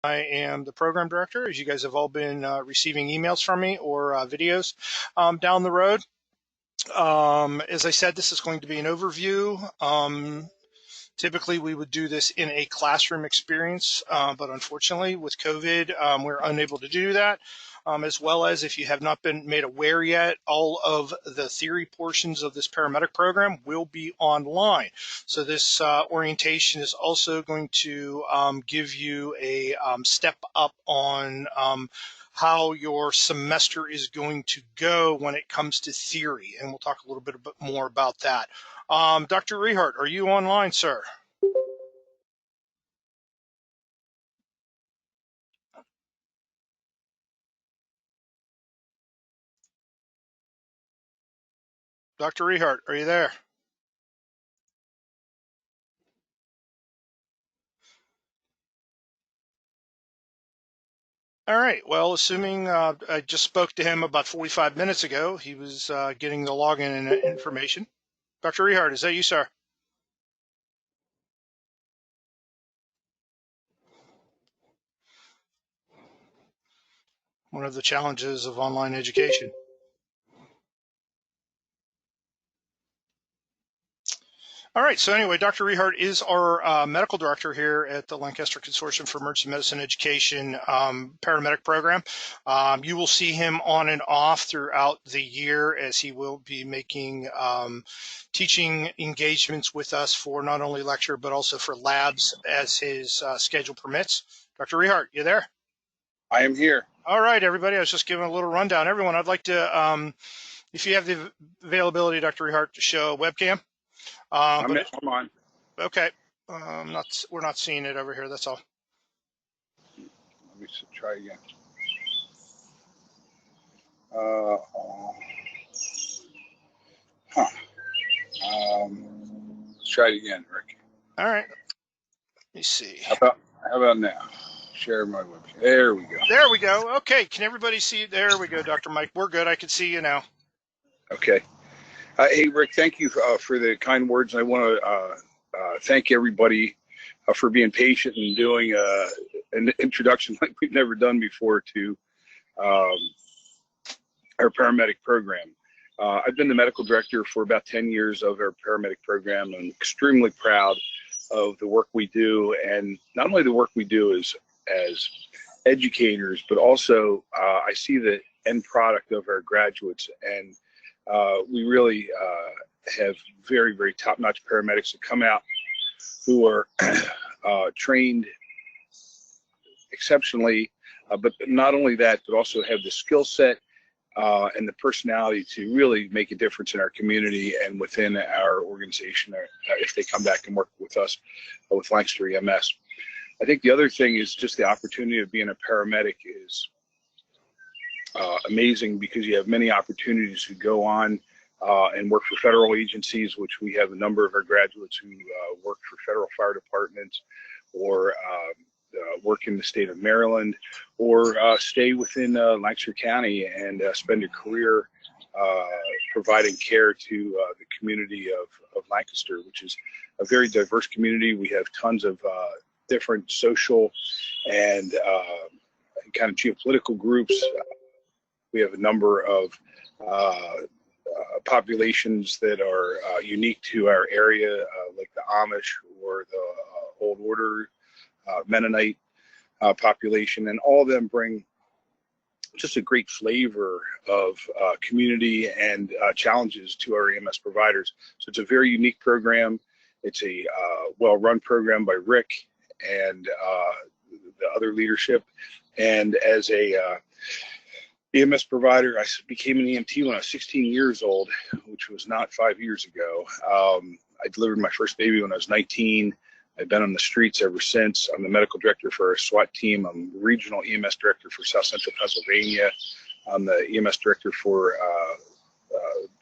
I am the program director, as you guys have all been receiving emails from me or videos down the road. As I said, this is going to be an overview. Typically, we would do this in a classroom experience, but unfortunately, with COVID, we're unable to do that. As well as, if you have not been made aware yet, all of the theory portions of this paramedic program will be online. So this orientation is also going to give you a step up on how your semester is going to go when it comes to theory. And we'll talk a little bit more about that. Dr. Rehart, are you online, sir? Dr. Rehart, are you there? All right. Well, assuming I just spoke to him about 45 minutes ago, he was getting the login information. Dr. Rehart, is that you, sir? One of the challenges of online education. All right. So anyway, Dr. Rehart is our medical director here at the Lancaster Consortium for Emergency Medicine Education paramedic program. You will see him on and off throughout the year, as he will be making teaching engagements with us for not only lecture, but also for labs as his schedule permits. Dr. Rehart, you there? I am here. All right, everybody. I was just giving a little rundown. Everyone, I'd like to, if you have the availability, Dr. Rehart, to show a webcam. I'm on. Okay. We're not seeing it over here. That's all. Let me try again. Let's try it again, Rick. All right. Let me see. How about now? Share my webcam. There we go. There we go. Okay. Can everybody see it? There we go, Dr. Mike. We're good. I can see you now. Okay. Hey, Rick, thank you for the kind words. I want to thank everybody for being patient and doing an introduction like we've never done before to our paramedic program. I've been the medical director for about 10 years of our paramedic program. I'm extremely proud of the work we do, and not only the work we do as educators, but also I see the end product of our graduates, and we really have very, very top-notch paramedics that come out who are trained exceptionally, but not only that, but also have the skill set and the personality to really make a difference in our community and within our organization if they come back and work with us with Lancaster EMS. I think the other thing is just the opportunity of being a paramedic is amazing, because you have many opportunities to go on and work for federal agencies, which we have a number of our graduates who work for federal fire departments, or work in the state of Maryland, or stay within Lancaster County and spend a career providing care to the community of Lancaster, which is a very diverse community. We have tons of different social and kind of geopolitical groups. We have a number of populations that are unique to our area, like the Amish or the Old Order Mennonite population, and all of them bring just a great flavor of community and challenges to our EMS providers. So it's a very unique program. It's a well-run program by Rick and the other leadership. And as a EMS provider, I became an EMT when I was 16 years old, which was not 5 years ago. I delivered my first baby when I was 19. I've been on the streets ever since. I'm the medical director for a SWAT team. I'm the regional EMS director for South Central Pennsylvania. I'm the EMS director for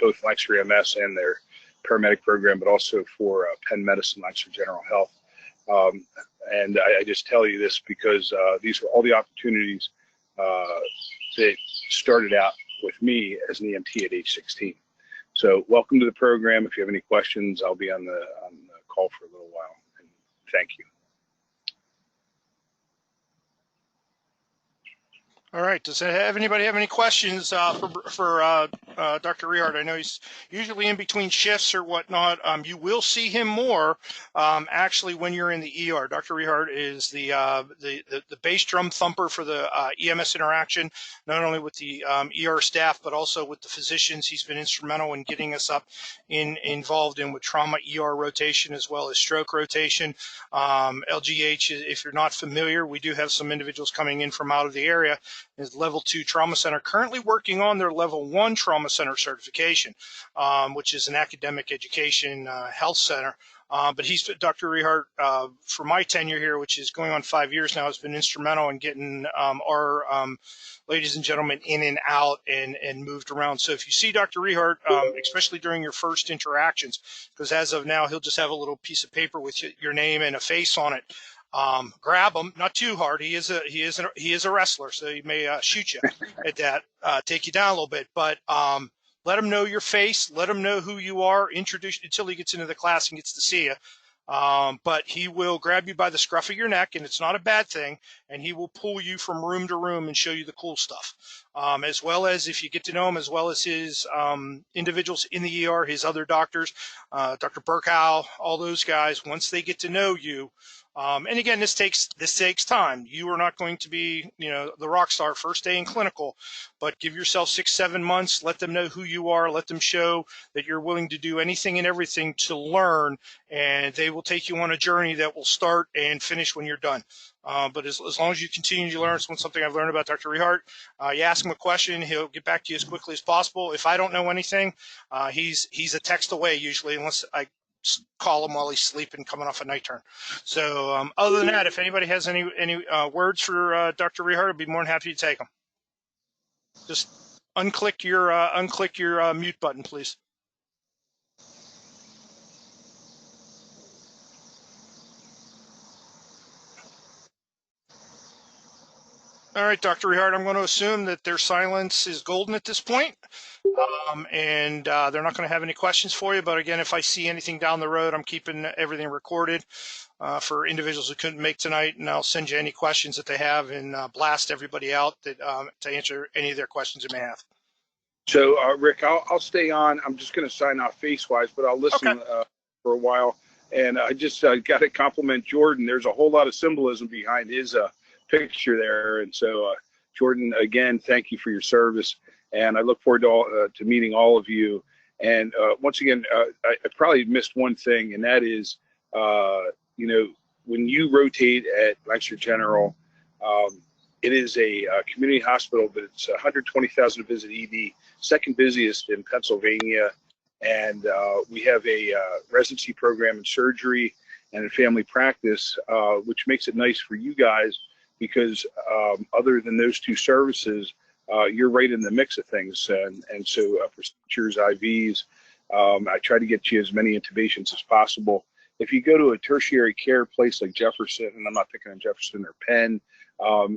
both Lancaster EMS and their paramedic program, but also for Penn Medicine, Lancaster General Health. And I just tell you this because these are all the opportunities that started out with me as an EMT at age 16. So welcome to the program. If you have any questions, I'll be on the call for a little while. And thank you. All right. Does anybody have any questions for Dr. Rehard? I know he's usually in between shifts or whatnot. You will see him more actually when you're in the ER. Dr. Rehard is the bass drum thumper for the EMS interaction, not only with the ER staff but also with the physicians. He's been instrumental in getting us involved in with trauma ER rotation as well as stroke rotation. LGH, if you're not familiar, we do have some individuals coming in from out of the area. Is level 2 trauma center, currently working on their level 1 trauma center certification, which is an academic education health center. But Dr. Rehart, for my tenure here, which is going on 5 years now, has been instrumental in getting our ladies and gentlemen in and out and moved around. So if you see Dr. Rehart, especially during your first interactions, because as of now, he'll just have a little piece of paper with your name and a face on it. Grab him, not too hard. He is a wrestler, so he may shoot you at that, take you down a little bit. But let him know your face, let him know who you are. Introduce you until he gets into the class and gets to see you. But he will grab you by the scruff of your neck, and it's not a bad thing. And he will pull you from room to room and show you the cool stuff. As well as if you get to know him, as well as his individuals in the ER, his other doctors, Dr. Burkow, all those guys. Once they get to know you. And again, this takes time. You are not going to be, the rock star first day in clinical, but give yourself 6-7 months. Let them know who you are. Let them show that you're willing to do anything and everything to learn, and they will take you on a journey that will start and finish when you're done. But as long as you continue to learn, it's something I've learned about Dr. Rehart. You ask him a question, he'll get back to you as quickly as possible. If I don't know anything, he's a text away usually, unless I call him while he's sleeping, coming off a night turn. So other than that, if anybody has any words for Dr. Rehart, I'd be more than happy to take them. Just unclick your mute button, please. All right, Dr. Rehart, I'm going to assume that their silence is golden at this point, and they're not going to have any questions for you. But again, if I see anything down the road, I'm keeping everything recorded for individuals who couldn't make tonight, and I'll send you any questions that they have and blast everybody out that to answer any of their questions you may have. So, Rick, I'll stay on. I'm just going to sign off face-wise, but I'll listen for a while. And I just got to compliment Jordan. There's a whole lot of symbolism behind his picture there. And so, Jordan, again, thank you for your service. And I look forward to meeting all of you. And once again, I probably missed one thing, and that is, when you rotate at Lancaster General, it is a community hospital, but it's 120,000 visit ED, second busiest in Pennsylvania. And we have a residency program in surgery and in family practice, which makes it nice for you guys because other than those two services, you're right in the mix of things. And so procedures, IVs, I try to get you as many intubations as possible. If you go to a tertiary care place like Jefferson, and I'm not picking on Jefferson or Penn,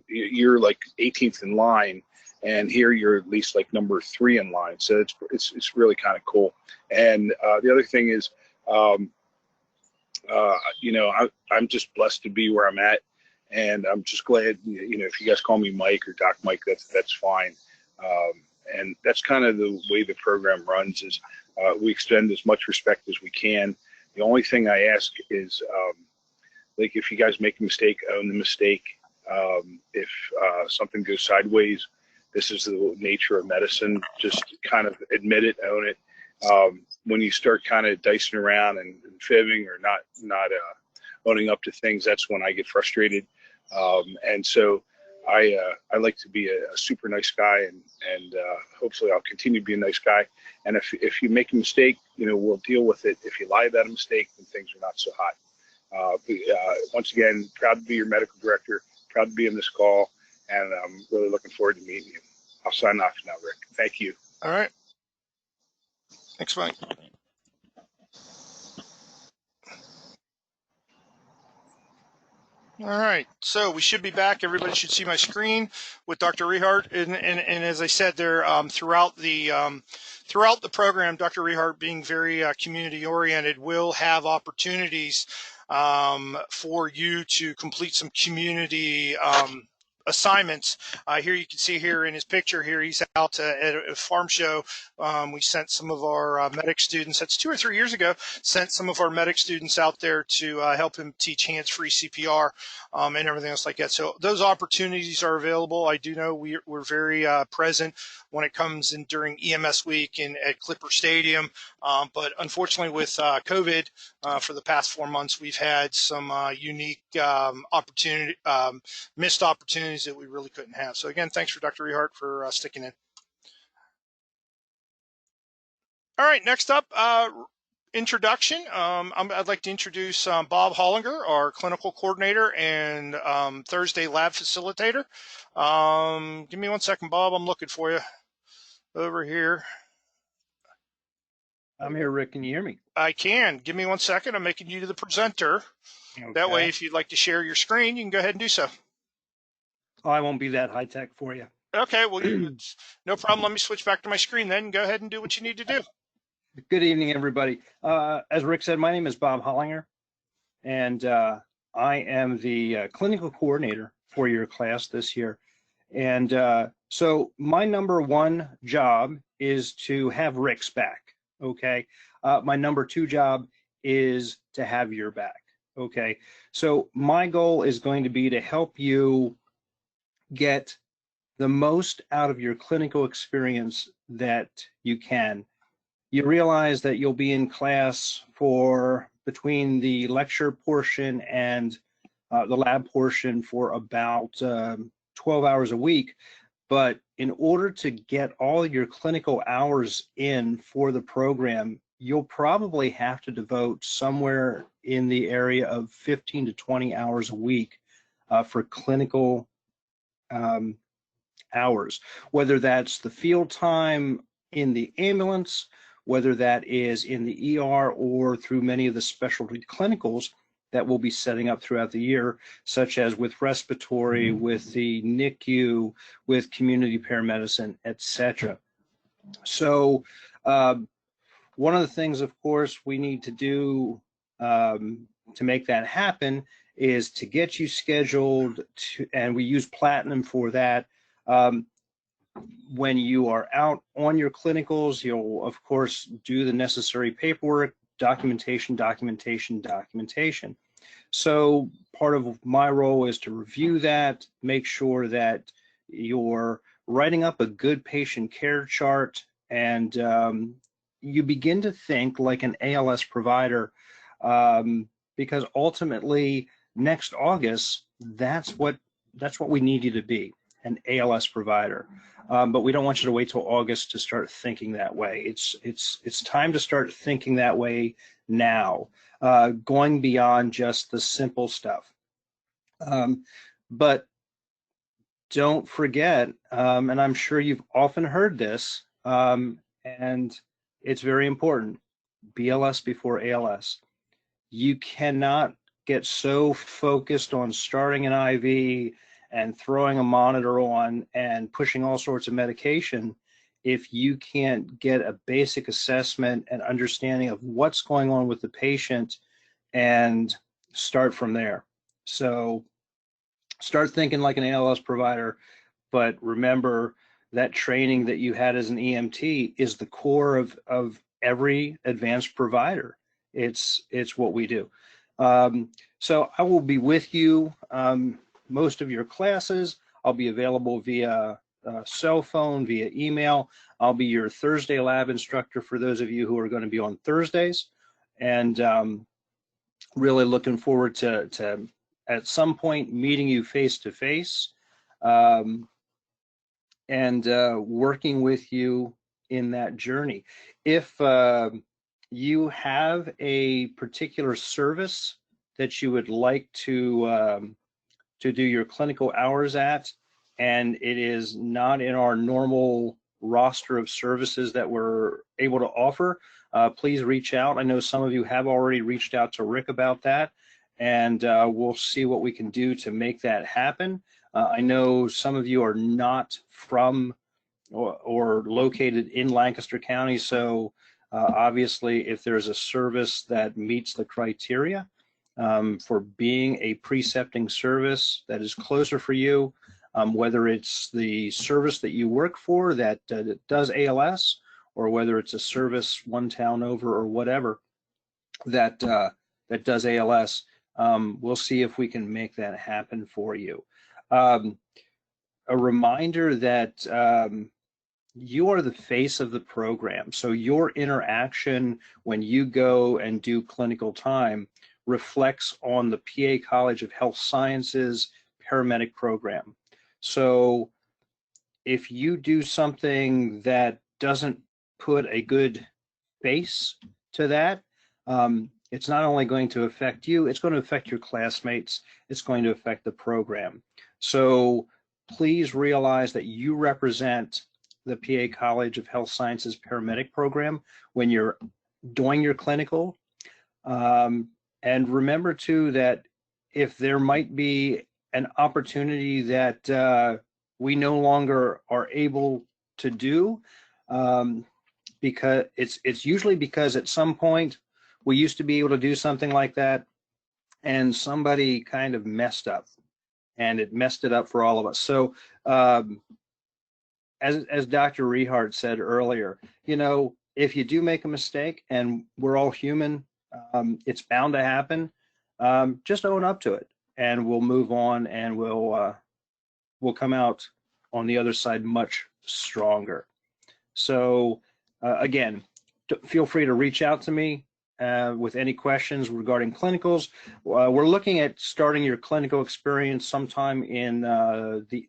you're like 18th in line, and here you're at least like number 3 in line. So it's really kind of cool. And the other thing is, I'm just blessed to be where I'm at, and I'm just glad. If you guys call me Mike or Doc Mike, that's fine. And that's kind of the way the program runs. Is we extend as much respect as we can. The only thing I ask is, like, if you guys make a mistake, own the mistake. If something goes sideways, this is the nature of medicine. Just kind of admit it, own it. When you start kind of dicing around and fibbing or not owning up to things, that's when I get frustrated. And so I like to be a super nice guy, and hopefully I'll continue to be a nice guy. And if you make a mistake, we'll deal with it. If you lie about a mistake, then things are not so hot. Once again, proud to be your medical director. Proud to be in this call, and I'm really looking forward to meeting you. I'll sign off now, Rick. Thank you. All right. Thanks, Mike. All right, so we should be back. Everybody should see my screen with Dr. Rehart, and as I said there, throughout the program, Dr. Rehart, being very community oriented, will have opportunities for you to complete some community assignments. Here you can see here in his picture here, he's out at a farm show. We sent some of our medic students, that's 2 or 3 years ago, sent some of our medic students out there to help him teach hands-free CPR and everything else like that. So those opportunities are available. I do know we're very present when it comes in during EMS week at Clipper Stadium. But unfortunately with COVID, for the past 4 months, we've had some unique missed opportunities that we really couldn't have. So again, thanks for Dr. Rehart for sticking in. All right, next up, introduction. I'd like to introduce Bob Hollinger, our clinical coordinator and Thursday lab facilitator. Give me 1 second, Bob. I'm looking for you over here. I'm here, Rick. Can you hear me? I can. Give me 1 second. I'm making you the presenter. Okay. That way, if you'd like to share your screen, you can go ahead and do so. Oh, I won't be that high tech for you. Okay, well, no problem. Let me switch back to my screen then and go ahead and do what you need to do. Good evening, everybody. As Rick said, my name is Bob Hollinger, and I am the clinical coordinator for your class this year. And so my number one job is to have Rick's back, okay? My number two job is to have your back, okay? So my goal is going to be to help you get the most out of your clinical experience that you can. You realize that you'll be in class for between the lecture portion and the lab portion for about 12 hours a week. But in order to get all your clinical hours in for the program, you'll probably have to devote somewhere in the area of 15 to 20 hours a week for clinical hours, whether that's the field time in the ambulance, whether that is in the ER or through many of the specialty clinicals that we'll be setting up throughout the year, such as with respiratory, with the NICU, with community paramedicine, etc. So one of the things, of course, we need to do to make that happen is to get you scheduled to, and we use Platinum for that. When you are out on your clinicals, you'll of course do the necessary paperwork, documentation. So part of my role is to review that, make sure that you're writing up a good patient care chart, and you begin to think like an ALS provider, because ultimately next August, that's what we need you to be, an ALS provider. But we don't want you to wait till August to start thinking that way. It's time to start thinking that way now, going beyond just the simple stuff. But don't forget, and I'm sure you've often heard this, and it's very important, BLS before ALS. You cannot get so focused on starting an IV and throwing a monitor on and pushing all sorts of medication if you can't get a basic assessment and understanding of what's going on with the patient and start from there. So start thinking like an ALS provider, but remember that training that you had as an EMT is the core of every advanced provider. It's what we do. So I will be with you most of your classes. I'll be available via cell phone, via email. I'll be your Thursday lab instructor for those of you who are going to be on Thursdays, and really looking forward to at some point meeting you face to face and working with you in that journey. If you have a particular service that you would like to do your clinical hours at, and it is not in our normal roster of services that we're able to offer, please reach out. I know some of you have already reached out to Rick about that, and we'll see what we can do to make that happen. I know some of you are not from or located in Lancaster County, so obviously if there's a service that meets the criteria for being a precepting service that is closer for you, whether it's the service that you work for that does ALS, or whether it's a service one town over or whatever that that does ALS. We'll see if we can make that happen for you. A reminder that you are the face of the program. So your interaction when you go and do clinical time reflects on the PA College of Health Sciences paramedic program. So if you do something that doesn't put a good face to that, it's not only going to affect you, it's going to affect your classmates, it's going to affect the program. So please realize that you represent the PA College of Health Sciences paramedic program when you're doing your clinical. And remember too that if there might be an opportunity that we no longer are able to do, because it's usually because at some point we used to be able to do something like that and somebody kind of messed up, and it messed it up for all of us. So as Dr. Rehart said earlier, you know, if you do make a mistake, and we're all human, it's bound to happen, just own up to it, and we'll move on, and we'll come out on the other side much stronger. So again, feel free to reach out to me with any questions regarding clinicals. We're looking at starting your clinical experience sometime in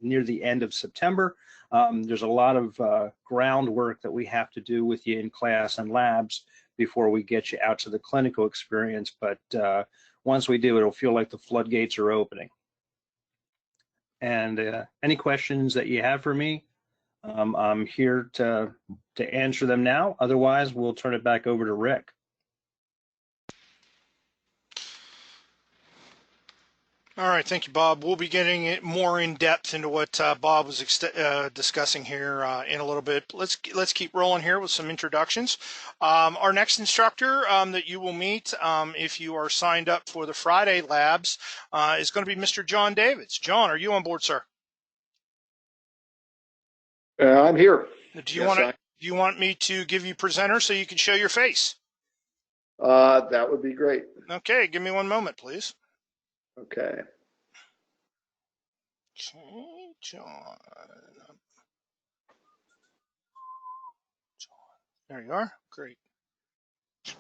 near the end of September. There's a lot of groundwork that we have to do with you in class and labs before we get you out to the clinical experience. But once we do, it'll feel like the floodgates are opening. And any questions that you have for me, I'm here to answer them now. Otherwise, we'll turn it back over to Rick. All right, thank you, Bob. We'll be getting it more in depth into what Bob was discussing here in a little bit. Let's keep rolling here with some introductions. Our next instructor that you will meet if you are signed up for the Friday labs is going to be Mr. John Davids. John, are you on board, sir? I'm here. Do you want me to give you presenter so you can show your face? That would be great. Okay, give me one moment, please. Okay. Okay, John. There you are. Great.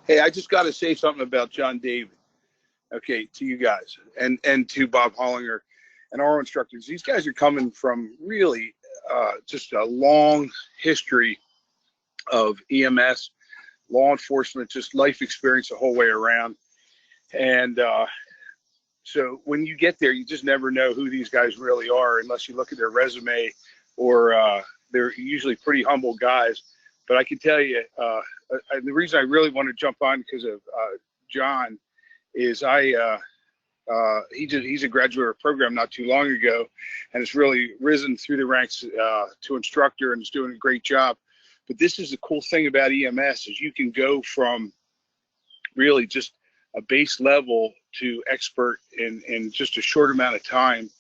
Hey, I just got to say something about John David. Okay, to you guys and to Bob Hollinger and our instructors. These guys are coming from really just a long history of EMS, law enforcement, just life experience the whole way around. And so when you get there, you just never know who these guys really are unless you look at their resume, or they're usually pretty humble guys. But I can tell you, the reason I really want to jump on because of John is he's a graduate of a program not too long ago, and has really risen through the ranks to instructor and is doing a great job. But this is the cool thing about EMS is you can go from really just a base level to expert in just a short amount of time.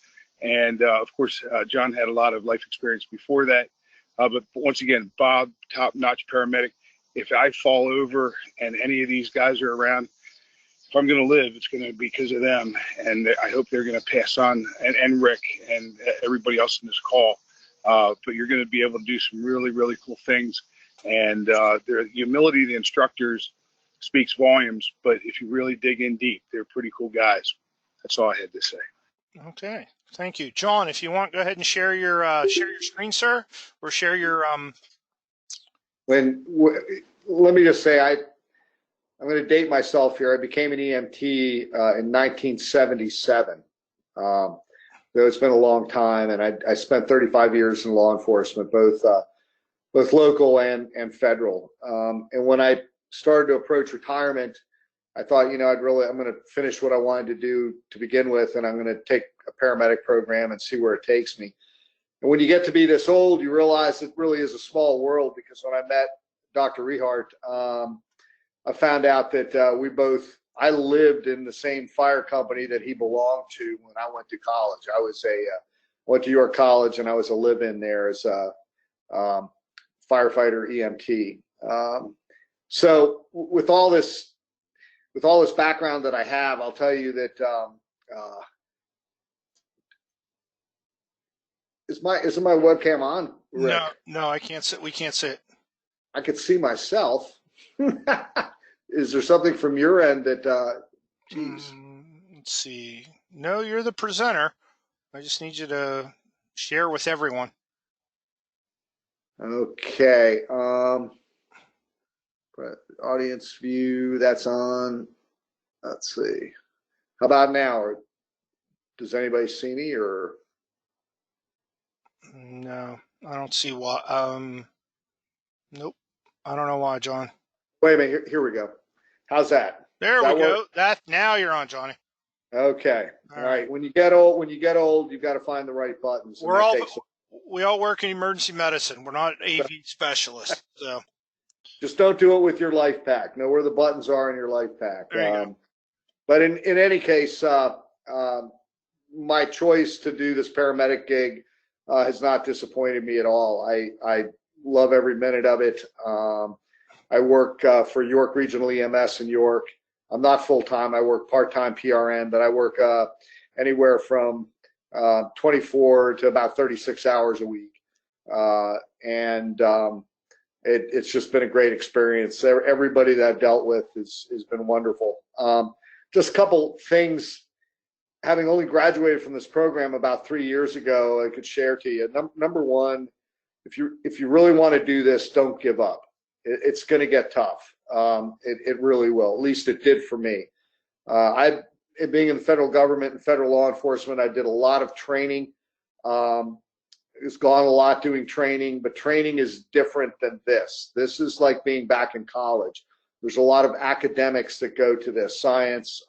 And of course, John had a lot of life experience before that. But once again, Bob, top-notch paramedic. If I fall over and any of these guys are around, if I'm going to live, it's going to be because of them. And I hope they're going to pass on, and Rick and everybody else in this call. But you're going to be able to do some really, really cool things. And the humility of the instructors speaks volumes. But if you really dig in deep, they're pretty cool guys. That's all I had to say. Okay, thank you, John. If you want, go ahead and share your screen, sir, or share your Let me just say I'm going to date myself here. I became an EMT in 1977. Though it's been a long time, and I spent 35 years in law enforcement, both local and federal. And when I started to approach retirement, I thought, I'm going to finish what I wanted to do to begin with, and I'm going to take a paramedic program and see where it takes me. And when you get to be this old, you realize it really is a small world, because when I met Dr. Rehart, I found out that I lived in the same fire company that he belonged to when I went to college. I was went to York College, and I was a live-in there as a firefighter EMT. So with all this background that I have, I'll tell you that isn't my webcam on, Rick? No, I can't sit. We can't sit. I could see myself. Is there something from your end that? Geez. Let's see. No, you're the presenter. I just need you to share with everyone. Okay. Audience view, that's on. Let's see. How about now? Or does anybody see me? Or No, I don't see why. Nope. I don't know why, John. wait a minute. Here we go. How's that? There Does we that go. work? That now you're on, Johnny. Okay. All All right. When you get old, you've got to find the right buttons. And we all work in emergency medicine. We're not AV specialists, so just don't do it with your life pack. Know where the buttons are in your life pack. there you go. But in any case, my choice to do this paramedic gig has not disappointed me at all. I love every minute of it. I work for York Regional EMS in York. I'm not full-time. I work part-time PRN, but I work anywhere from 24 to about 36 hours a week. It's just been a great experience. Everybody that I've dealt with has been wonderful. Just a couple things, having only graduated from this program about 3 years ago, I could share to you. Number one, if you really want to do this, don't give up. It's going to get tough. It really will. At least it did for me. Being in the federal government and federal law enforcement, I did a lot of training. It's gone a lot doing training, but training is different than this. This is like being back in college. There's a lot of academics that go to this, science,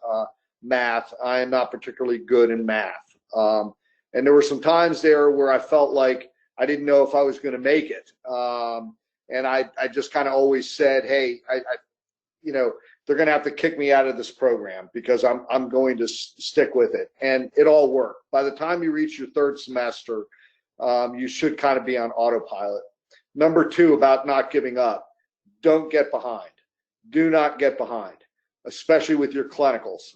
math. I am not particularly good in math. And there were some times there where I felt like I didn't know if I was going to make it. And I just kind of always said, hey, they're going to have to kick me out of this program because I'm going to stick with it. And it all worked. By the time you reach your third semester, you should kind of be on autopilot. Number two, about not giving up. Don't get behind. Do not get behind, especially with your clinicals.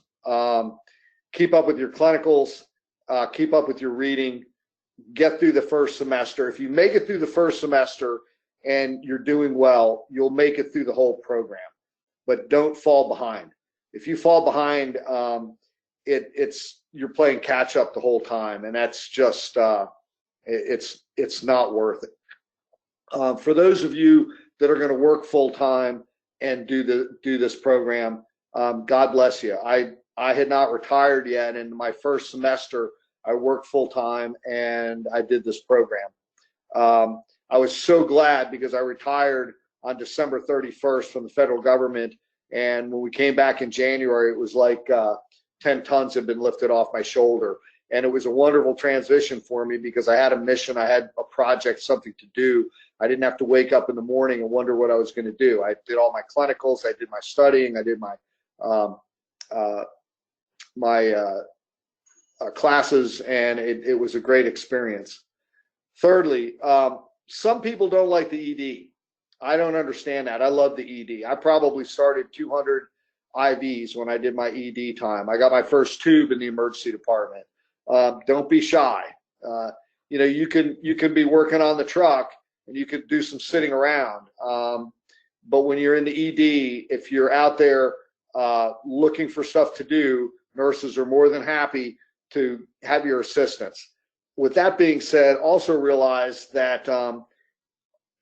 Keep up with your clinicals. Keep up with your reading. Get through the first semester. If you make it through the first semester and you're doing well, you'll make it through the whole program. But don't fall behind. If you fall behind, you're playing catch up the whole time, and that's just it's not worth it. For those of you that are going to work full time and do this program, God bless you. I had not retired yet, and in my first semester I worked full time and I did this program. I was so glad because I retired on December 31st from the federal government, and when we came back in January, it was like 10 tons had been lifted off my shoulder. And it was a wonderful transition for me because I had a mission, I had a project, something to do. I didn't have to wake up in the morning and wonder what I was going to do. I did all my clinicals, I did my studying, I did my classes, and it was a great experience. Thirdly, some people don't like the ED. I don't understand that. I love the ED. I probably started 200 IVs when I did my ED time. I got my first tube in the emergency department. Don't be shy. You can be working on the truck and you could do some sitting around. But when you're in the ED, if you're out there looking for stuff to do, nurses are more than happy to have your assistance. With that being said, also realize that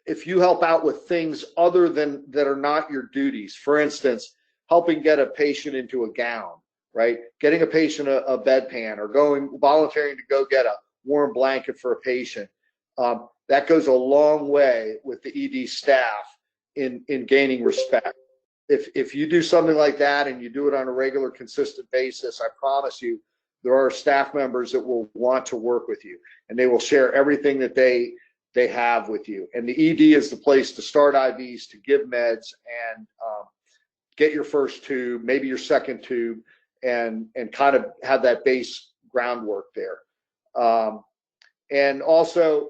if you help out with things other than that are not your duties, for instance, helping get a patient into a gown, right? Getting a patient a bedpan, or volunteering to go get a warm blanket for a patient. That goes a long way with the ED staff in gaining respect. If you do something like that and you do it on a regular, consistent basis, I promise you, there are staff members that will want to work with you, and they will share everything that they have with you. And the ED is the place to start IVs, to give meds, and get your first tube, maybe your second tube, and kind of have that base groundwork there. And also,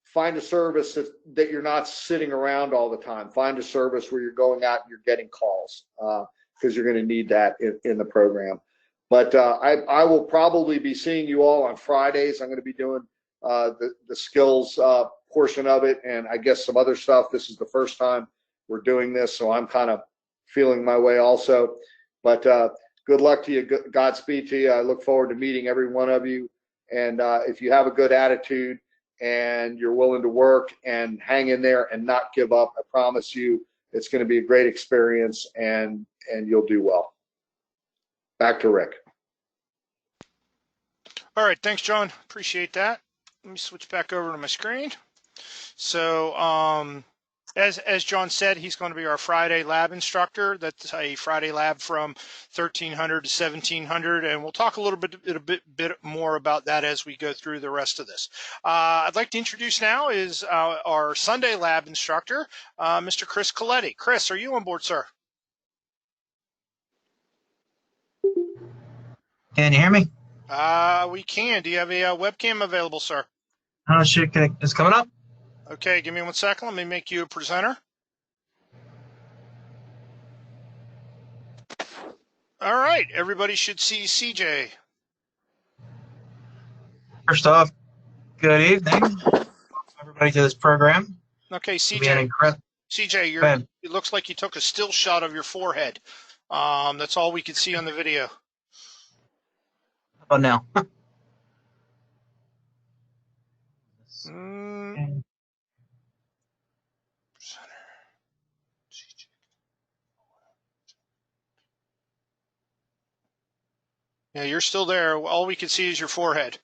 find a service that you're not sitting around all the time. Find a service where you're going out and you're getting calls, because you're going to need that in the program. But I will probably be seeing you all on Fridays. I'm going to be doing the skills portion of it, and I guess some other stuff. This is the first time we're doing this, so I'm kind of feeling my way also. But good luck to you. Godspeed to you. I look forward to meeting every one of you. And if you have a good attitude and you're willing to work and hang in there and not give up, I promise you it's going to be a great experience, and you'll do well. Back to Rick. All right, thanks, John. Appreciate that. Let me switch back over to my screen. So, as John said, he's going to be our Friday lab instructor. That's a Friday lab from 1300 to 1700, and we'll talk a little bit more about that as we go through the rest of this. I'd like to introduce now is our Sunday lab instructor, Mr. Chris Coletti. Chris, are you on board, sir? Can you hear me? We can. Do you have a webcam available, sir? Oh, shit, it's coming up. Okay, give me 1 second. Let me make you a presenter. All right, everybody should see CJ. First off, good evening. Welcome everybody to this program. Okay, CJ, CJ, it looks like you took a still shot of your forehead. That's all we could see on the video. How about now? Yeah, you're still there. All we can see is your forehead.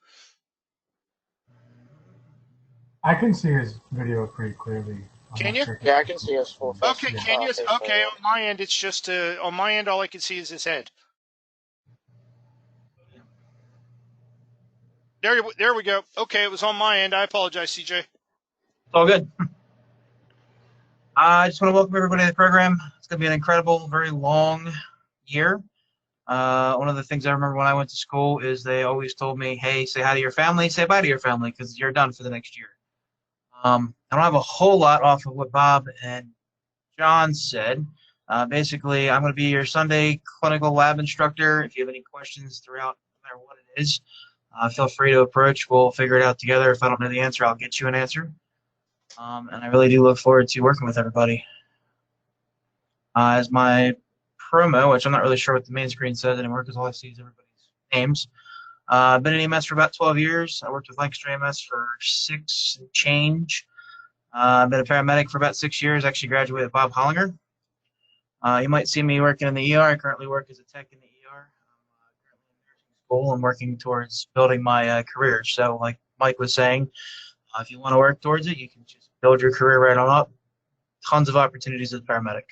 I can see his video pretty clearly. Can you? Yeah, I can see his full face. Okay, can you? Okay, on my end, it's just on my end, all I can see is his head. There we go. Okay, it was on my end. I apologize, CJ. It's all good. I just want to welcome everybody to the program. It's going to be an incredible, very long year. One of the things I remember when I went to school is they always told me, hey, say hi to your family, say bye to your family, because you're done for the next year. I don't have a whole lot off of what Bob and John said. Basically, I'm going to be your Sunday clinical lab instructor. If you have any questions throughout, no matter what it is, feel free to approach. We'll figure it out together. If I don't know the answer, I'll get you an answer. And I really do look forward to working with everybody. As my promo, which I'm not really sure what the main screen says anymore because all I see is everybody's names. I've been in EMS for about 12 years. I worked with Lancaster EMS for 6 and change. I've been a paramedic for about 6 years. Actually graduated with Bob Hollinger. You might see me working in the ER. I currently work as a tech in the ER. I'm currently in nursing school and working towards building my career. So like Mike was saying, if you want to work towards it, you can just build your career right on up. Tons of opportunities as a paramedic.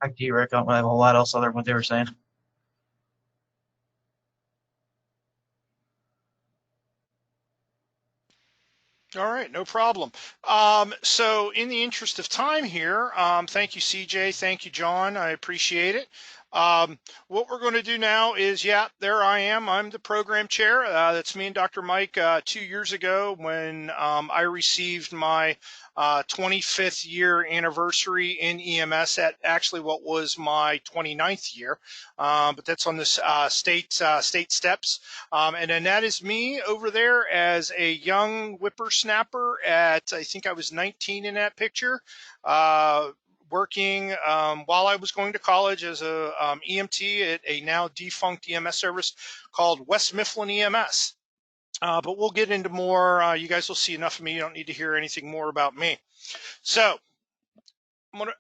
Back to you, Rick. I don't have a whole lot else other than what they were saying. All right, no problem. So in the interest of time here, thank you, CJ. Thank you, John. I appreciate it. What we're going to do now is, yeah, there I am. I'm the program chair. That's me and Dr. Mike 2 years ago when I received my 25th year anniversary in EMS at actually what was my 29th year, but that's on this state steps. And then that is me over there as a young whippersnapper at, I think I was 19 in that picture. Working while I was going to college as a EMT at a now defunct EMS service called West Mifflin EMS. But we'll get into more. You guys will see enough of me. You don't need to hear anything more about me. So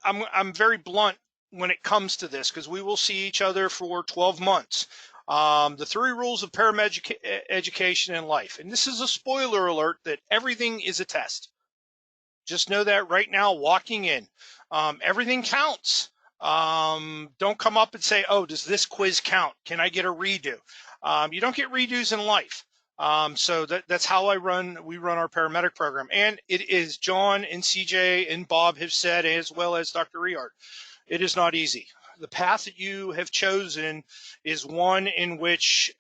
I'm very blunt when it comes to this because we will see each other for 12 months. The 3 rules of paramedic education in life. And this is a spoiler alert that everything is a test. Just know that right now walking in. Everything counts. Don't come up and say, oh, does this quiz count? Can I get a redo? You don't get redos in life. So that's how we run our paramedic program. And it is John and CJ and Bob have said, as well as Dr. Riard, it is not easy. The path that you have chosen is one in which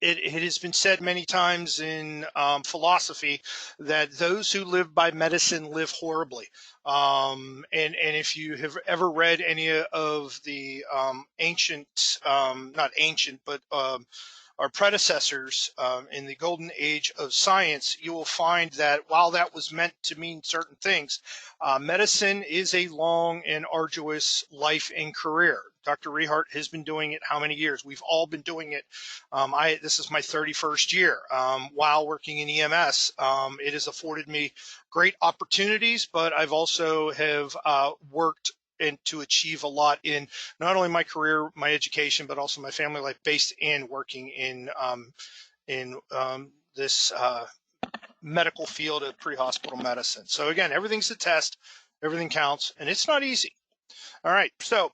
it has been said many times in philosophy that those who live by medicine live horribly. And if you have ever read any of the ancient, not ancient, but our predecessors in the golden age of science, you will find that while that was meant to mean certain things, medicine is a long and arduous life and career. Dr. Rehart has been doing it how many years? We've all been doing it. This is my 31st year. While working in EMS, it has afforded me great opportunities, but I've also have worked and to achieve a lot in not only my career, my education, but also my family life, based in working in this medical field of pre-hospital medicine. So again, everything's a test, everything counts, and it's not easy. All right, so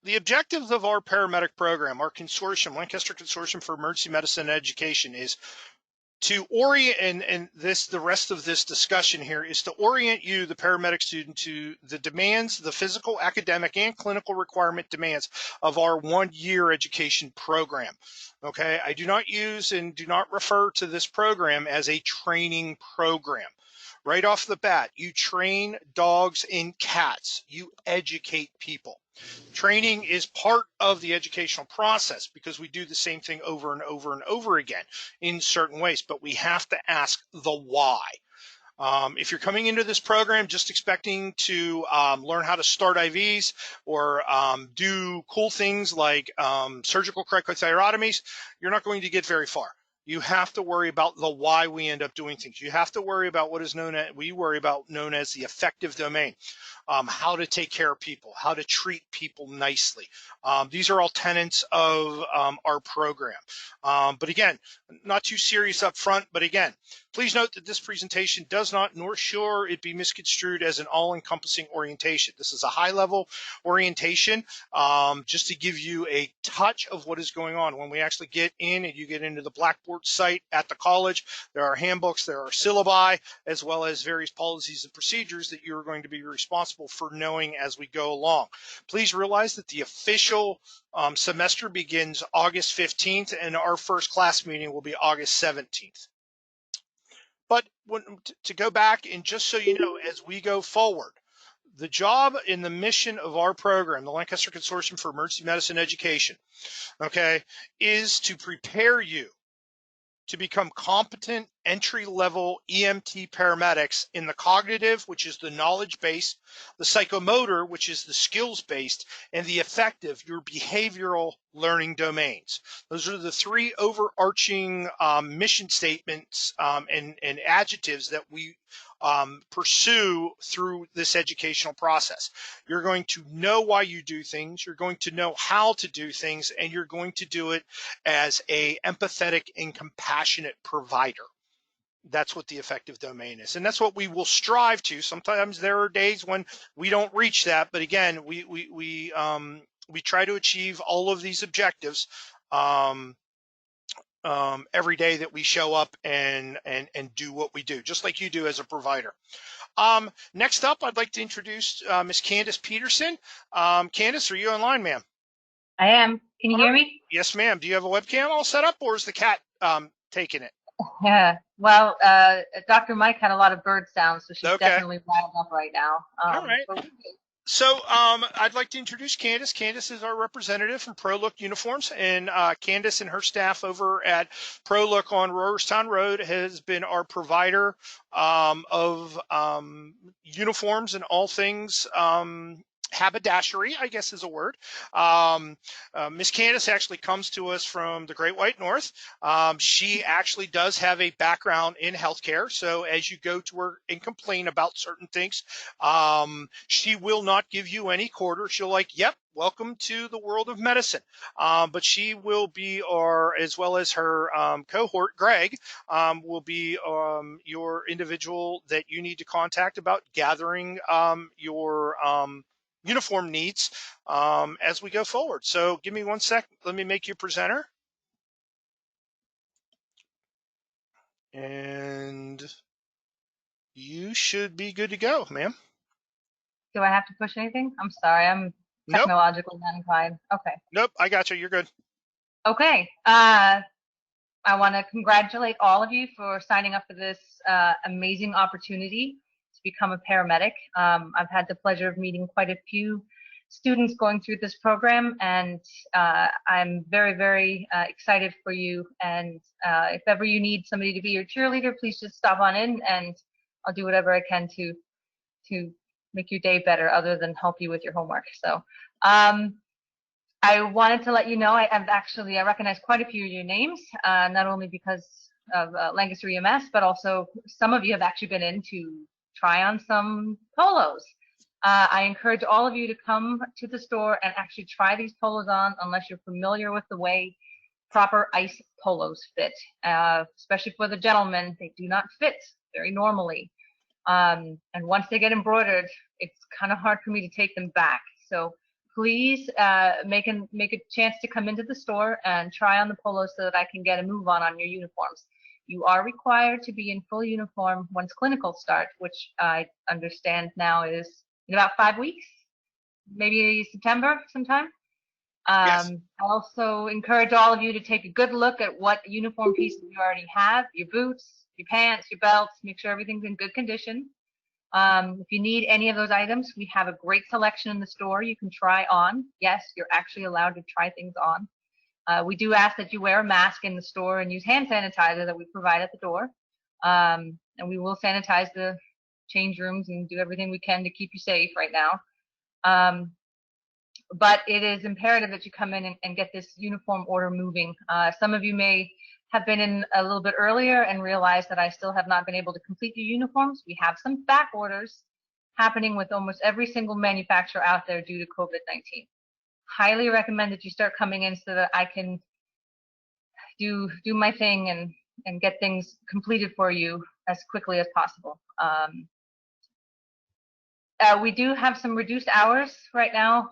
the objectives of our paramedic program, our consortium, Lancaster Consortium for Emergency Medicine and Education, is to orient, and this, the rest of this discussion here is to orient you, the paramedic student, to the demands, the physical, academic, and clinical requirement demands of our 1-year education program. Okay, I do not use and do not refer to this program as a training program. Right off the bat, you train dogs and cats, you educate people. Training is part of the educational process because we do the same thing over and over and over again in certain ways, but we have to ask the why. If you're coming into this program just expecting to learn how to start IVs or do cool things like surgical cricothyrotomies, you're not going to get very far. You have to worry about the why we end up doing things. You have to worry about what is known as the effective domain. How to take care of people, how to treat people nicely. These are all tenets of our program. But again, not too serious up front, but again, please note that this presentation does not, nor should it be misconstrued as an all-encompassing orientation. This is a high-level orientation just to give you a touch of what is going on. When we actually get in and you get into the Blackboard site at the college, there are handbooks, there are syllabi, as well as various policies and procedures that you're going to be responsible for knowing as we go along. Please realize that the official semester begins August 15th, and our first class meeting will be August 17th. But to go back, and just so you know, as we go forward, the job and the mission of our program, the Lancaster Consortium for Emergency Medicine Education, okay, is to prepare you to become competent entry-level EMT paramedics in the cognitive, which is the knowledge-based, the psychomotor, which is the skills-based, and the affective, your behavioral learning domains. Those are the 3 overarching mission statements and adjectives that we pursue through this educational process. You're going to know why you do things, you're going to know how to do things, and you're going to do it as a empathetic and compassionate provider. That's what the effective domain is, and that's what we will strive to. Sometimes there are days when we don't reach that, but again, we try to achieve all of these objectives every day that we show up and do what we do, just like you do as a provider. Next up, I'd like to introduce Miss Candace Peterson. Candace, are you online, ma'am? I am. Can you hear me? Yes, ma'am. Do you have a webcam all set up, or is the cat taking it? Yeah. Well, Dr. Mike had a lot of bird sounds, so she's Okay. definitely riled up right now. All right. But So I'd like to introduce Candace. Candace is our representative from ProLook Uniforms, and Candace and her staff over at ProLook on Rowerstown Road has been our provider of uniforms and all things haberdashery, I guess is a word. Miss Candace actually comes to us from the Great White North. She actually does have a background in healthcare. So as you go to her and complain about certain things, she will not give you any quarter. She'll like, yep, welcome to the world of medicine. But she will be, or as well as her cohort, Greg, will be your individual that you need to contact about gathering your uniform needs as we go forward. So give me 1 sec. Let me make you presenter. And you should be good to go, ma'am. do I have to push anything? I'm sorry. I'm Nope. technologically not inclined. Okay. Nope. I got you. You're good. Okay. I want to congratulate all of you for signing up for this amazing opportunity to become a paramedic. I've had the pleasure of meeting quite a few students going through this program, and I'm very, very excited for you. And if ever you need somebody to be your cheerleader, please just stop on in, and I'll do whatever I can to make your day better, other than help you with your homework. So. I wanted to let you know I recognize quite a few of your names, not only because of Lancaster EMS, but also some of you have actually been in to try on some polos. I encourage all of you to come to the store and actually try these polos on, unless you're familiar with the way proper ice polos fit. Especially for the gentlemen, they do not fit very normally. And once they get embroidered, it's kind of hard for me to take them back. So please make a chance to come into the store and try on the polos so that I can get a move on your uniforms. You are required to be in full uniform once clinicals start, which I understand now is in about 5 weeks, maybe September sometime. Yes. I also encourage all of you to take a good look at what uniform pieces you already have, your boots, your pants, your belts, make sure everything's in good condition. If you need any of those items, we have a great selection in the store you can try on. Yes, you're actually allowed to try things on. We do ask that you wear a mask in the store and use hand sanitizer that we provide at the door. And we will sanitize the change rooms and do everything we can to keep you safe right now. But it is imperative that you come in and get this uniform order moving. Some of you may have been in a little bit earlier and realized that I still have not been able to complete your uniforms. We have some back orders happening with almost every single manufacturer out there due to COVID-19. Highly recommend that you start coming in so that I can do my thing and get things completed for you as quickly as possible. We do have some reduced hours right now,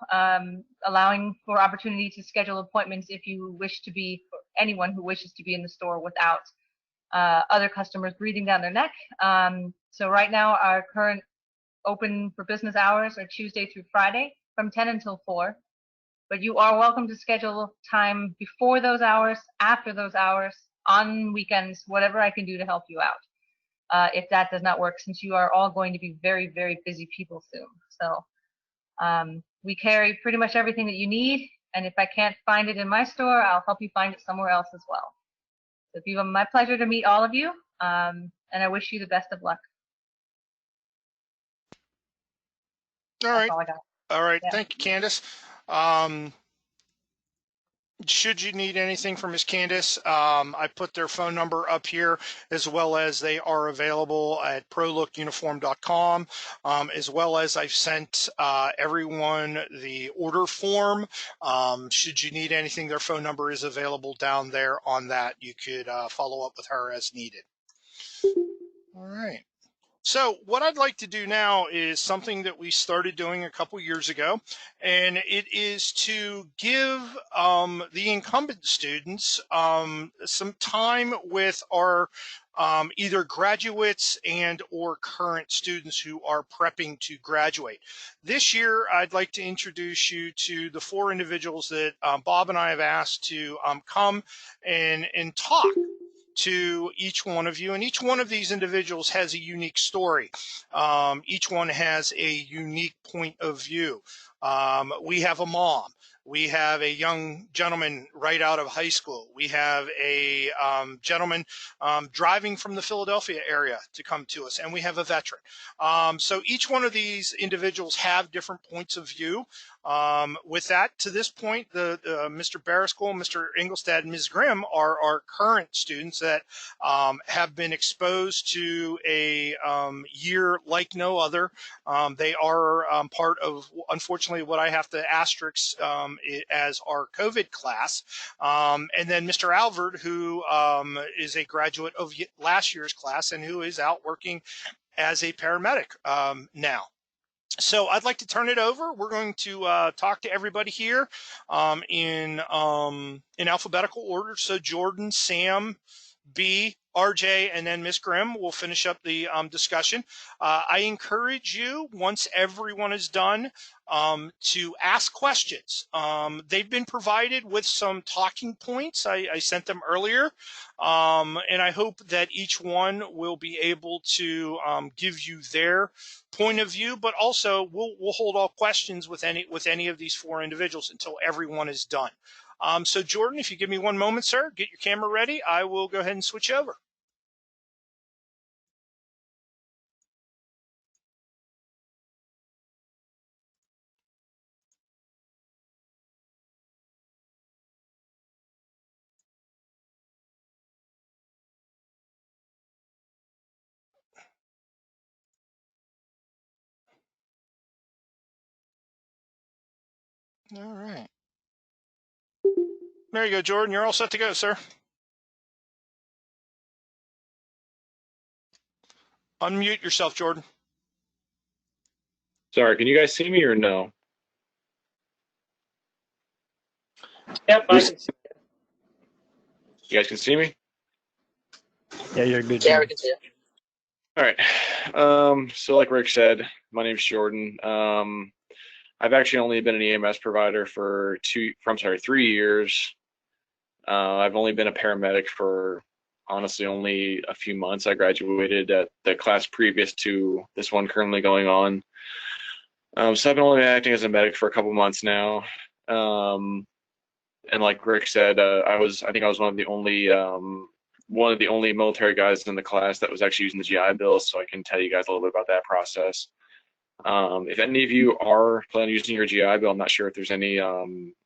allowing for opportunity to schedule appointments if you wish to be, for anyone who wishes to be in the store without other customers breathing down their neck. So right now our current open for business hours are Tuesday through Friday from 10 until 4. But you are welcome to schedule time before those hours, after those hours, on weekends, whatever I can do to help you out. If that does not work, since you are all going to be very, very busy people soon. So we carry pretty much everything that you need, and if I can't find it in my store, I'll help you find it somewhere else as well. So it's been my pleasure to meet all of you, and I wish you the best of luck. All right. That's all I got. All right. Yeah. Thank you, Candace. Should you need anything from Ms. Candace, I put their phone number up here, as well as they are available at prolookuniform.com, as well as I've sent everyone the order form. Should you need anything, their phone number is available down there on that. You could follow up with her as needed. All right. So what I'd like to do now is something that we started doing a couple years ago, and it is to give the incumbent students some time with our either graduates and or current students who are prepping to graduate. This year, I'd like to introduce you to the 4 individuals that Bob and I have asked to come and talk to each one of you, and each one of these individuals has a unique story. Each one has a unique point of view. We have a mom. We have a young gentleman right out of high school. We have a gentleman driving from the Philadelphia area to come to us, and we have a veteran. So each one of these individuals have different points of view. With that, to this point, Mr. Barriskol, Mr. Engelstad, and Ms. Grimm are our current students that have been exposed to a year like no other. They are part of, unfortunately, what I have to asterisk as our COVID class. And then Mr. Alvord, who is a graduate of last year's class and who is out working as a paramedic now. So I'd like to turn it over. We're going to talk to everybody here in alphabetical order. So Jordan, Sam, B, RJ, and then Miss Grimm will finish up the discussion. I encourage you, once everyone is done, to ask questions. They've been provided with some talking points. I sent them earlier, and I hope that each one will be able to give you their point of view. But also, we'll hold all questions with any of these four individuals until everyone is done. So Jordan, if you give me one moment, sir, get your camera ready. I will go ahead and switch over. All right. There you go, Jordan. You're all set to go, sir. Unmute yourself, Jordan. Sorry, can you guys see me or no? Yep, I can see. You guys can see me? Yeah, you're good. Yeah, we can see it. All right. So like Rick said, my name's Jordan. I've actually only been an EMS provider for 3 years. I've only been a paramedic for honestly only a few months. I graduated at the class previous to this one currently going on. So I've been only acting as a medic for a couple months now. And like Rick said, I think I was one of the only military guys in the class that was actually using the GI Bill, so I can tell you guys a little bit about that process. If any of you are planning on using your GI Bill, I'm not sure if there's any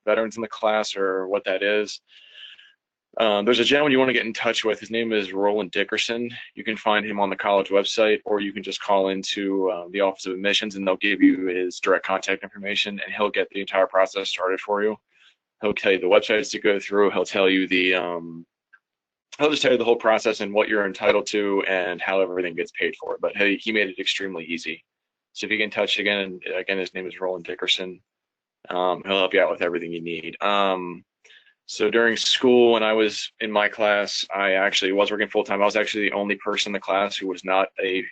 veterans in the class or what that is. There's a gentleman you want to get in touch with. His name is Roland Dickerson. You can find him on the college website, or you can just call into the Office of Admissions, and they'll give you his direct contact information, and he'll get the entire process started for you. He'll tell you the websites to go through. He'll tell you he'll just tell you the whole process and what you're entitled to and how everything gets paid for. But he made it extremely easy. So if you get in touch again, his name is Roland Dickerson. He'll help you out with everything you need. So during school, when I was in my class, I actually was working full time. I was actually the only person in the class who was not a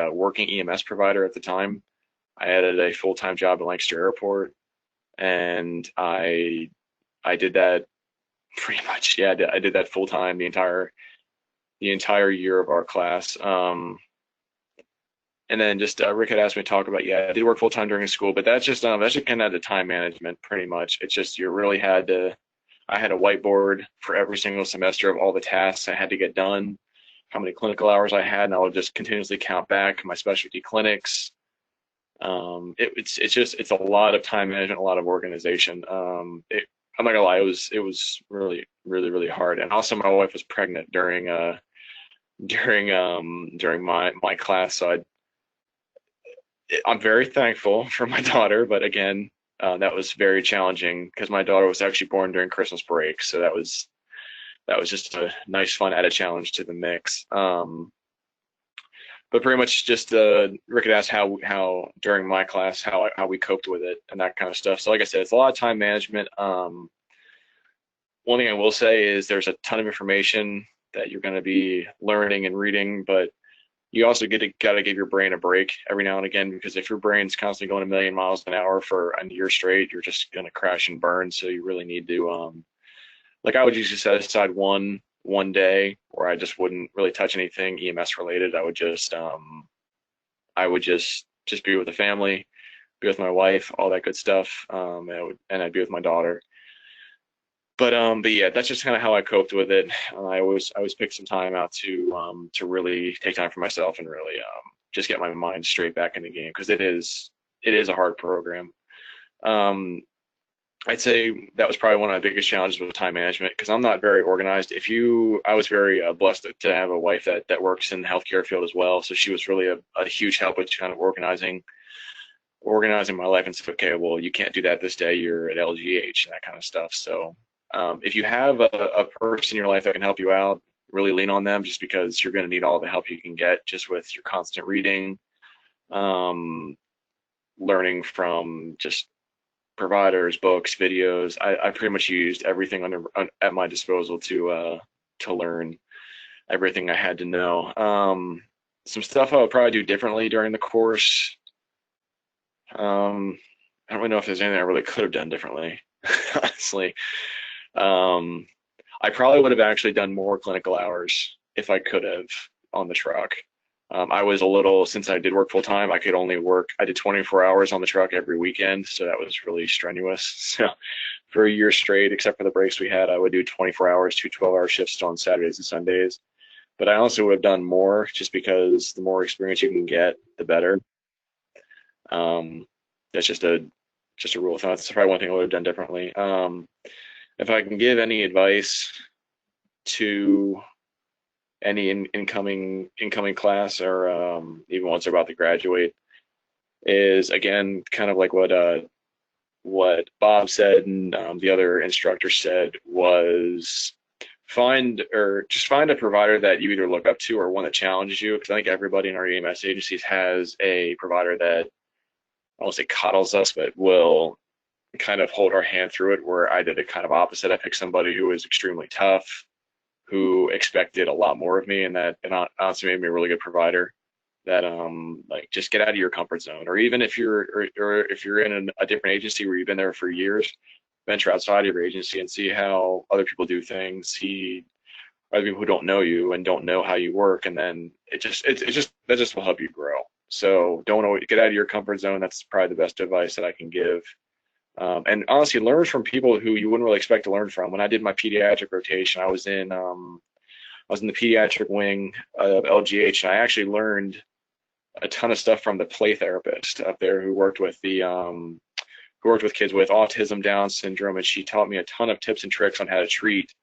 working EMS provider at the time. I had a full time job at Lancaster Airport, and I did that pretty much. Yeah, I did that full time the entire year of our class. And then just Rick had asked me to talk about, I did work full time during school, but that's just kind of the time management pretty much. It's just you really had to. I had a whiteboard for every single semester of all the tasks I had to get done, how many clinical hours I had, and I would just continuously count back my specialty clinics. It's a lot of time management, a lot of organization. I'm not gonna lie, it was really, really, really hard. And also my wife was pregnant during my class, so I'm very thankful for my daughter, but again, that was very challenging because my daughter was actually born during Christmas break, so that was just a nice, fun added challenge to the mix. But pretty much just Rick had asked how during my class how we coped with it and that kind of stuff. So like I said, it's a lot of time management. One thing I will say is there's a ton of information that you're going to be learning and reading, but you also got to give your brain a break every now and again, because if your brain's constantly going a million miles an hour for a year straight, you're just going to crash and burn. So you really need to, like I would usually set aside one day where I just wouldn't really touch anything EMS related. I would just be with the family, be with my wife, all that good stuff, and I'd be with my daughter. But yeah, that's just kind of how I coped with it. I always pick some time out to really take time for myself and really just get my mind straight back in the game, because it is a hard program. I'd say that was probably one of my biggest challenges with time management, because I'm not very organized. I was very blessed to have a wife that works in the healthcare field as well, so she was really a huge help with kind of organizing my life and say, okay, well, you can't do that this day, you're at LGH and that kind of stuff. So if you have a person in your life that can help you out, really lean on them, just because you're going to need all the help you can get just with your constant reading, learning from just providers, books, videos. I pretty much used everything at my disposal to learn. everything I had to know. Some stuff I would probably do differently during the course. I don't really know if there's anything I really could have done differently, honestly. I probably would have actually done more clinical hours if I could have on the truck. I was a little, since I did work full time, I did 24 hours on the truck every weekend, so that was really strenuous. So for a year straight, except for the breaks we had, I would do 24 hours, 2 12-hour shifts on Saturdays and Sundays. But I also would have done more just because the more experience you can get, the better. That's just a rule of thumb. That's probably one thing I would have done differently. If I can give any advice to any incoming class, or even ones they're about to graduate, is again kind of like what Bob said and the other instructor said, was find a provider that you either look up to or one that challenges you. Because I think everybody in our EMS agencies has a provider that, I won't say coddles us, but will kind of hold our hand through it, where I did the kind of opposite. I picked somebody who was extremely tough, who expected a lot more of me, and that honestly made me a really good provider. That like, just get out of your comfort zone, or even if you're in a different agency where you've been there for years, venture outside of your agency and see how other people do things, see other people who don't know you and don't know how you work, and then that just will help you grow. So don't always get out of your comfort zone. That's probably the best advice that I can give. And honestly, learn from people who you wouldn't really expect to learn from. When I did my pediatric rotation, I was in the pediatric wing of LGH, and I actually learned a ton of stuff from the play therapist up there who worked with kids with autism, Down syndrome, and she taught me a ton of tips and tricks on how to treat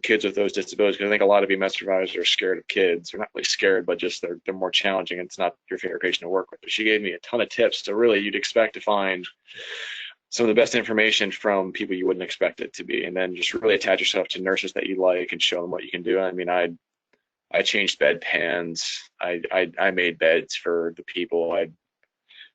kids with those disabilities. Because I think a lot of EMS providers are scared of kids. They're not really scared, but just they're more challenging, and it's not your favorite patient to work with. But she gave me a ton of tips. So really, you'd expect to find some of the best information from people you wouldn't expect it to be, and then just really attach yourself to nurses that you like and show them what you can do. I mean, I changed bed pans. I made beds for the people.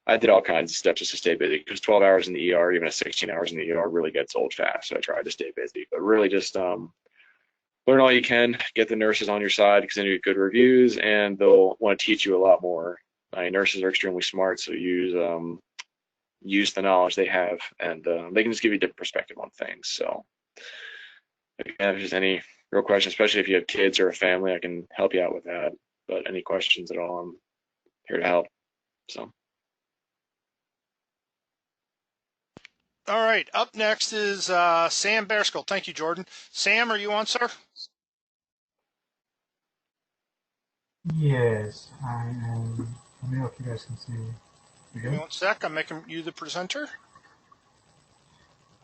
I did all kinds of stuff just to stay busy, because 12 hours in the ER, even 16 hours in the ER, really gets old fast. So I tried to stay busy, but really just learn all you can, get the nurses on your side, because then you get good reviews and they'll want to teach you a lot more. I mean, nurses are extremely smart, so use the knowledge they have, and they can just give you a different perspective on things. So again, if there's any real questions, especially if you have kids or a family, I can help you out with that. But any questions at all, I'm here to help. So. All right. Up next is Sam Bearskull. Thank you, Jordan. Sam, are you on, sir? Yes, I am. Let me know if you guys can see me. Give me 1 sec. I'm making you the presenter.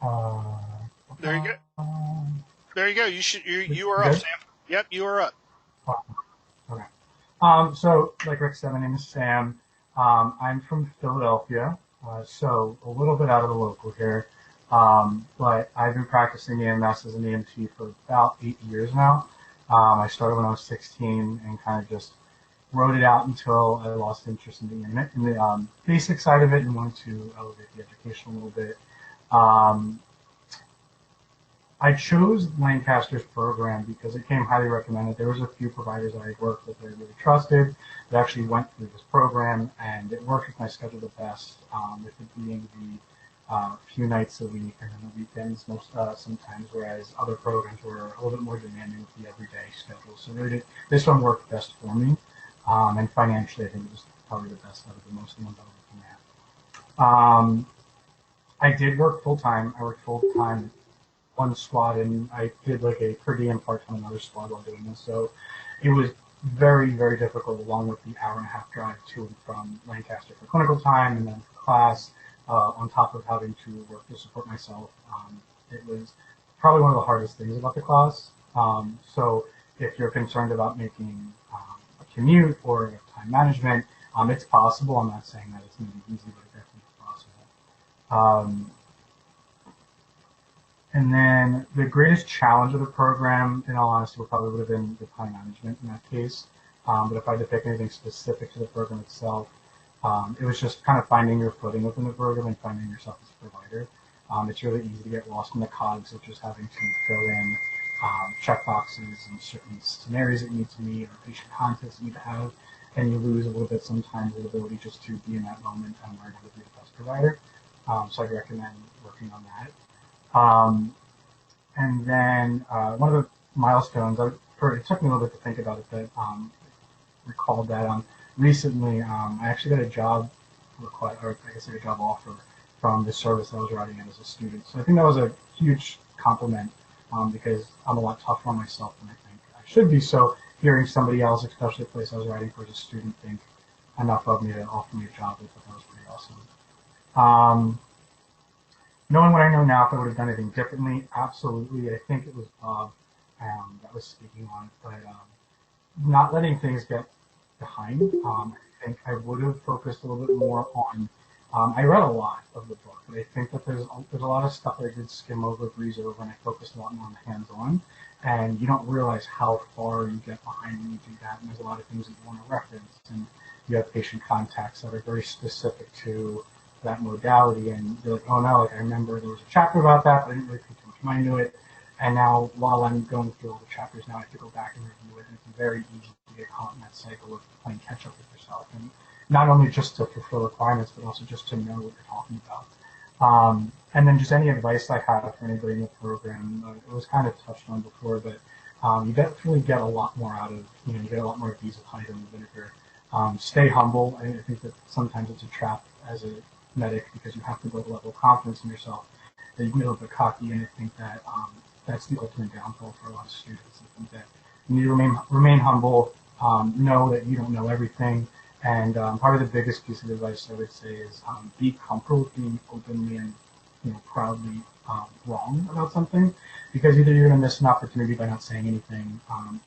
There you go. There you go. You are up, Sam. Yep, you are up. Okay. So like Rick said, my name is Sam. I'm from Philadelphia, so a little bit out of the local here. But I've been practicing EMS as an EMT for about 8 years now. I started when I was 16 and kind of just wrote it out until I lost interest in the basic side of it and wanted to elevate the education a little bit. I chose Lancaster's program because it came highly recommended. There was a few providers that I worked with that I really trusted that actually went through this program, and it worked with my schedule the best, with it being the few nights a week and then the weekends sometimes, whereas other programs were a little bit more demanding with the everyday schedule. So really, this one worked best for me, and financially, I think it was probably the best out of the most of the ones I was looking at. I did work full time. I worked full time one squad, and I did like a per diem part-time another squad while doing this. So it was very, very difficult, along with the hour-and-a-half drive to and from Lancaster for clinical time and then for class, on top of having to work to support myself. It was probably one of the hardest things about the class. So if you're concerned about making a commute or time management, it's possible. I'm not saying that it's going to be easy, but it definitely is possible. And then the greatest challenge of the program, in all honesty, probably would have been the time management in that case. But if I had to pick anything specific to the program itself, it was just kind of finding your footing within the program and finding yourself as a provider. It's really easy to get lost in the cogs of just having to fill in check boxes and certain scenarios that you need to meet or patient context you need to have, and you lose a little bit sometimes the ability just to be in that moment and learn how to be the best provider. So I'd recommend working on that. And then one of the milestones, it took me a little bit to think about it, but recalled that recently I actually got a job request, or I guess a job offer from the service I was writing at as a student. So I think that was a huge compliment because I'm a lot tougher on myself than I think I should be. So hearing somebody else, especially the place I was writing for as a student, think enough of me to offer me a job, I thought that was pretty awesome. Knowing what I know now, if I would have done anything differently, absolutely. I think it was Bob that was speaking on it, but not letting things get behind. I think I would have focused a little bit more on. I read a lot of the book, but I think that there's a lot of stuff I did skim over, breeze over, and I focused a lot more on the hands-on. And you don't realize how far you get behind when you do that. And there's a lot of things that you want to reference, and you have patient contacts that are very specific to that modality, and you're like, oh no, like I remember there was a chapter about that, but I didn't really pay too much mind to it. And now, while I'm going through all the chapters, now I have to go back and review it, and it's very easy to get caught in that cycle of playing catch up with yourself, and not only just to fulfill requirements, but also just to know what you're talking about. And then just any advice I have for anybody in the program, it was kind of touched on before, but you definitely get a lot more out of, you get a lot more of these with honey than vinegar. Stay humble. I think that sometimes it's a trap as a medic because you have to build a level of confidence in yourself that you can get a little bit cocky, and I think that that's the ultimate downfall for a lot of students. I think that you need to remain humble, know that you don't know everything, and part of the biggest piece of advice I would say is be comfortable with being openly and proudly wrong about something, because either you're going to miss an opportunity by not saying anything,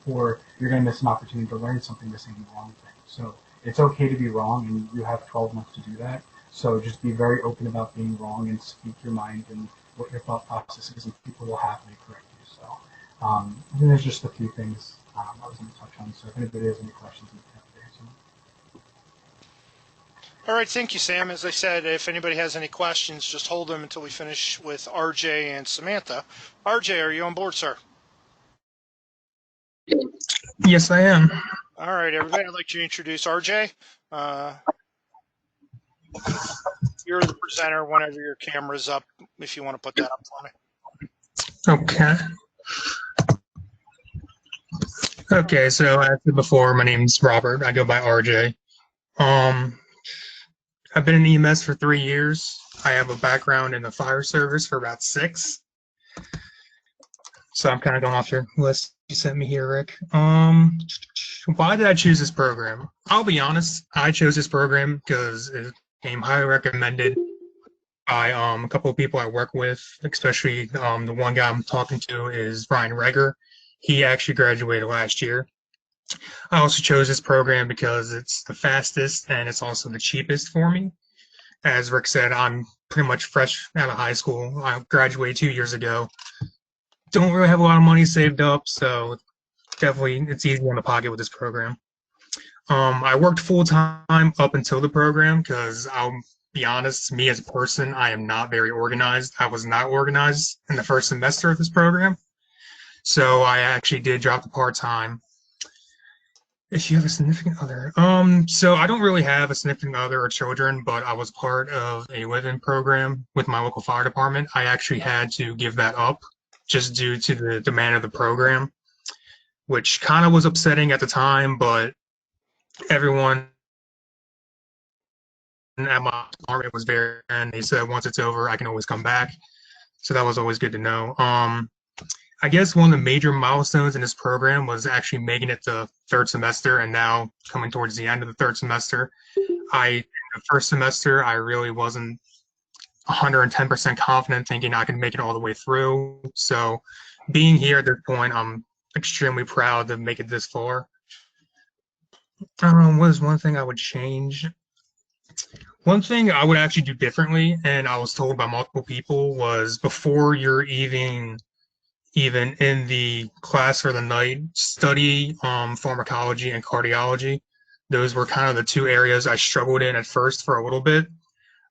or you're going to miss an opportunity to learn something by saying the wrong thing. So it's okay to be wrong, and you have 12 months to do that. So just be very open about being wrong and speak your mind and what your thought process is, and people will happily correct you. So I think there's just a few things I was going to touch on. So if anybody has any questions, I'm happy to answer them. All right, thank you, Sam. As I said, if anybody has any questions, just hold them until we finish with RJ and Samantha. RJ, are you on board, sir? Yes, I am. All right, everybody, I'd like to introduce RJ. You're the presenter whenever your camera's up, if you want to put that up for me. Okay. Okay, so as I said before, my name's Robert. I go by RJ. I've been in EMS for 3 years. I have a background in the fire service for about 6. So I'm kind of going off your list you sent me here, Rick. Why did I choose this program? I'll be honest, I chose this program because it came highly recommended by a couple of people I work with, especially the one guy I'm talking to is Brian Reger. He actually graduated last year. I also chose this program because it's the fastest and it's also the cheapest for me. As Rick said, I'm pretty much fresh out of high school. I graduated 2 years ago. Don't really have a lot of money saved up, so definitely it's easy in the pocket with this program. I worked full-time up until the program because I'll be honest, me as a person, I am not very organized. I was not organized in the first semester of this program. So I actually did drop the part-time. If you have a significant other, so I don't really have a significant other or children, but I was part of a live-in program with my local fire department. I actually had to give that up just due to the demand of the program, which kind of was upsetting at the time, but everyone at my department was there, and they said once it's over, I can always come back. So that was always good to know. I guess one of the major milestones in this program was actually making it to 3rd semester, and now coming towards the end of the 3rd semester. The first semester, I really wasn't 110% confident thinking I could make it all the way through. So being here at this point, I'm extremely proud to make it this far. What is one thing I would change? One thing I would actually do differently, and I was told by multiple people, was before you're even in the class for the night, study pharmacology and cardiology. Those were kind of the 2 areas I struggled in at first for a little bit.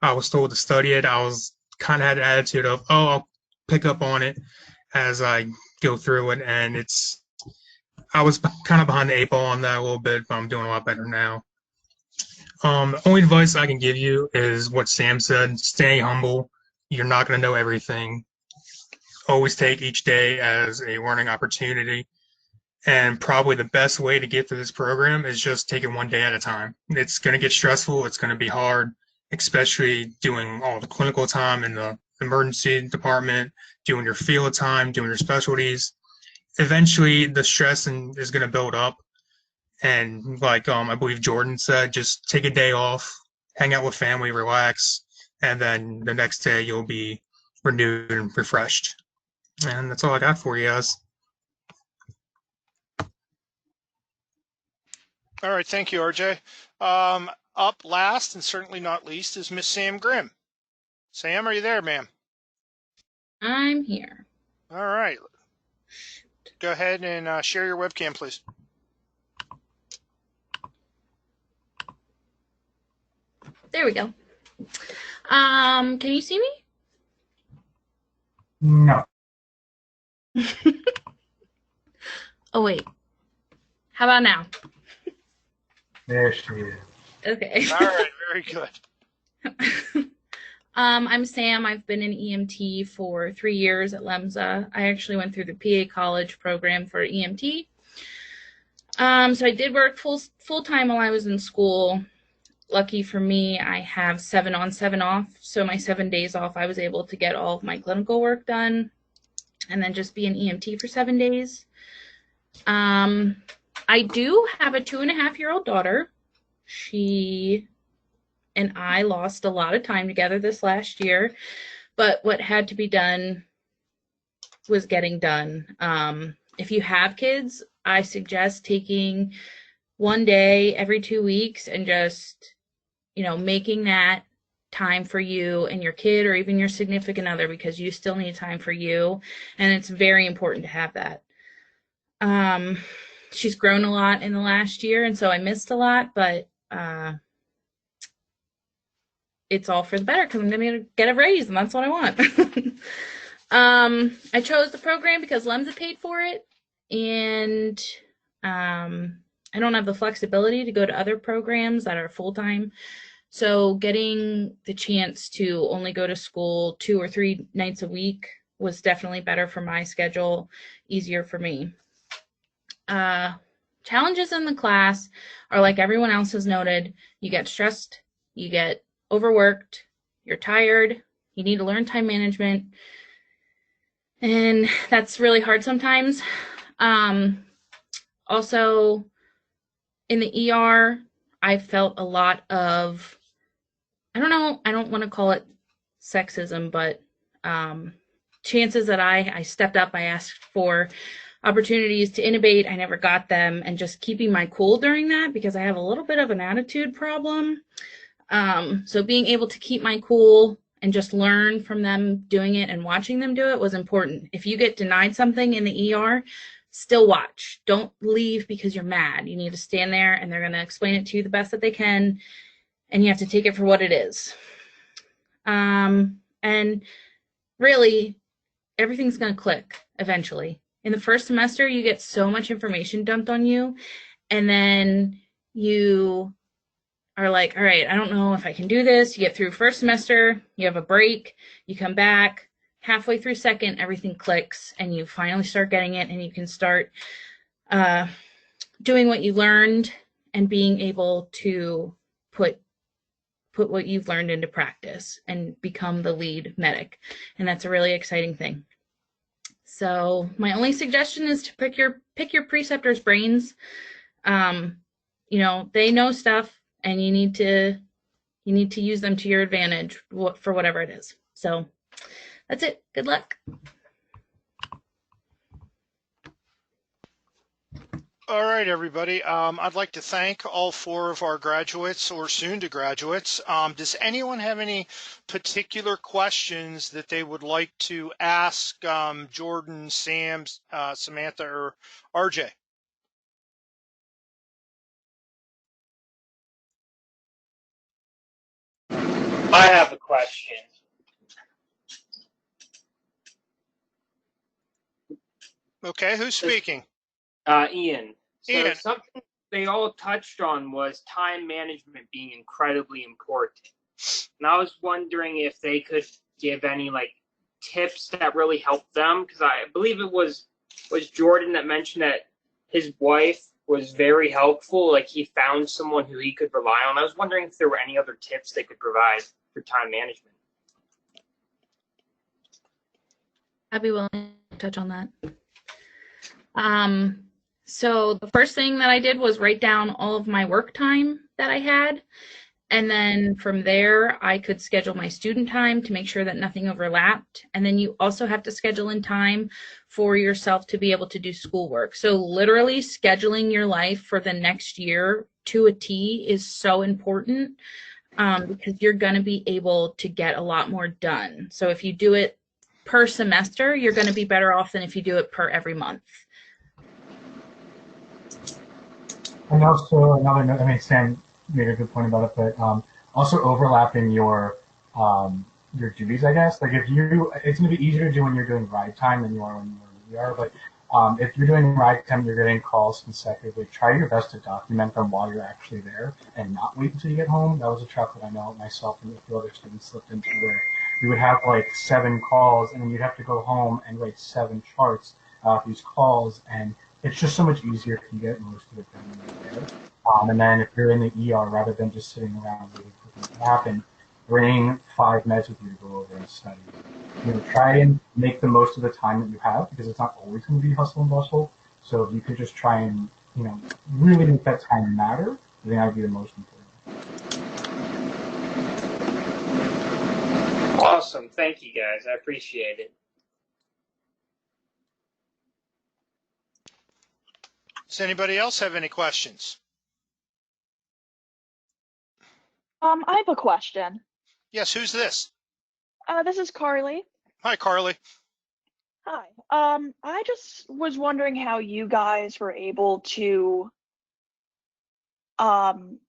I was told to study it. I was kind of had an attitude of, oh, I'll pick up on it as I go through it, and I was kind of behind the 8 ball on that a little bit, but I'm doing a lot better now. The only advice I can give you is what Sam said: stay humble. You're not going to know everything. Always take each day as a learning opportunity. And probably the best way to get through this program is just take it one day at a time. It's going to get stressful. It's going to be hard, especially doing all the clinical time in the emergency department, doing your field time, doing your specialties. Eventually, the stress is going to build up. And like I believe Jordan said, just take a day off, hang out with family, relax, and then the next day you'll be renewed and refreshed. And that's all I got for you guys. All right, thank you, RJ. Up last and certainly not least is Miss Sam Grimm. Sam, are you there, ma'am? I'm here. All right. Go ahead and share your webcam, please. There we go. Can you see me? No. Oh, wait. How about now? There she is. Okay. All right, very good. I'm Sam. I've been an EMT for 3 years at LEMSA. I actually went through the PA college program for EMT. So I did work full time while I was in school. Lucky for me, I have 7 on, 7 off. So my 7 days off, I was able to get all of my clinical work done and then just be an EMT for 7 days. I do have a 2.5-year-old daughter. She and I lost a lot of time together this last year, but what had to be done was getting done. If you have kids, I suggest taking one day every 2 weeks and just, making that time for you and your kid or even your significant other, because you still need time for you. And it's very important to have that. She's grown a lot in the last year, and so I missed a lot, but it's all for the better because I'm going to get a raise, and that's what I want. I chose the program because LEMSA paid for it, and I don't have the flexibility to go to other programs that are full-time. So getting the chance to only go to school 2 or 3 nights a week was definitely better for my schedule, easier for me. Challenges in the class are like everyone else has noted. You get stressed, you get overworked, you're tired, you need to learn time management, and that's really hard sometimes. Also, in the ER, I felt a lot of, I don't want to call it sexism, but chances that I stepped up, I asked for opportunities to intubate, I never got them, and just keeping my cool during that because I have a little bit of an attitude problem. So being able to keep my cool and just learn from them doing it and watching them do it was important. If you get denied something in the ER, still watch. Don't leave because you're mad. You need to stand there and they're going to explain it to you the best that they can, and you have to take it for what it is. And really, everything's going to click eventually. In the first semester, you get so much information dumped on you, and then you are like, all right, I don't know if I can do this. You get through first semester, you have a break, you come back, halfway through second, everything clicks, and you finally start getting it, and you can start doing what you learned and being able to put what you've learned into practice and become the lead medic. And that's a really exciting thing. So my only suggestion is to pick your preceptors' brains. They know stuff, and you need to use them to your advantage for whatever it is. So that's it. Good luck. All right, everybody. I'd like to thank all 4 of our graduates or soon to graduates. Does anyone have any particular questions that they would like to ask Jordan, Sam, Samantha, or RJ? I have a question. Okay, who's speaking? Ian. So Ian. something they all touched on was time management being incredibly important. And I was wondering if they could give any like tips that really helped them, because I believe it was Jordan that mentioned that his wife was very helpful. Like he found someone who he could rely on. I was wondering if there were any other tips they could provide for time management. I'd be willing to touch on that. So the first thing that I did was write down all of my work time that I had. And then from there, I could schedule my student time to make sure that nothing overlapped. And then you also have to schedule in time for yourself to be able to do schoolwork. So literally scheduling your life for the next year to a T is so important, because you're going to be able to get a lot more done. So if you do it per semester, you're going to be better off than if you do it per every month. And also another note, I mean, Sam made a good point about it, but also overlapping your duties, I guess. Like if it's going to be easier to do when you're doing ride time than you are when you're in the ER. But if you're doing ride time, you're getting calls consecutively. Try your best to document them while you're actually there and not wait until you get home. That was a trap that I know myself and a few other students slipped into, where you would have like 7 calls and then you'd have to go home and write 7 charts about these calls, and it's just so much easier if you get most of it done when you're there. And then if you're in the ER, rather than just sitting around waiting for things to happen, bring 5 meds with you to go over and study. Try and make the most of the time that you have, because it's not always going to be hustle and bustle. So if you could just try and, really make that time matter, I think that would be the most important. Awesome. Thank you, guys. I appreciate it. Does anybody else have any questions? I have a question. Yes, who's this? This is Carly. Hi, Carly. Hi. I just was wondering how you guys were able to find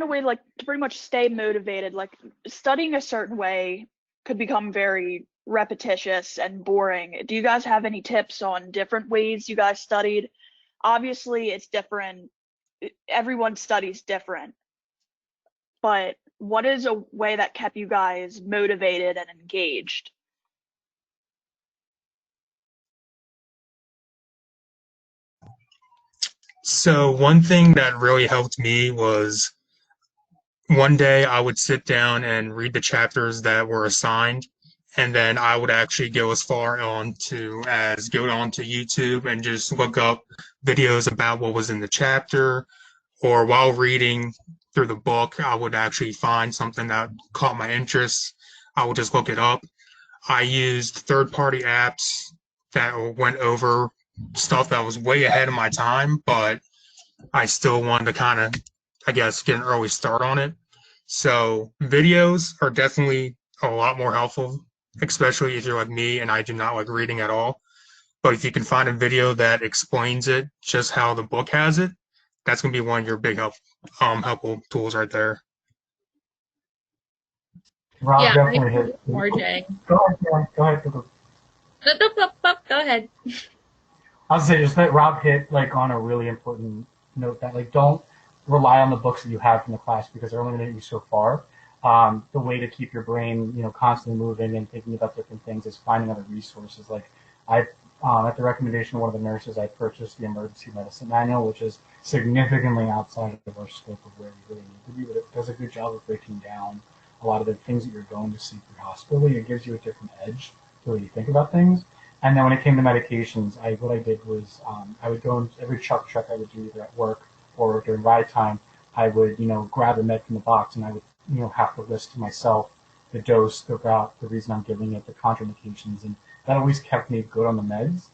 a way to pretty much stay motivated. Like studying a certain way could become very repetitious and boring. Do you guys have any tips on different ways you guys studied? Obviously, it's different. Everyone studies different. But what is a way that kept you guys motivated and engaged? So one thing that really helped me was one day I would sit down and read the chapters that were assigned, and then I would actually go as far on to go onto YouTube and just look up videos about what was in the chapter, or while reading through the book, I would actually find something that caught my interest. I would just look it up. I used third-party apps that went over stuff that was way ahead of my time, but I still wanted to kind of, I guess, get an early start on it. So videos are definitely a lot more helpful, especially if you're like me and I do not like reading at all. But if you can find a video that explains it just how the book has it, that's going to be one of your big helpful tools right there. Rob Yeah, definitely hit. RJ. Go ahead. Go ahead. I'll say just that Rob hit on a really important note, that don't rely on the books that you have from the class, because they're only going to get you so far. The way to keep your brain, constantly moving and thinking about different things is finding other resources. Like at the recommendation of one of the nurses, I purchased the emergency medicine manual, which is significantly outside of our scope of where we really need to be, but it does a good job of breaking down a lot of the things that you're going to see through hospital. It gives you a different edge to the way you think about things. And then when it came to medications, what I did was I would go in every check I would do either at work or during ride time. I would, grab a med from the box, and I would, have to list to myself the dose, the route, the reason I'm giving it, the contraindications, and that always kept me good on the meds.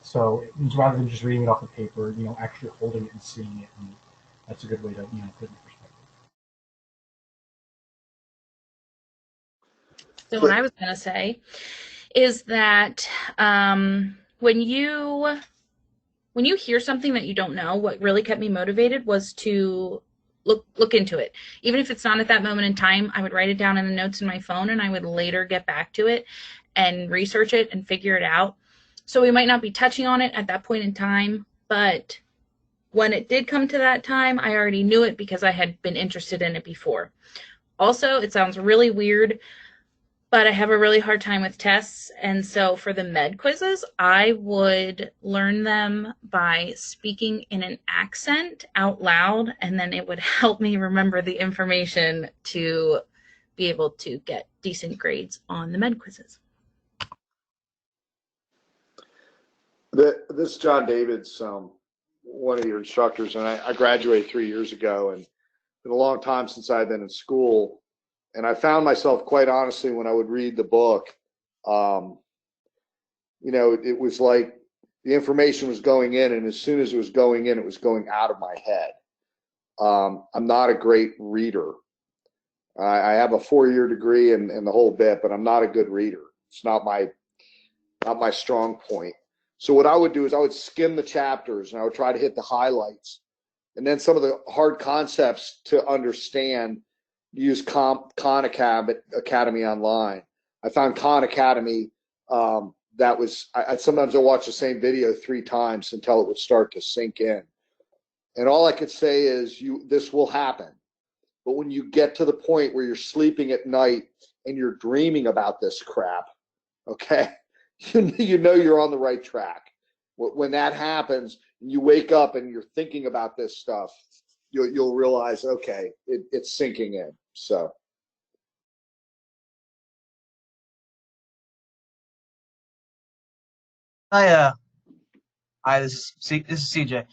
So it was, rather than just reading it off the paper, actually holding it and seeing it, and that's a good way to, put it in perspective. So what I was going to say is that when you hear something that you don't know, what really kept me motivated was to look into it. Even if it's not at that moment in time, I would write it down in the notes in my phone, and I would later get back to it and research it and figure it out. So we might not be touching on it at that point in time, but when it did come to that time, I already knew it because I had been interested in it before. Also, it sounds really weird, but I have a really hard time with tests. And so for the med quizzes, I would learn them by speaking in an accent out loud, and then it would help me remember the information to be able to get decent grades on the med quizzes. This is John Davids, one of your instructors, and I graduated 3 years ago, and it's been a long time since I've been in school. And I found myself, quite honestly, when I would read the book, it was like the information was going in, and as soon as it was going in, it was going out of my head. I'm not a great reader. I have a 4-year degree and the whole bit, but I'm not a good reader. It's not my strong point. So what I would do is I would skim the chapters and I would try to hit the highlights, and then some of the hard concepts to understand. Use Khan Academy online. I found Khan Academy. That was sometimes I watch the same video 3 times until it would start to sink in. And all I could say is, this will happen. But when you get to the point where you're sleeping at night and you're dreaming about this crap, okay, you know you're on the right track. When that happens and you wake up and you're thinking about this stuff, you'll realize, okay, it's sinking in. So. Hi, this is CJ.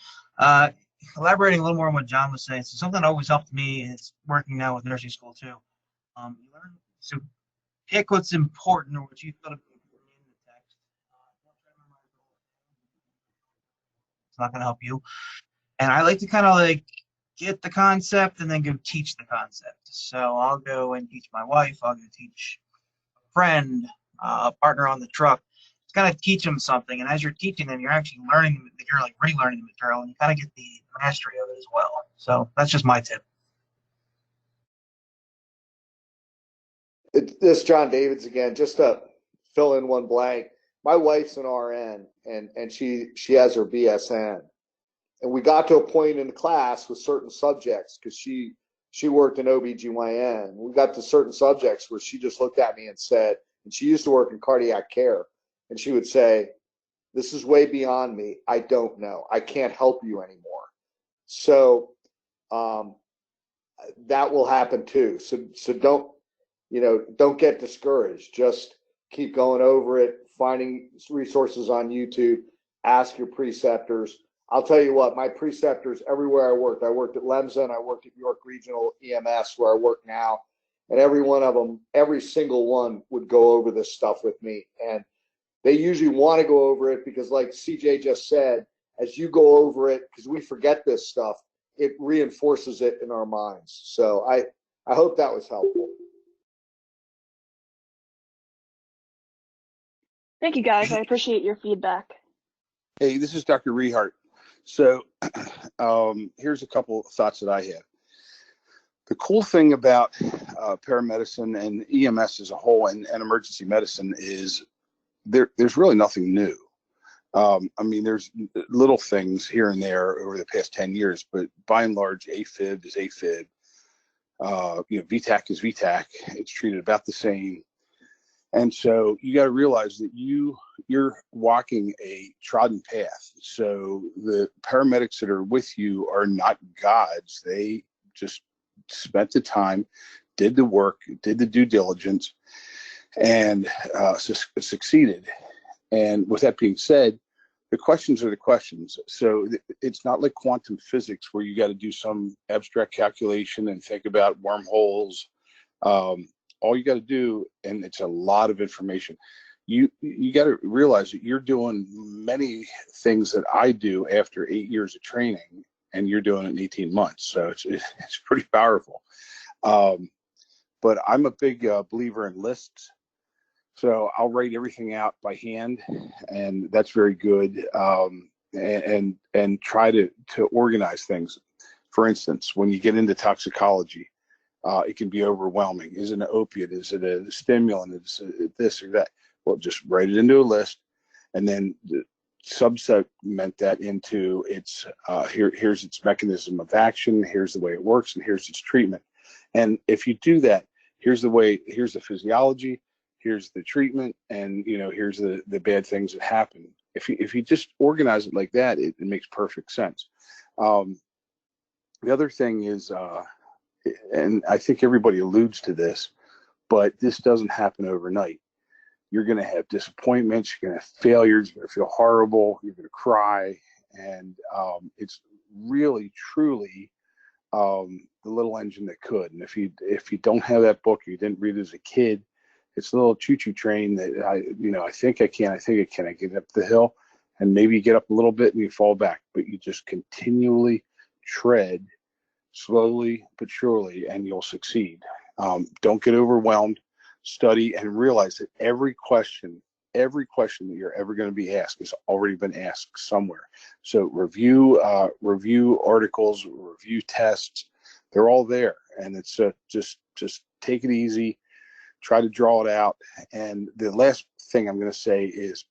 Elaborating a little more on what John was saying. So something that always helped me is working now with nursing school too. You learn to pick what's important or what you feel to be important in the text. It's not going to help you. And I like to kind of like get the concept and then go teach the concept. So I'll go and teach my wife. I'll go teach a friend, a partner on the truck. Just kind of teach them something. And as you're teaching them, you're actually learning, you're like relearning the material, and you kind of get the mastery of it as well. So that's just my tip. This is John Davids again, just to fill in one blank. My wife's an RN, and she has her BSN. And we got to a point in the class with certain subjects, because she worked in OBGYN. We got to certain subjects where she just looked at me and said, and she used to work in cardiac care, and she would say, "This is way beyond me. I don't know. I can't help you anymore." So that will happen too. So don't get discouraged. Just keep going over it, finding resources on YouTube, ask your preceptors. I'll tell you what, my preceptors everywhere I worked at Lemsa, I worked at York Regional EMS where I work now, and every one of them, every single one would go over this stuff with me. And they usually want to go over it because, like CJ just said, as you go over it, because we forget this stuff, it reinforces it in our minds. So I hope that was helpful. Thank you, guys. I appreciate your feedback. Hey, this is Dr. Rehart. So here's a couple of thoughts that I have. The cool thing about paramedicine and EMS as a whole and emergency medicine is there's really nothing new. I mean, there's little things here and there over the past 10 years, but by and large, AFib is AFib. VTAC is VTAC. It's treated about the same. And so you got to realize that you're walking a trodden path. So the paramedics that are with you are not gods. They just spent the time, did the work, did the due diligence, and succeeded. And with that being said, the questions are the questions. So it's not like quantum physics where you got to do some abstract calculation and think about wormholes. All you got to do, and it's a lot of information, you got to realize that you're doing many things that I do after 8 years of training, and you're doing it in 18 months. So it's pretty powerful. But I'm a big believer in lists. So I'll write everything out by hand, and that's very good. And try to organize things. For instance, when you get into toxicology, it can be overwhelming. Is it an opiate? Is it a stimulant? Is it this or that? Well, just write it into a list and then subsegment that into its here's its mechanism of action, here's the way it works, and here's its treatment. And if you do that, here's the physiology, here's the treatment, and here's the bad things that happen. If you just organize it like that, it makes perfect sense. The other thing is, and I think everybody alludes to this, but this doesn't happen overnight. You're going to have disappointments, you're going to have failures, you're going to feel horrible, you're going to cry, and it's really, truly the little engine that could. And if you don't have that book, you didn't read it as a kid, it's a little choo-choo train that I think I can. I get up the hill, and maybe you get up a little bit and you fall back, but you just continually tread slowly but surely, and you'll succeed. Don't get overwhelmed. Study and realize that every question that you're ever going to be asked has already been asked somewhere. So review articles, review tests. They're all there, and it's just take it easy. Try to draw it out. And the last thing I'm going to say is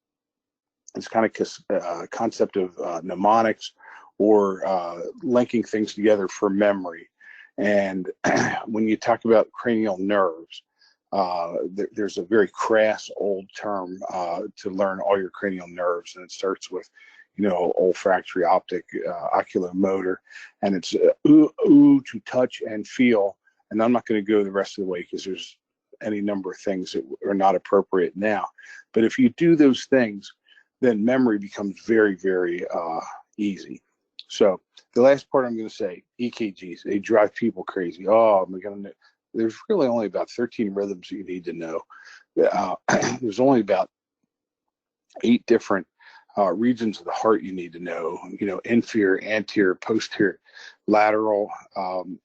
this kind of concept of mnemonics, or linking things together for memory. And when you talk about cranial nerves, there's a very crass old term to learn all your cranial nerves, and it starts with olfactory, optic, oculomotor, and it's ooh to touch and feel. And I'm not going to go the rest of the way because there's any number of things that are not appropriate now. But if you do those things, then memory becomes very, very easy. So the last part I'm going to say, EKGs, they drive people crazy. Oh my God, there's really only about 13 rhythms you need to know. There's only about 8 different regions of the heart you need to know. Inferior, anterior, posterior, lateral,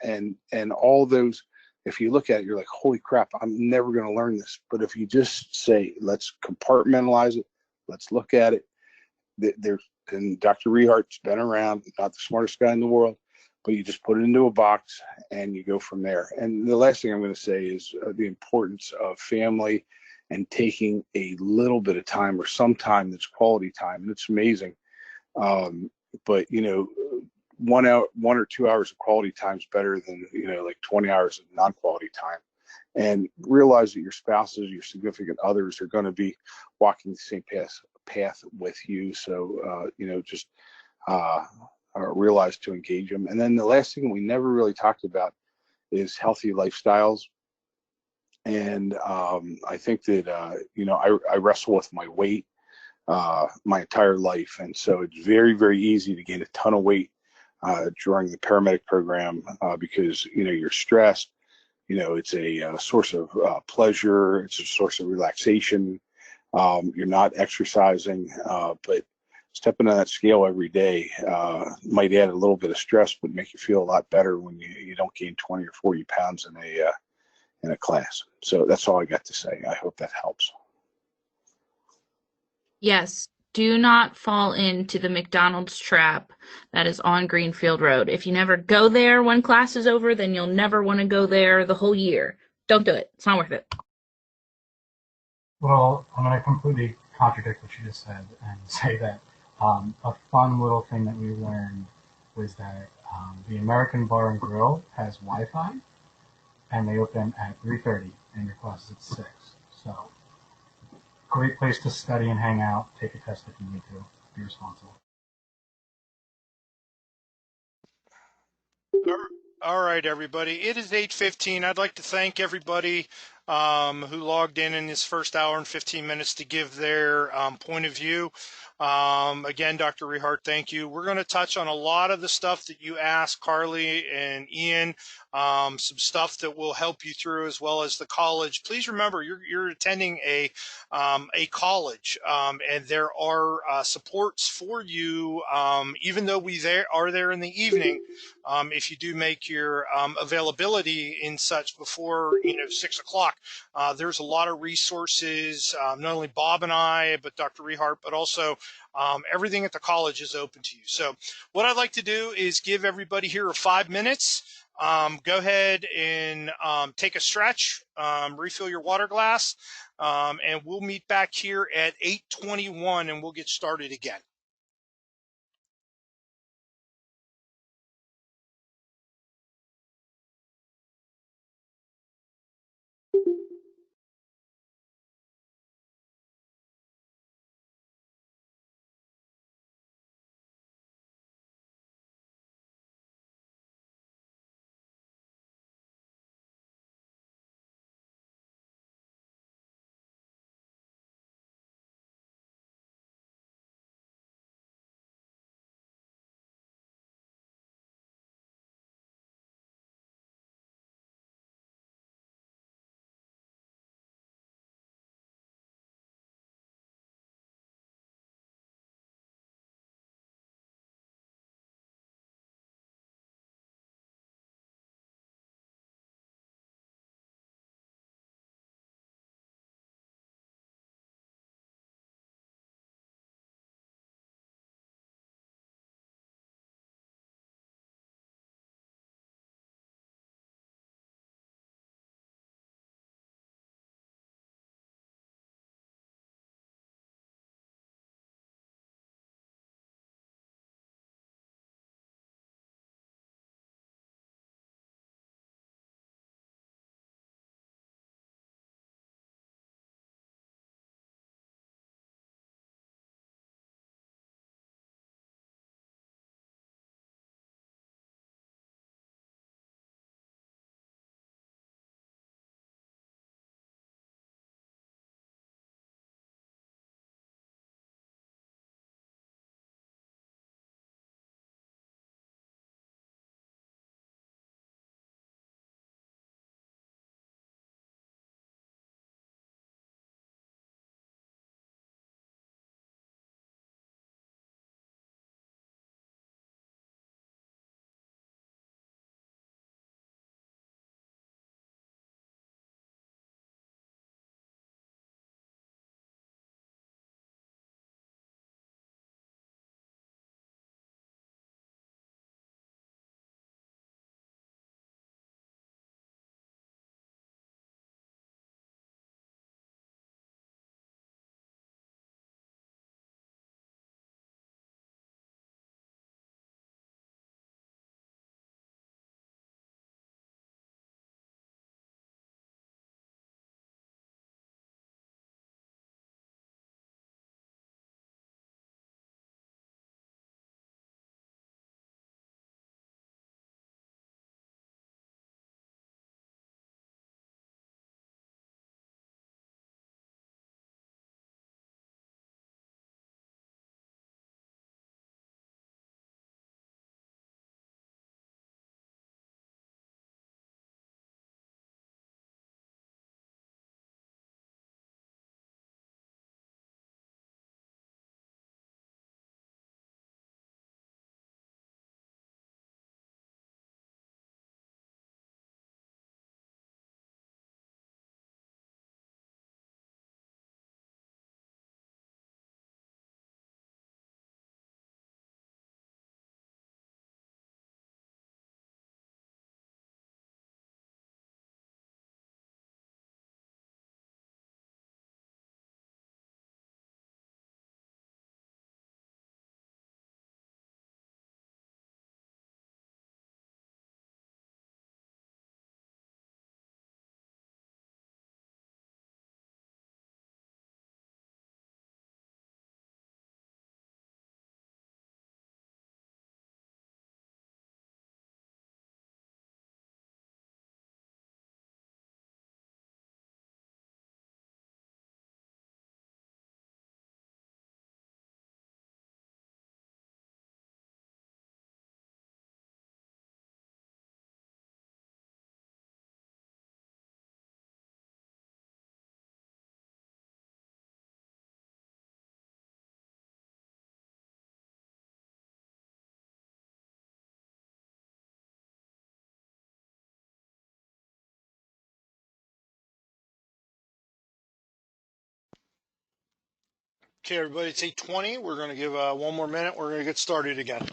and all those. If you look at it, you're like, holy crap, I'm never going to learn this. But if you just say, let's compartmentalize it, let's look at it. And Dr. Rehart's been around, not the smartest guy in the world, but you just put it into a box and you go from there. And the last thing I'm going to say is the importance of family and taking a little bit of time, or some time that's quality time. And it's amazing. But 1 or 2 hours of quality time is better than like 20 hours of non-quality time. And realize that your spouses, your significant others, are going to be walking the same path with you. So just realize to engage them. And then the last thing we never really talked about is healthy lifestyles. And I think that I wrestle with my weight my entire life, and so it's very, very easy to gain a ton of weight during the paramedic program because you're stressed. It's a source of pleasure. It's a source of relaxation. You're not exercising, but stepping on that scale every day might add a little bit of stress, but make you feel a lot better when you don't gain 20 or 40 pounds in a class. So that's all I got to say. I hope that helps. Yes, do not fall into the McDonald's trap that is on Greenfield Road. If you never go there when class is over, then you'll never want to go there the whole year. Don't do it. It's not worth it. Well, I'm going to completely contradict what you just said and say that a fun little thing that we learned was that the American Bar and Grill has Wi-Fi, and they open at 3:30, and your class is at 6. So, great place to study and hang out. Take a test if you need to. Be responsible. All right, everybody. It is 8:15. I'd like to thank everybody who logged in this first hour and 15 minutes to give their point of view. Again, Dr. Rehart, thank you. We're going to touch on a lot of the stuff that you asked Carly and Ian, some stuff that will help you through, as well as the college. Please remember, you're attending a college, and there are supports for you, even though we are there in the evening. If you do make your availability in such before 6 o'clock, there's a lot of resources. Not only Bob and I, but Dr. Rehart, but also everything at the college is open to you. So what I'd like to do is give everybody here 5 minutes go ahead and take a stretch, refill your water glass, and we'll meet back here at 8:21 and we'll get started again. Okay, everybody, it's 8:20. We're going to give one more minute. We're going to get started again.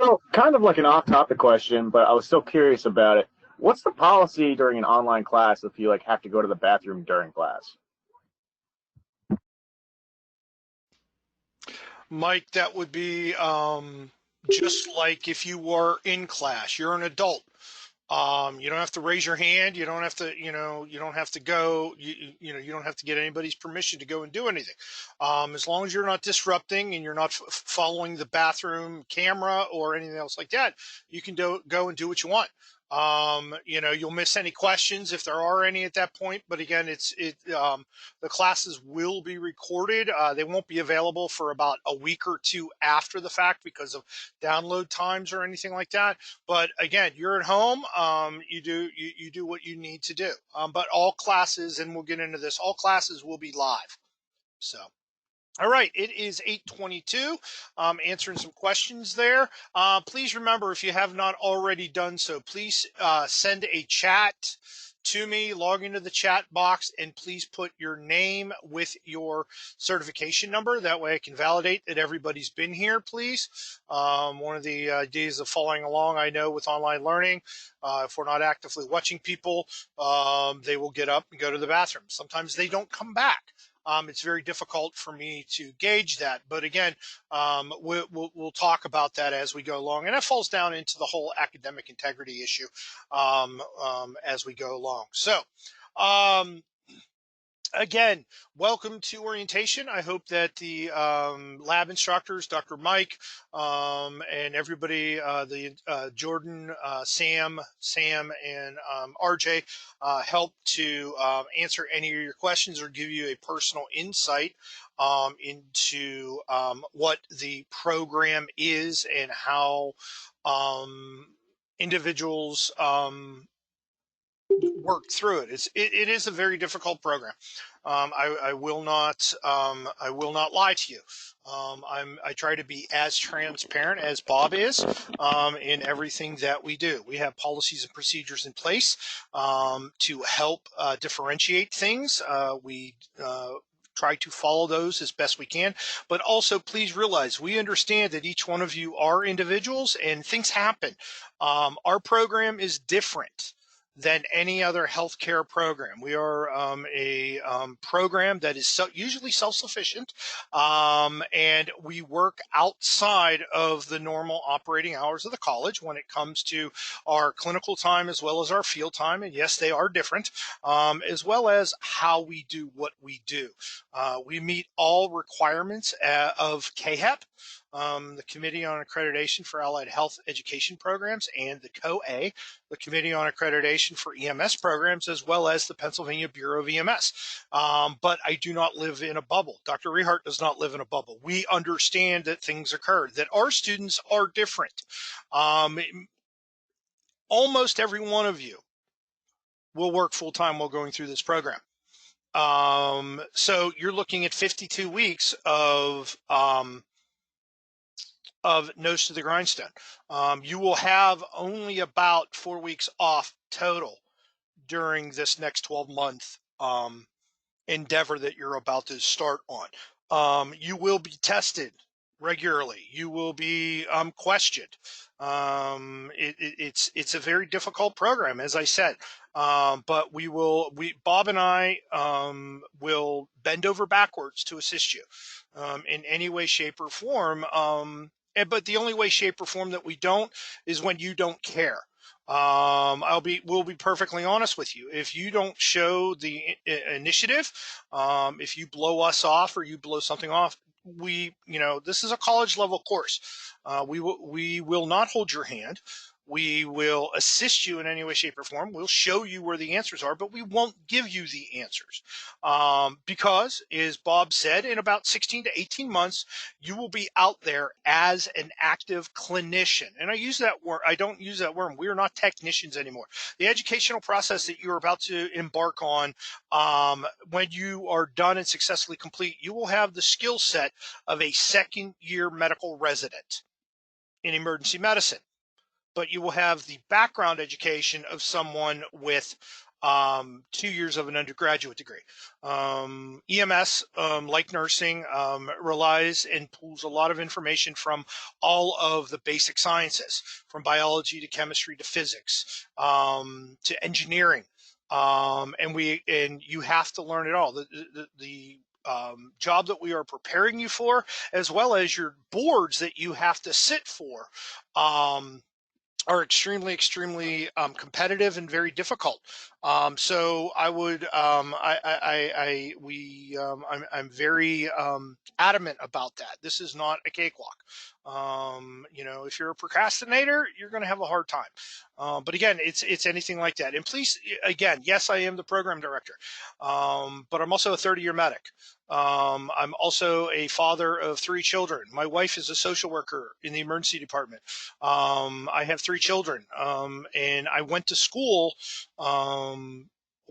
So, kind of like an off-topic question, but I was still curious about it. What's the policy during an online class if you like have to go to the bathroom during class? Mike, that would be just like if you were in class. You're an adult. You don't have to raise your hand. You don't have to, you don't have to go, you don't have to get anybody's permission to go and do anything. As long as you're not disrupting and you're not following the bathroom camera or anything else like that, you can go and do what you want. You'll miss any questions if there are any at that point. But again, the classes will be recorded. They won't be available for about a week or two after the fact because of download times or anything like that. But again, you're at home. You do what you need to do. But all classes, and we'll get into this, all classes will be live. So. All right, it is 8:22. Answering some questions there. Please remember, if you have not already done so, please send a chat to me, log into the chat box, and please put your name with your certification number. That way I can validate that everybody's been here, please. One of the ideas of following along, I know, with online learning, if we're not actively watching people, they will get up and go to the bathroom. Sometimes they don't come back. It's very difficult for me to gauge that. But again, we'll talk about that as we go along. And that falls down into the whole academic integrity issue as we go along. So, again, welcome to orientation. I hope that the lab instructors, Dr. Mike, and everybody, Jordan, Sam, and RJ, help to answer any of your questions or give you a personal insight into what the program is and how individuals work through it. It is a very difficult program. I will not lie to you. I try to be as transparent as Bob is in everything that we do. We have policies and procedures in place to help differentiate things. We try to follow those as best we can, but also please realize we understand that each one of you are individuals and things happen. Our program is different than any other healthcare program. We are a program that is usually self-sufficient, and we work outside of the normal operating hours of the college when it comes to our clinical time as well as our field time. And yes, they are different, as well as how we do what we do. We meet all requirements of CAHEP, the Committee on Accreditation for Allied Health Education Programs, and the COA, the Committee on Accreditation for EMS Programs, as well as the Pennsylvania Bureau of EMS. But I do not live in a bubble. Dr. Rehart does not live in a bubble. We understand that things occur, that our students are different. Almost every one of you will work full-time while going through this program. So you're looking at 52 weeks of nose to the grindstone. You will have only about 4 weeks off total during this next 12-month endeavor that you're about to start on. You will be tested regularly. You will be questioned. It's a very difficult program, as I said. But Bob and I will bend over backwards to assist you in any way, shape, or form. But the only way, shape, or form that we don't is when you don't care. We'll be perfectly honest with you. If you don't show the initiative, if you blow us off or you blow something off, this is a college level course. We will not hold your hand. We will assist you in any way, shape, or form. We'll show you where the answers are, but we won't give you the answers. Because, as Bob said, in about 16 to 18 months, you will be out there as an active clinician. And I use that word, I don't use that word. We are not technicians anymore. The educational process that you're about to embark on, when you are done and successfully complete, you will have the skill set of a second-year medical resident in emergency medicine. But you will have the background education of someone with 2 years of an undergraduate degree. EMS, like nursing, relies and pulls a lot of information from all of the basic sciences, from biology to chemistry to physics, to engineering. And you have to learn it all. The job that we are preparing you for, as well as your boards that you have to sit for, are extremely competitive and very difficult. So I would, I'm very adamant about that. This is not a cakewalk. If you're a procrastinator, you're going to have a hard time. But again, it's anything like that. And please, again, yes, I am the program director, but I'm also a 30-year medic. I'm also a father of 3 children. My wife is a social worker in the emergency department. I have 3 children, and I went to school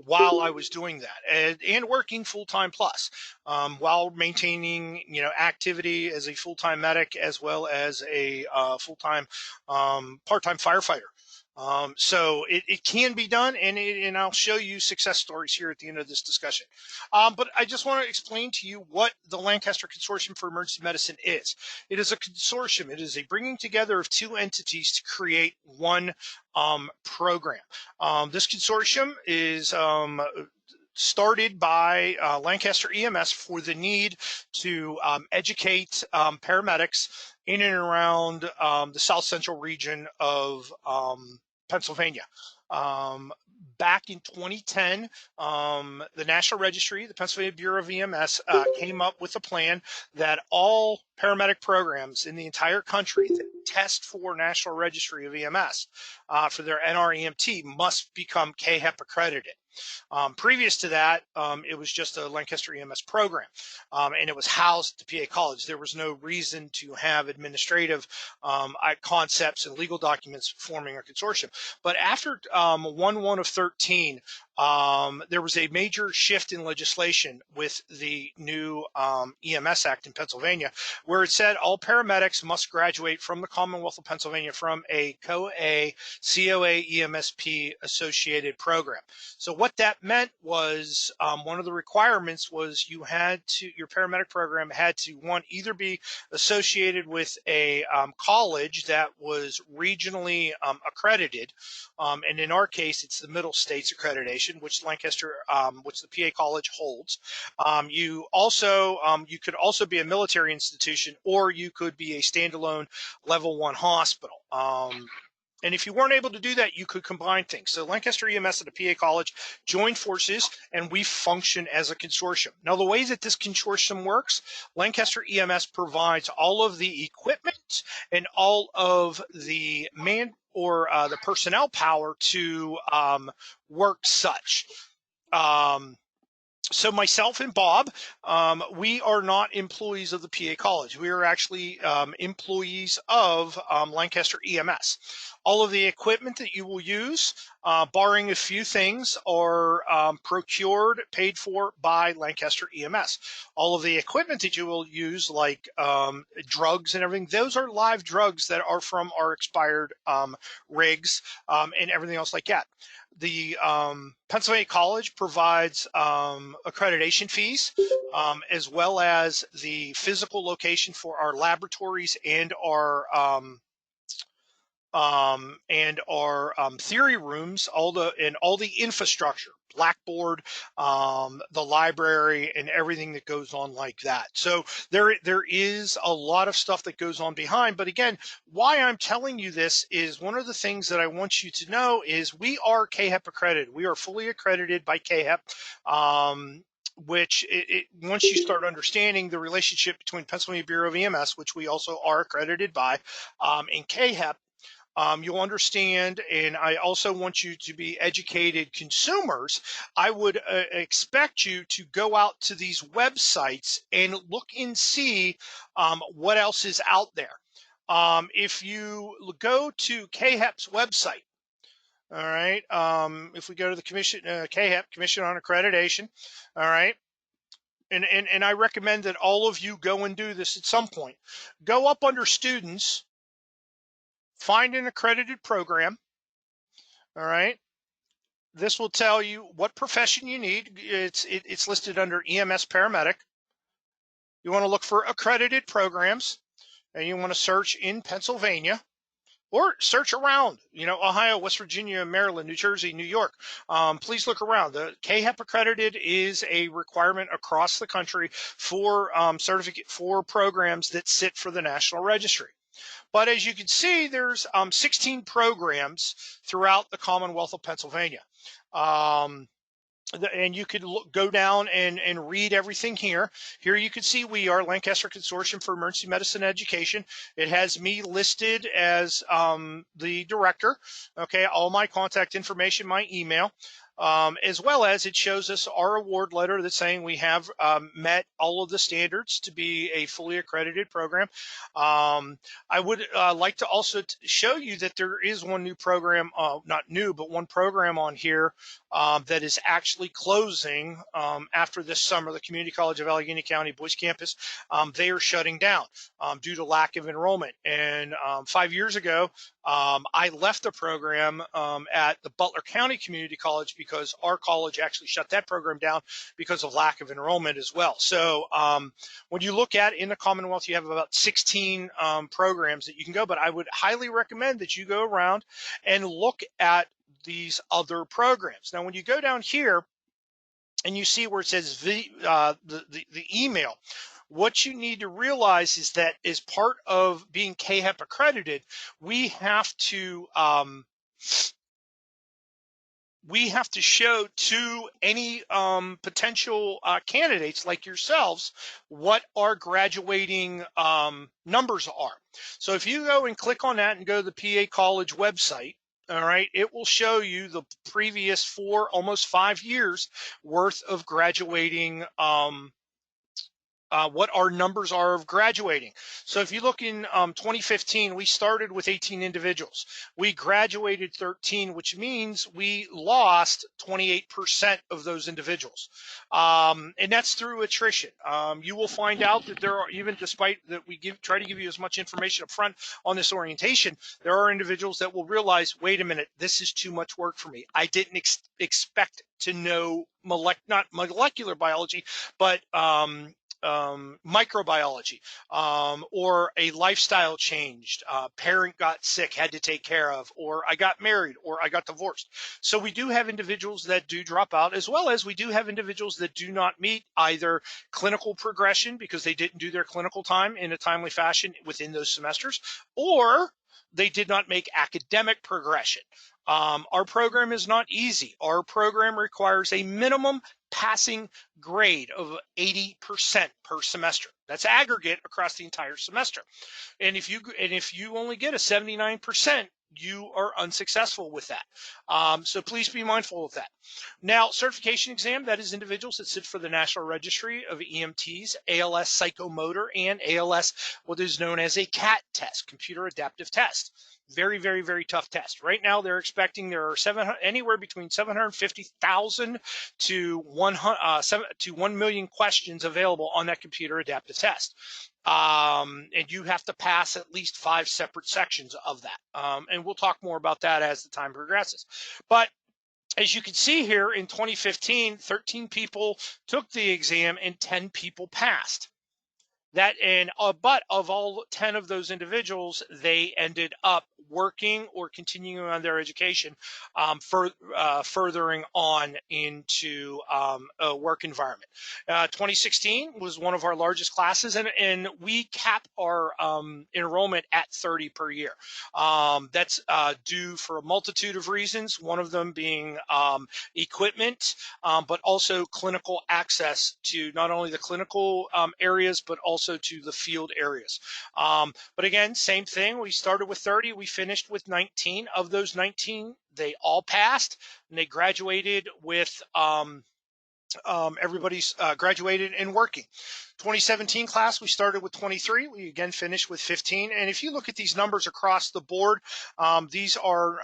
while I was doing that, and working full-time plus, while maintaining, activity as a full-time medic, as well as a full-time, part-time firefighter. So it can be done, and I'll show you success stories here at the end of this discussion. But I just want to explain to you what the Lancaster Consortium for Emergency Medicine is. It is a consortium. It is a bringing together of 2 entities to create one program. This consortium is started by Lancaster EMS for the need to educate paramedics in and around the South Central region of Pennsylvania. Back in 2010, the National Registry, the Pennsylvania Bureau of EMS, came up with a plan that all paramedic programs in the entire country that test for National Registry of EMS for their NREMT must become KHEP accredited. Previous to that, it was just a Lancaster EMS program, and it was housed at the PA College. There was no reason to have administrative concepts and legal documents forming a consortium. But after 1/1 of 13, there was a major shift in legislation with the new EMS Act in Pennsylvania, where it said all paramedics must graduate from the Commonwealth of Pennsylvania from a COA EMSP associated program. So what that meant was one of the requirements was your paramedic program had to, one, either be associated with a college that was regionally accredited, and in our case, it's the Middle States accreditation, which which the PA College holds. You could also be a military institution, or you could be a standalone level 1 hospital. And if you weren't able to do that, you could combine things. So Lancaster EMS and the PA College joined forces, and we function as a consortium. Now, the way that this consortium works, Lancaster EMS provides all of the equipment and all of the the personnel power to work such. So myself and Bob, we are not employees of the PA College. We are actually employees of Lancaster EMS. All of the equipment that you will use, barring a few things, are procured, paid for by Lancaster EMS. All of the equipment that you will use, like drugs and everything, those are live drugs that are from our expired rigs and everything else like that. The Pennsylvania College provides accreditation fees, as well as the physical location for our laboratories and our theory rooms, all the infrastructure, Blackboard, the library, and everything that goes on like that. So there is a lot of stuff that goes on behind. But again, why I'm telling you this is one of the things that I want you to know is we are KHEP accredited. We are fully accredited by KHEP. Which once you start understanding the relationship between Pennsylvania Bureau of EMS, which we also are accredited by, and KHEP, you'll understand, and I also want you to be educated consumers. I would expect you to go out to these websites and look and see what else is out there. If you go to KHEP's website, all right, if we go to the commission, KHEP, Commission on Accreditation, all right, and I recommend that all of you go and do this at some point. Go up under students, find an accredited program, all right, this will tell you what profession you need. It's listed under EMS paramedic. You want to look for accredited programs, and you want to search in Pennsylvania, or search around, Ohio, West Virginia, Maryland, New Jersey, New York. Please look around. The KHEP accredited is a requirement across the country for certificate for programs that sit for the National Registry. But as you can see, there's 16 programs throughout the Commonwealth of Pennsylvania. And you could go down and read everything here. Here you can see we are Lancaster Consortium for Emergency Medicine Education. It has me listed as the director. Okay, all my contact information, my email, as well as it shows us our award letter that's saying we have met all of the standards to be a fully accredited program. I would like to also show you that there is one new program, not new, but one program on here that is actually closing after this summer. The Community College of Allegheny County Boys Campus, they are shutting down due to lack of enrollment. And 5 years ago, I left the program at the Butler County Community College because our college actually shut that program down because of lack of enrollment as well. So when you look at in the Commonwealth, you have about 16 programs that you can go, but I would highly recommend that you go around and look at these other programs. Now, when you go down here and you see where it says the email, what you need to realize is that as part of being KHEP accredited, we have to show to any potential candidates like yourselves what our graduating numbers are. So if you go and click on that and go to the PA College website, all right, it will show you the previous almost 5 years worth of graduating, what our numbers are of graduating. So if you look in 2015, we started with 18 individuals. We graduated 13, which means we lost 28% of those individuals. And that's through attrition. You will find out that there are, even despite that we try to give you as much information up front on this orientation, there are individuals that will realize, wait a minute, this is too much work for me. I didn't expect to know not molecular biology, but microbiology, or a lifestyle changed, parent got sick, had to take care of, or I got married, or I got divorced. So we do have individuals that do drop out, as well as we do have individuals that do not meet either clinical progression because they didn't do their clinical time in a timely fashion within those semesters, or they did not make academic progression. Our program is not easy. Our program requires a minimum passing grade of 80% per semester. That's aggregate across the entire semester. And if you only get a 79%, you are unsuccessful with that. So please be mindful of that. Now, certification exam, that is individuals that sit for the National Registry of EMTs, ALS psychomotor, and ALS, what is known as a CAT test, computer adaptive test. Very, very, very tough test. Right now, they're expecting there are anywhere between 750,000 to 1 million questions available on that computer adaptive test. And you have to pass at least 5 separate sections of that. And we'll talk more about that as the time progresses. But as you can see here, in 2015, 13 people took the exam and 10 people passed. But of all 10 of those individuals, they ended up working or continuing on their education, furthering on into a work environment. 2016 was one of our largest classes, and we cap our enrollment at 30 per year. That's due for a multitude of reasons, one of them being equipment, but also clinical access to not only the clinical areas, but also to the field areas. But again, same thing. We started with 30. We finished with 19. Of those 19, they all passed, and they graduated with everybody's graduated and working. 2017 class, we started with 23. We again finished with 15. And if you look at these numbers across the board, these are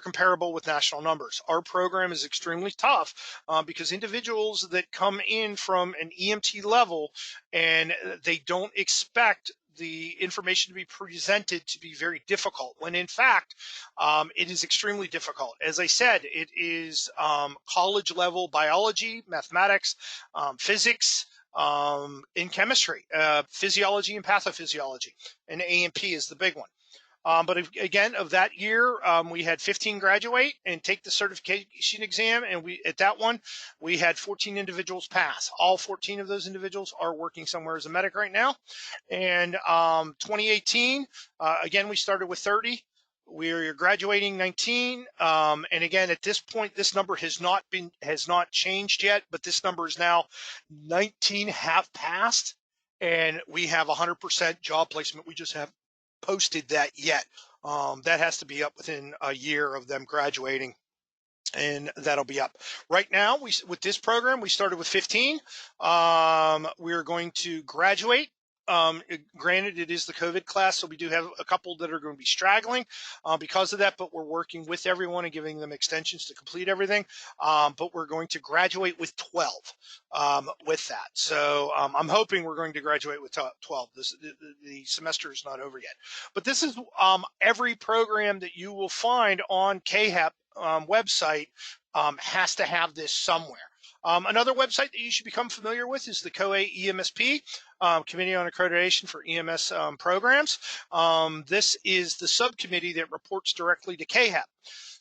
comparable with national numbers. Our program is extremely tough because individuals that come in from an EMT level and they don't expect the information to be presented to be very difficult, when in fact, it is extremely difficult. As I said, it is college level biology, mathematics, physics, in chemistry, physiology and pathophysiology, and A&P is the big one. But again, of that year, we had 15 graduate and take the certification exam, and at that one, we had 14 individuals pass. All 14 of those individuals are working somewhere as a medic right now. And 2018, again, we started with 30. We're graduating 19, and again, at this point, this number has not changed yet, but this number is now 19 have passed, and we have 100% job placement. We just have posted that yet. That has to be up within a year of them graduating, and that'll be up. Right now, with this program, we started with 15. We're going to graduate. Granted, it is the COVID class, so we do have a couple that are going to be straggling because of that, but we're working with everyone and giving them extensions to complete everything. But we're going to graduate with 12 with that. So I'm hoping we're going to graduate with 12. The semester is not over yet. But this is every program that you will find on KHEP website has to have this somewhere. Another website that you should become familiar with is the COA EMSP, Committee on Accreditation for EMS programs. This is the subcommittee that reports directly to KHEP.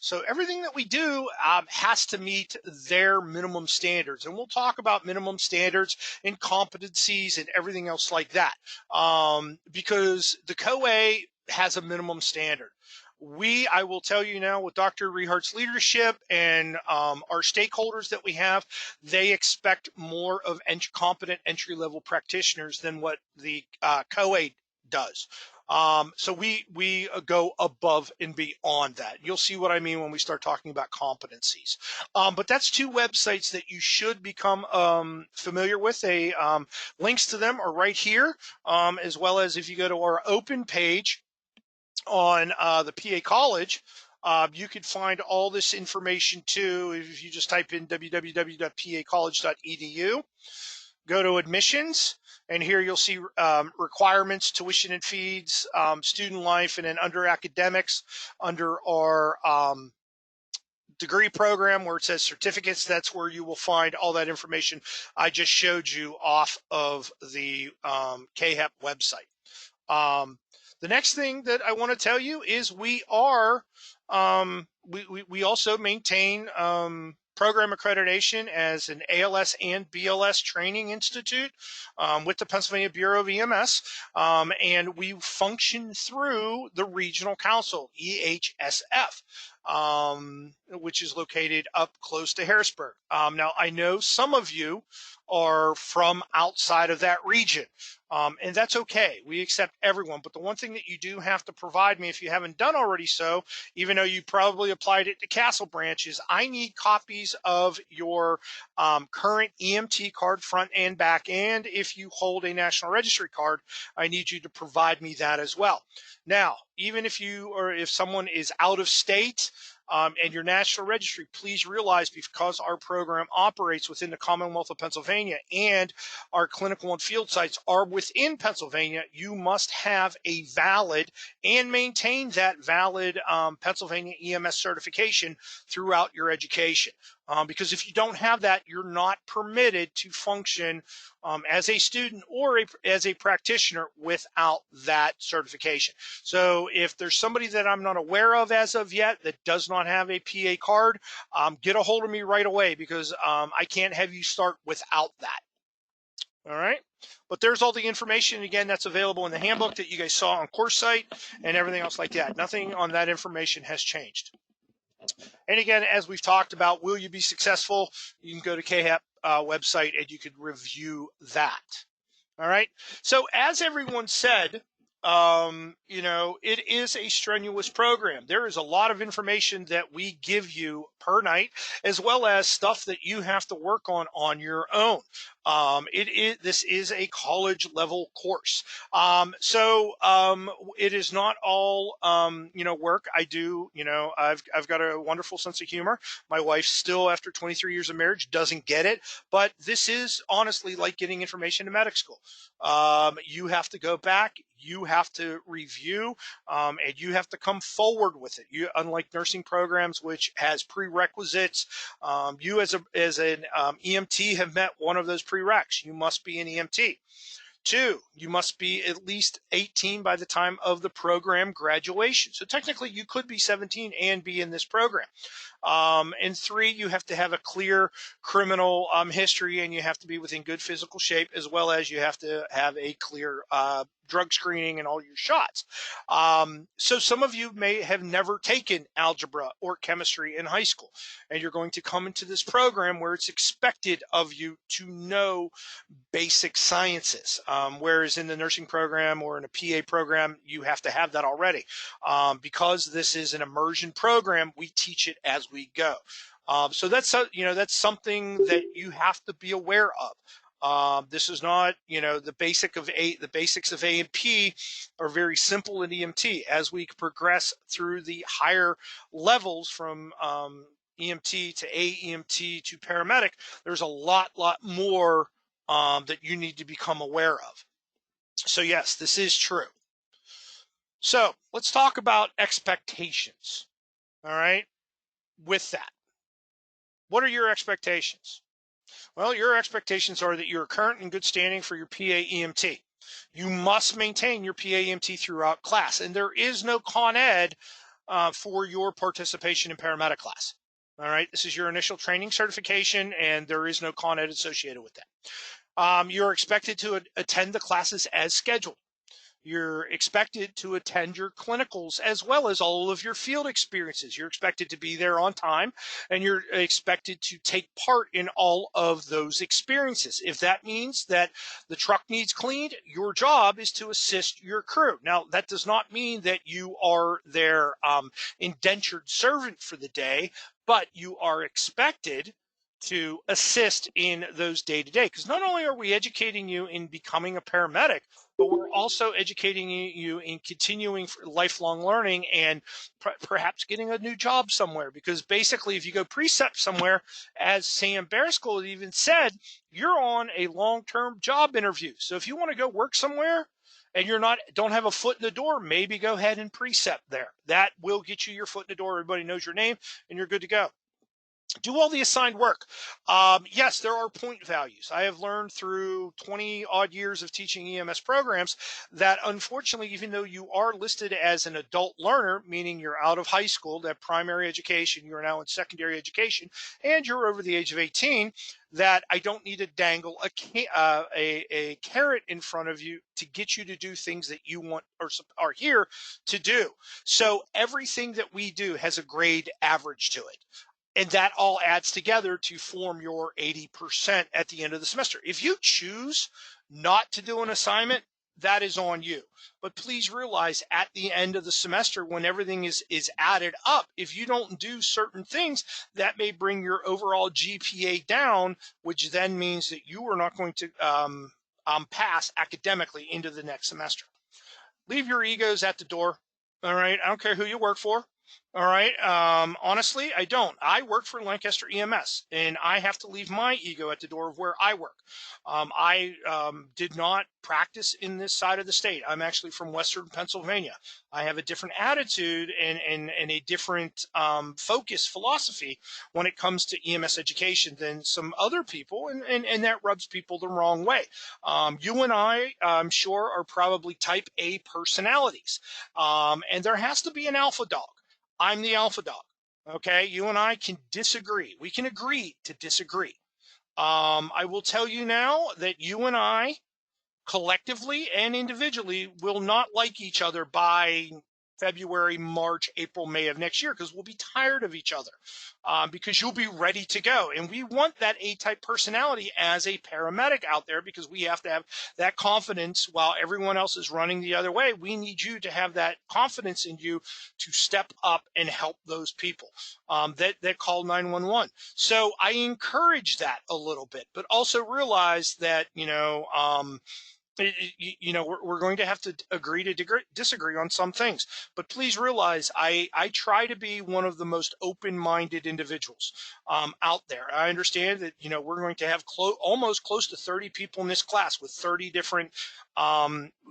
So everything that we do has to meet their minimum standards. And we'll talk about minimum standards and competencies and everything else like that, because the COA has a minimum standard. I will tell you now, with Dr. Rehart's leadership and our stakeholders that we have, they expect more of competent entry-level practitioners than what the COA does. So we go above and beyond that. You'll see what I mean when we start talking about competencies. But that's two websites that you should become familiar with. Links to them are right here, as well as if you go to our open page on the PA College, you could find all this information too if you just type in www.pacollege.edu. Go to admissions, and here you'll see requirements, tuition and fees, student life, and then under academics, under our degree program where it says certificates, that's where you will find all that information I just showed you off of the KHEP website. The next thing that I want to tell you is we also maintain program accreditation as an ALS and BLS training institute with the Pennsylvania Bureau of EMS, and we function through the Regional Council, EHSF, which is located up close to Harrisburg. Now, I know some of you are from outside of that region. And that's okay. We accept everyone. But the one thing that you do have to provide me, if you haven't done already so, even though you probably applied it to Castle Branch, is I need copies of your current EMT card, front and back. And if you hold a National Registry card, I need you to provide me that as well. Now, even if someone is out of state, and your National Registry, please realize, because our program operates within the Commonwealth of Pennsylvania and our clinical and field sites are within Pennsylvania, you must have a valid and maintain that valid Pennsylvania EMS certification throughout your education. Because if you don't have that, you're not permitted to function as a student or as a practitioner without that certification. So if there's somebody that I'm not aware of as of yet that does not have a PA card, get a hold of me right away, because I can't have you start without that. All right. But there's all the information, again, that's available in the handbook that you guys saw on course site and everything else like that. Nothing on that information has changed. And again, as we've talked about, will you be successful? You can go to KHEP website and you could review that. All right. So as everyone said, it is a strenuous program. There is a lot of information that we give you per night, as well as stuff that you have to work on your own. This is a college level course. It is not all, work. I've got a wonderful sense of humor. My wife still, after 23 years of marriage, doesn't get it, but this is honestly like getting information in medic school. You have to go back, you have to review, and you have to come forward with it. Unlike nursing programs, which has prerequisites, you as an EMT have met one of those prereqs. You must be an EMT. 2, you must be at least 18 by the time of the program graduation. So technically, you could be 17 and be in this program. And 3, you have to have a clear criminal history, and you have to be within good physical shape, as well as you have to have a clear drug screening and all your shots. So some of you may have never taken algebra or chemistry in high school, and you're going to come into this program where it's expected of you to know basic sciences, whereas in the nursing program or in a PA program, you have to have that already. Because this is an immersion program, we teach it as we go. So that's something that you have to be aware of. This is not, the basics of A and P are very simple in EMT. As we progress through the higher levels from EMT to AEMT to paramedic, there's a lot more that you need to become aware of. So yes, this is true. So let's talk about expectations. All right. With that, what are your expectations? Well, your expectations are that you're current and good standing for your PA EMT. You must maintain your PA EMT throughout class, and there is no Con Ed for your participation in paramedic class. All right. This is your initial training certification, and there is no Con Ed associated with that. You're expected to attend the classes as scheduled. You're expected to attend your clinicals as well as all of your field experiences. You're expected to be there on time, and you're expected to take part in all of those experiences. If that means that the truck needs cleaned, your job is to assist your crew. Now, that does not mean that you are their indentured servant for the day, but you are expected to assist in those day-to-day. Because not only are we educating you in becoming a paramedic, but we're also educating you in continuing for lifelong learning and perhaps getting a new job somewhere. Because basically, if you go precept somewhere, as Sam Bearskoll even said, you're on a long-term job interview. So if you want to go work somewhere and don't have a foot in the door, maybe go ahead and precept there. That will get you your foot in the door. Everybody knows your name, and you're good to go. Do all the assigned work. Yes, there are point values. I have learned through 20 odd years of teaching EMS programs that unfortunately, even though you are listed as an adult learner, meaning you're out of high school, that primary education, you're now in secondary education, and you're over the age of 18, that I don't need to dangle a carrot in front of you to get you to do things that you want or are here to do. So everything that we do has a grade average to it. And that all adds together to form your 80% at the end of the semester. If you choose not to do an assignment, that is on you. But please realize at the end of the semester, when everything is added up, if you don't do certain things, that may bring your overall GPA down, which then means that you are not going to pass academically into the next semester. Leave your egos at the door. All right. I don't care who you work for. All right. Honestly, I don't. I work for Lancaster EMS, and I have to leave my ego at the door of where I work. I did not practice in this side of the state. I'm actually from Western Pennsylvania. I have a different attitude and a different focus philosophy when it comes to EMS education than some other people, and that rubs people the wrong way. You and I, I'm sure, are probably type A personalities, and there has to be an alpha dog. I'm the alpha dog. Okay. You and I can disagree. We can agree to disagree. I will tell you now that you and I collectively and individually will not like each other by February, March, April, May of next year, because we'll be tired of each other, because you'll be ready to go. And we want that A-type personality as a paramedic out there, because we have to have that confidence while everyone else is running the other way. We need you to have that confidence in you to step up and help those people that call 911. So I encourage that a little bit, but also realize that, we're going to have to agree to disagree on some things, but please realize I try to be one of the most open-minded individuals out there. I understand that, we're going to have almost close to 30 people in this class with 30 different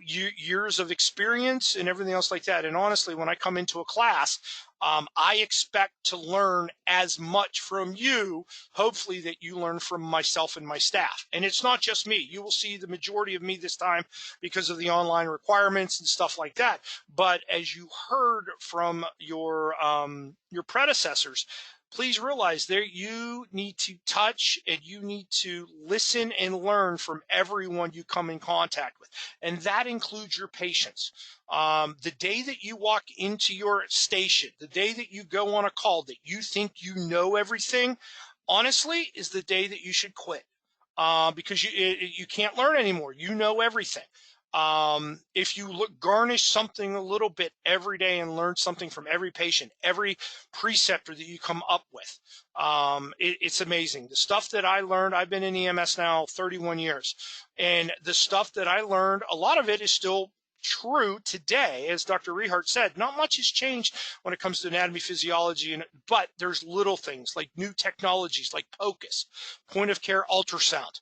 years of experience and everything else like that. And honestly, when I come into a class, I expect to learn as much from you, hopefully, that you learn from myself and my staff. And it's not just me. You will see the majority of me this time because of the online requirements and stuff like that. But as you heard from your predecessors, please realize that you need to touch and you need to listen and learn from everyone you come in contact with. And that includes your patients. The day that you walk into your station, the day that you go on a call that you think you know everything, honestly, is the day that you should quit, because you can't learn anymore. You know everything. If you garnish something a little bit every day and learn something from every patient, every preceptor that you come up with, it's amazing. The stuff that I learned, I've been in EMS now 31 years, and the stuff that I learned, a lot of it is still true today. As Dr. Rehart said, not much has changed when it comes to anatomy, physiology, but there's little things like new technologies like POCUS, point of care ultrasound,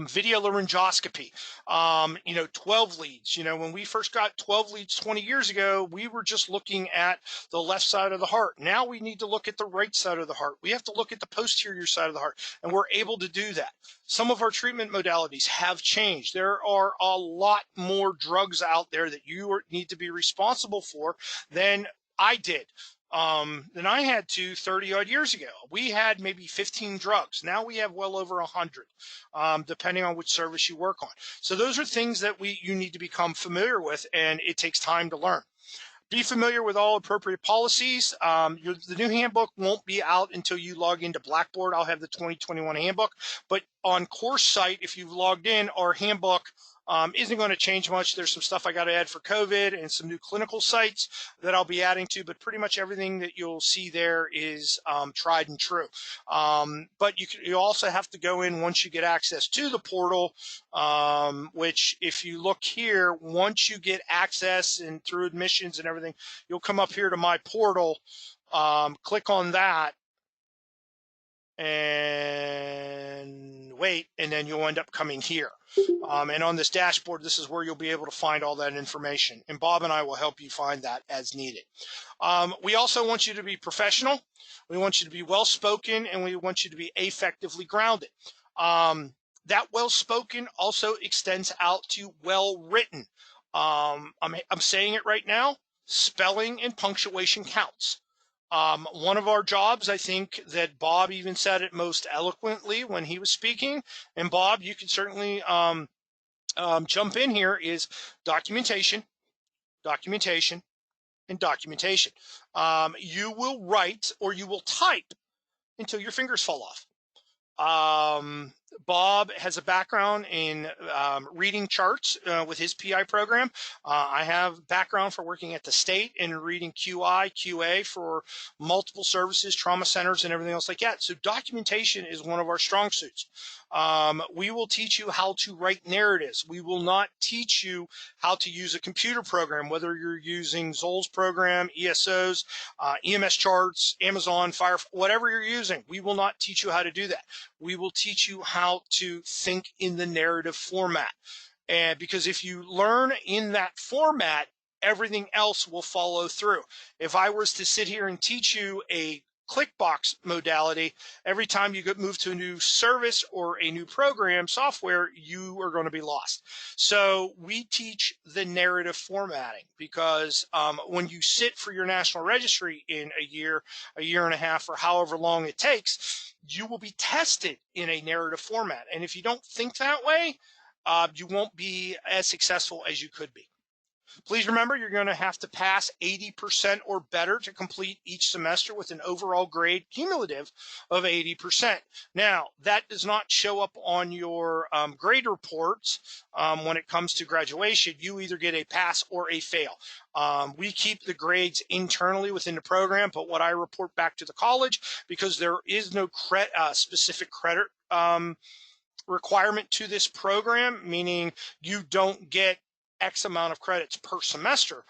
video laryngoscopy, 12 leads. When we first got 12 leads 20 years ago, we were just looking at the left side of the heart. Now we need to look at the right side of the heart. We have to look at the posterior side of the heart, and we're able to do that. Some of our treatment modalities have changed. There are a lot more drugs out there that you need to be responsible for than I did. Than I had 30 odd years ago. We had maybe 15 drugs. Now we have well over 100, depending on which service you work on. So those are things that you need to become familiar with, and it takes time to learn. Be familiar with all appropriate policies. The new handbook won't be out until you log into Blackboard. I'll have the 2021 handbook, but on course site, if you've logged in, our handbook isn't going to change much. There's some stuff I got to add for COVID and some new clinical sites that I'll be adding to, but pretty much everything that you'll see there is tried and true. But you also have to go in once you get access to the portal, which if you look here, once you get access and through admissions and everything, you'll come up here to my portal, click on that, and wait, and then you'll end up coming here. And on this dashboard, this is where you'll be able to find all that information. And Bob and I will help you find that as needed. We also want you to be professional. We want you to be well-spoken, and we want you to be affectively grounded. That well-spoken also extends out to well-written. I'm saying it right now, spelling and punctuation counts. One of our jobs, I think that Bob even said it most eloquently when he was speaking, and Bob, you can certainly jump in here, is documentation, documentation, and documentation. You will write or you will type until your fingers fall off. Bob has a background in reading charts with his PI program. I have background for working at the state and reading QI, QA for multiple services, trauma centers, and everything else like that. So documentation is one of our strong suits. We will teach you how to write narratives. We will not teach you how to use a computer program, whether you're using Zoll's program, ESOs, EMS charts, Amazon, Fire, whatever you're using. We will not teach you how to do that. We will teach you how to think in the narrative format. And because if you learn in that format, everything else will follow through. If I was to sit here and teach you a clickbox modality, every time you move to a new service or a new program software, you are going to be lost. So we teach the narrative formatting, because when you sit for your national registry in a year and a half, or however long it takes, you will be tested in a narrative format. And if you don't think that way, you won't be as successful as you could be. Please remember, you're going to have to pass 80% or better to complete each semester with an overall grade cumulative of 80%. Now, that does not show up on your grade reports when it comes to graduation. You either get a pass or a fail. We keep the grades internally within the program, but what I report back to the college, because there is no specific credit requirement to this program, meaning you don't get X amount of credits per semester.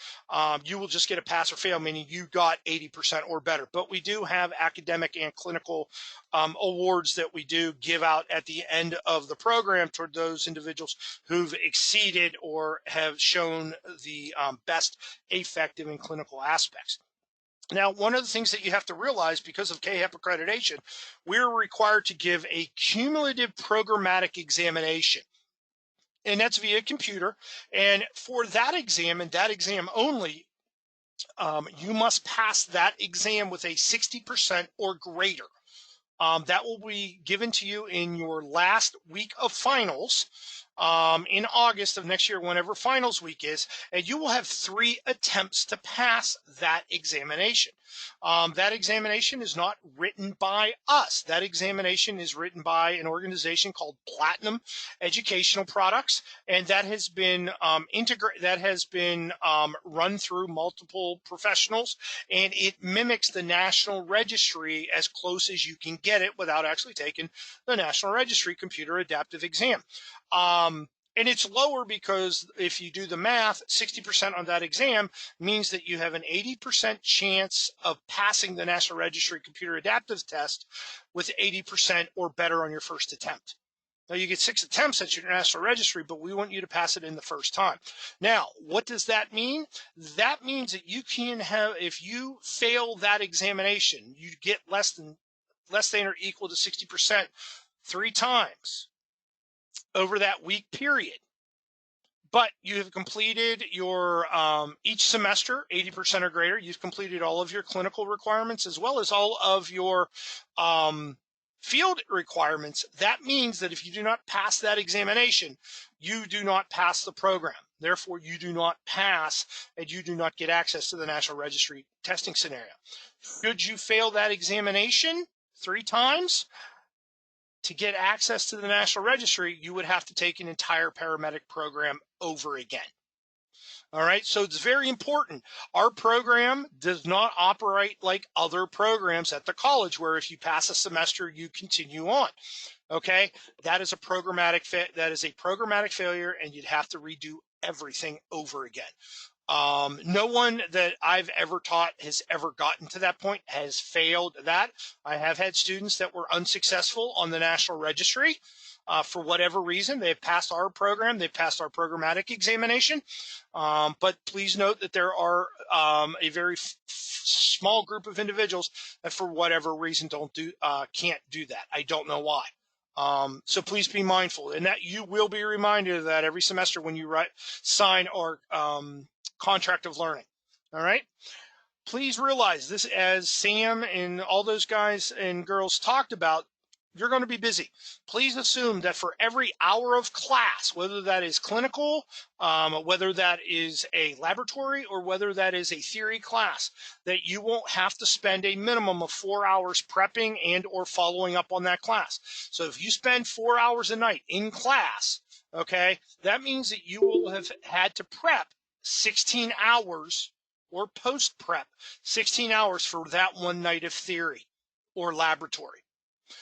You will just get a pass or fail, meaning you got 80% or better. But we do have academic and clinical awards that we do give out at the end of the program toward those individuals who've exceeded or have shown the best effective and clinical aspects. Now, one of the things that you have to realize, because of KHEP accreditation, we're required to give a cumulative programmatic examination. And that's via computer. And for that exam and that exam only, you must pass that exam with a 60% or greater. That will be given to you in your last week of finals in August of next year, whenever finals week is, and you will have 3 attempts to pass that examination. That examination is not written by us. That examination is written by an organization called Platinum Educational Products, and that has been run through multiple professionals, and it mimics the National Registry as close as you can get it without actually taking the National Registry Computer Adaptive Exam. And it's lower because if you do the math, 60% on that exam means that you have an 80% chance of passing the National Registry Computer Adaptive Test with 80% or better on your first attempt. Now, you get 6 attempts at your National Registry, but we want you to pass it in the first time. Now, what does that mean? That means that you can have, if you fail that examination, you get less than or equal to 60% 3 times over that week period. But you have completed your each semester 80% or greater. You've completed all of your clinical requirements as well as all of your field requirements. That means that if you do not pass that examination, you do not pass the program. Therefore, you do not pass and you do not get access to the National Registry testing scenario. Should you fail that examination 3 times, to get access to the National Registry, you would have to take an entire paramedic program over again. All right, so it's very important. Our program does not operate like other programs at the college where if you pass a semester, you continue on. Okay, that is a programmatic failure, and you'd have to redo everything over again. No one that I've ever taught has ever gotten to that point, has failed that. I have had students that were unsuccessful on the National Registry for whatever reason. They've passed our program. They've passed our programmatic examination. But please note that there are a very small group of individuals that for whatever reason can't do that. I don't know why. So please be mindful, and that you will be reminded of that every semester when you sign our contract of learning. All right. Please realize this, as Sam and all those guys and girls talked about, you're going to be busy. Please assume that for every hour of class, whether that is clinical, whether that is a laboratory, or whether that is a theory class, that you won't have to spend a minimum of 4 hours prepping and or following up on that class. So if you spend 4 hours a night in class, okay, that means that you will have had to prep 16 hours or post prep 16 hours for that one night of theory or laboratory.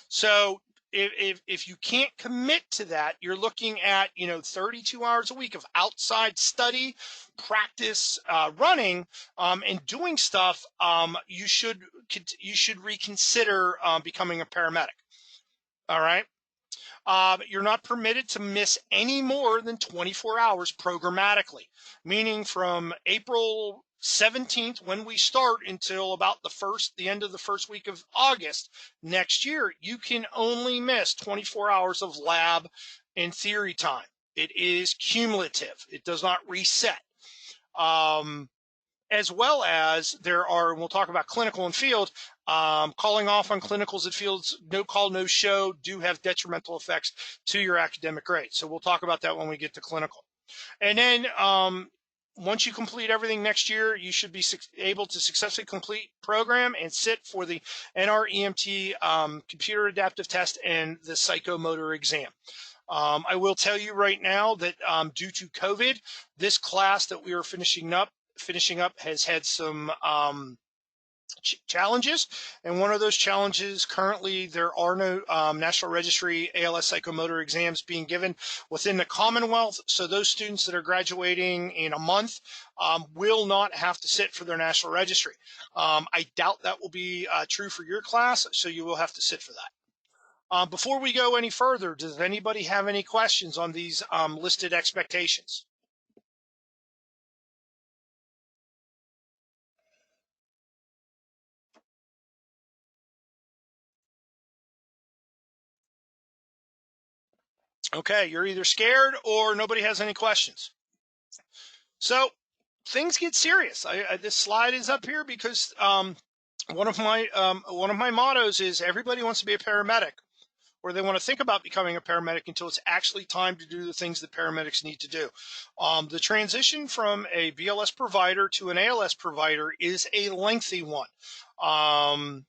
So if you can't commit to that, you're looking at 32 hours a week of outside study, practice, running, and doing stuff. You should reconsider becoming a paramedic. All right. You're not permitted to miss any more than 24 hours programmatically, meaning from April 17th, when we start, until about the end of the first week of August next year, you can only miss 24 hours of lab and theory time. It is cumulative. It does not reset. As well as there are, and we'll talk about clinical and field, calling off on clinicals and fields, no call, no show, do have detrimental effects to your academic grade. So we'll talk about that when we get to clinical. And then once you complete everything next year, you should be able to successfully complete program and sit for the NREMT computer adaptive test and the psychomotor exam. I will tell you right now that due to COVID, this class that we are finishing up has had some challenges, and one of those challenges, currently there are no National Registry ALS psychomotor exams being given within the Commonwealth, so those students that are graduating in a month will not have to sit for their National Registry. I doubt that will be true for your class, so you will have to sit for that. Before we go any further, does anybody have any questions on these listed expectations? Okay, you're either scared or nobody has any questions. So things get serious. This slide is up here because one of my mottos is everybody wants to be a paramedic, or they want to think about becoming a paramedic until it's actually time to do the things that paramedics need to do. The transition from a BLS provider to an ALS provider is a lengthy one. A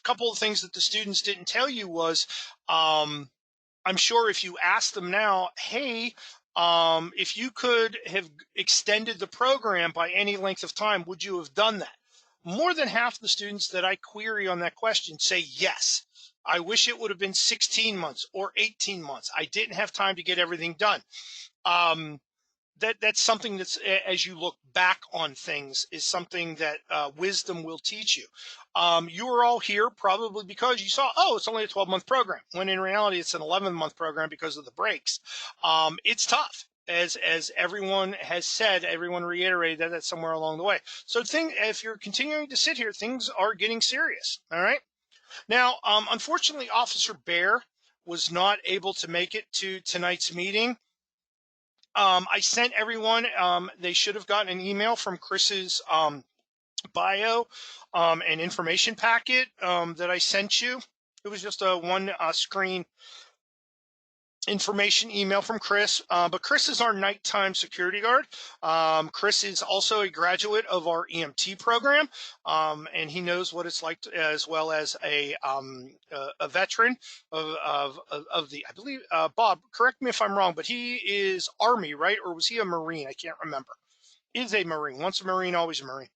couple of things that the students didn't tell you was, I'm sure if you ask them now, hey, if you could have extended the program by any length of time, would you have done that? More than half the students that I query on that question say yes. I wish it would have been 16 months or 18 months. I didn't have time to get everything done. That's something that's, as you look back on things, is something that wisdom will teach you. You are all here probably because you saw, oh, it's only a 12-month program, when in reality it's an 11-month program because of the breaks. It's tough. As everyone has said, everyone reiterated that somewhere along the way. So if you're continuing to sit here, things are getting serious. All right. Now, unfortunately, Officer Bear was not able to make it to tonight's meeting. I sent everyone, they should have gotten an email from Chris's bio and information packet that I sent you. It was just a one screen information email from Chris, but Chris is our nighttime security guard. Chris is also a graduate of our EMT program, and he knows what it's like as well as a veteran of the, I believe, Bob, correct me if I'm wrong, but he is Army, right? Or was he a Marine? I can't remember. Is a Marine. Once a Marine, always a Marine.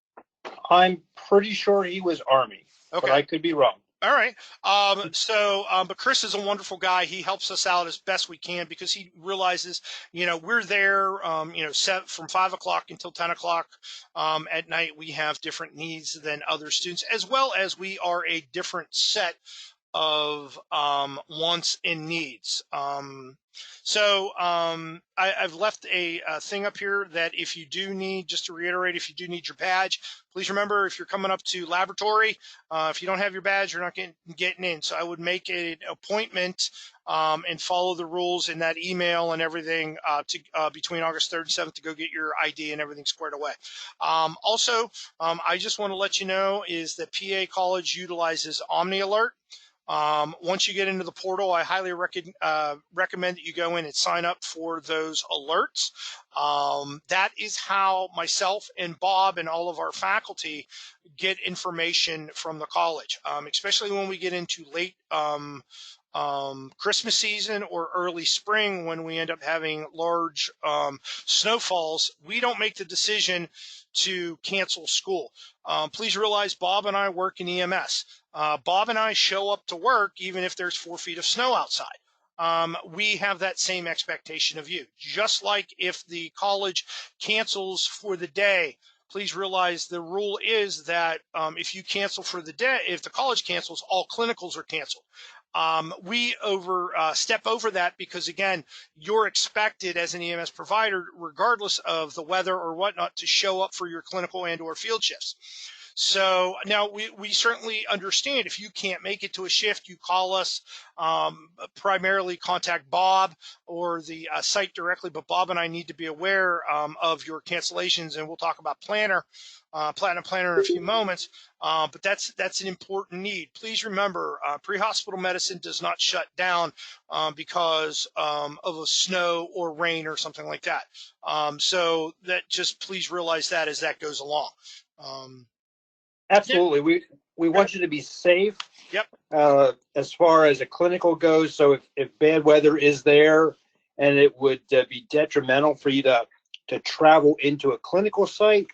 I'm pretty sure he was Army, okay, but I could be wrong. All right. But Chris is a wonderful guy. He helps us out as best we can because he realizes, we're there, from 5 o'clock until 10 o'clock at night. We have different needs than other students, as well as we are a different set of wants and needs. I've left a thing up here that if you do need, just to reiterate, if you do need your badge, please remember, if you're coming up to laboratory, if you don't have your badge, you're not getting in. So I would make an appointment and follow the rules in that email and everything between August 3rd and 7th to go get your ID and everything squared away. I just want to let you know is that PA College utilizes Omni Alert. Once you get into the portal, I highly recommend that you go in and sign up for those alerts. That is how myself and Bob and all of our faculty get information from the college, especially when we get into late Christmas season or early spring when we end up having large snowfalls. We don't make the decision to cancel school. Please realize Bob and I work in EMS. Bob and I show up to work even if there's 4 feet of snow outside. We have that same expectation of you. Just like if the college cancels for the day, please realize the rule is that if you cancel for the day, if the college cancels, all clinicals are canceled. We step over that because, again, you're expected as an EMS provider, regardless of the weather or whatnot, to show up for your clinical and or field shifts. So now we certainly understand if you can't make it to a shift, you call us, primarily contact Bob or the site directly, but Bob and I need to be aware of your cancellations, and we'll talk about Platinum Planner in a few moments. But that's an important need. Please remember, pre-hospital medicine does not shut down because of a snow or rain or something like that. So that just please realize that as that goes along. Absolutely. We want you to be safe. Yep. As far as a clinical goes. So if bad weather is there and it would be detrimental for you to travel into a clinical site,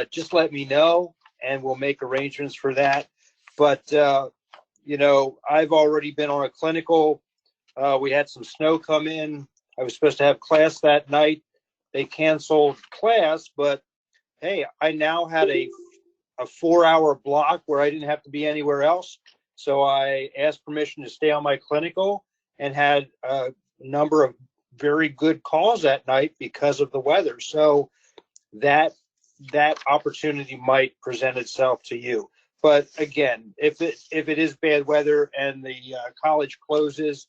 just let me know and we'll make arrangements for that. But, you know, I've already been on a clinical. We had some snow come in. I was supposed to have class that night. They canceled class, but hey, I now had a 4-hour block where I didn't have to be anywhere else. So I asked permission to stay on my clinical and had a number of very good calls that night because of the weather. So that opportunity might present itself to you. But again, if it is bad weather and the college closes,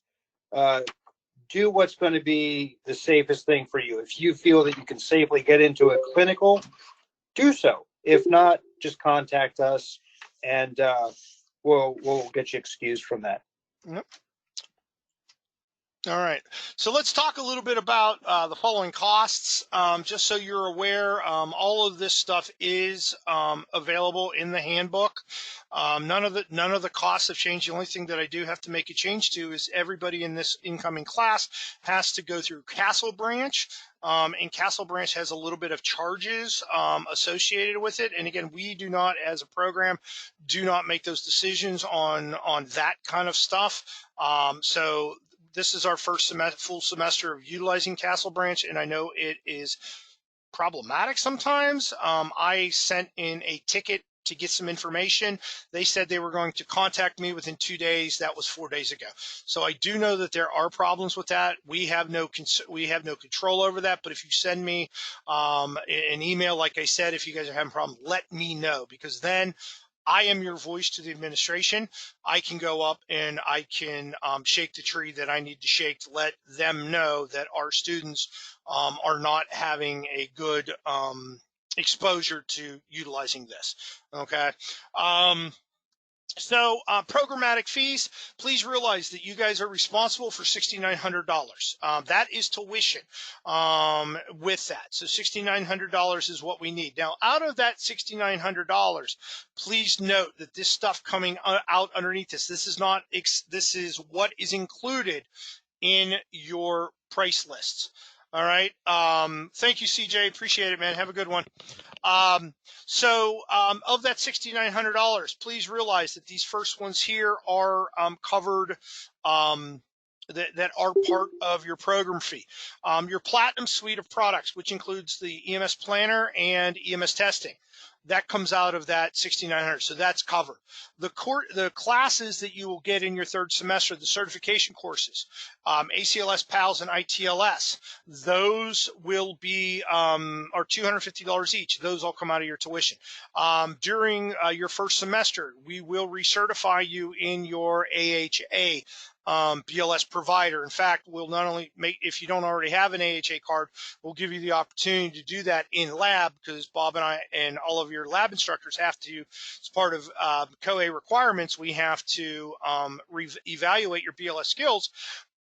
do what's going to be the safest thing for you. If you feel that you can safely get into a clinical, do so. If not, just contact us and we'll get you excused from that. Yep. All right. So let's talk a little bit about the following costs. Just so you're aware, all of this stuff is available in the handbook. None of the costs have changed. The only thing that I do have to make a change to is everybody in this incoming class has to go through Castle Branch. And Castle Branch has a little bit of charges associated with it. And again, we do not, as a program, do not make those decisions on that kind of stuff. So this is our first full semester of utilizing Castle Branch, and I know it is problematic sometimes. I sent in a ticket to get some information. They said they were going to contact me within 2 days. That was 4 days ago. So I do know that there are problems with that. We have no control over that. But if you send me an email, like I said, if you guys are having a problem, let me know, because then I am your voice to the administration. I can go up and I can shake the tree that I need to shake to let them know that our students are not having a good exposure to utilizing this. Okay. So programmatic fees, please realize that you guys are responsible for $6,900. That is tuition with that. So $6,900 is what we need. Now, out of that $6,900, please note that this stuff coming out underneath this is not, this is what is included in your price lists. All right. Thank you, CJ. Appreciate it, man. Have a good one. So of that $6,900, please realize that these first ones here are covered, that are part of your program fee. Your Platinum suite of products, which includes the EMS Planner and EMS Testing, that comes out of that $6,900. So that's covered. The classes that you will get in your third semester, the certification courses, ACLS, PALS, and ITLS, those will be are $250 each. Those all come out of your tuition. During your first semester, we will recertify you in your AHA BLS provider. In fact, we'll not only make, if you don't already have an AHA card, we'll give you the opportunity to do that in lab, because Bob and I and all of your lab instructors have to, as part of COA requirements, we have to evaluate your BLS skills.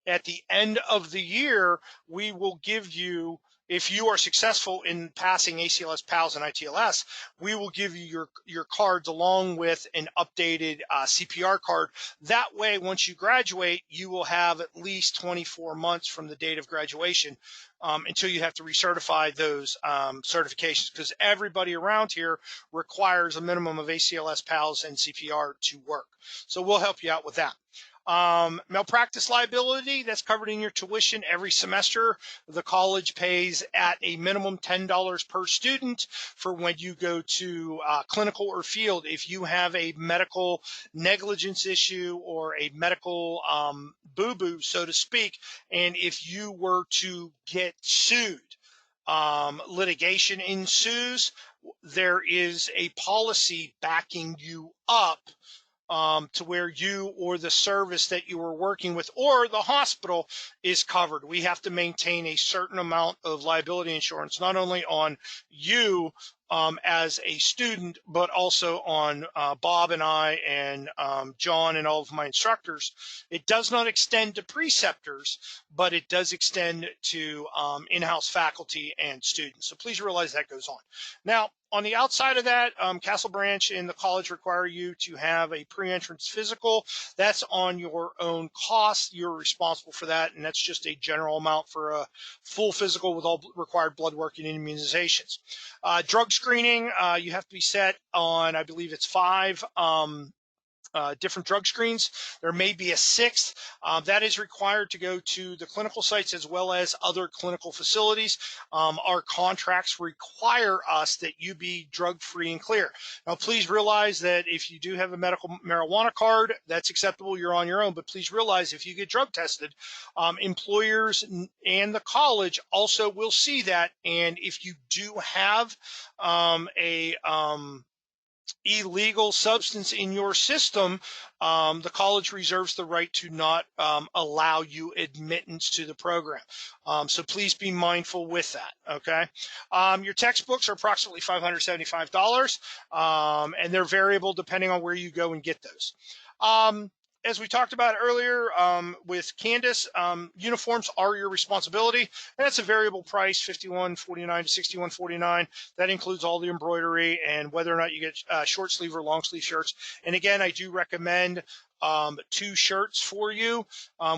At the end of the year, we will give you, if you are successful in passing ACLS, PALS, and ITLS, we will give you your cards along with an updated CPR card. That way, once you graduate, you will have at least 24 months from the date of graduation until you have to recertify those certifications, because everybody around here requires a minimum of ACLS, PALS, and CPR to work. So we'll help you out with that. Malpractice liability, that's covered in your tuition every semester. The college pays at a minimum $10 per student for when you go to clinical or field. If you have a medical negligence issue or a medical boo-boo, so to speak, and if you were to get sued, litigation ensues, there is a policy backing you up to where you or the service that you are working with or the hospital is covered. We have to maintain a certain amount of liability insurance, not only on you as a student, but also on Bob and I and John and all of my instructors. It does not extend to preceptors, but it does extend to in-house faculty and students. So please realize that goes on. Now, on the outside of that, Castle Branch and the college require you to have a pre-entrance physical. That's on your own cost. You're responsible for that, and that's just a general amount for a full physical with all required blood work and immunizations. Drug screening, you have to be set on, I believe it's 5 different drug screens. There may be a 6th. That is required to go to the clinical sites as well as other clinical facilities. Our contracts require us that you be drug-free and clear. Now, please realize that if you do have a medical marijuana card, that's acceptable. You're on your own. But please realize if you get drug tested, employers and the college also will see that. And if you do have a illegal substance in your system, the college reserves the right to not allow you admittance to the program. So please be mindful with that, okay? Your textbooks are approximately $575, and they're variable depending on where you go and get those. As we talked about earlier with Candace, uniforms are your responsibility, and that's a variable price, $51.49 to $61.49. That includes all the embroidery and whether or not you get short sleeve or long sleeve shirts. And again, I do recommend 2 shirts for you.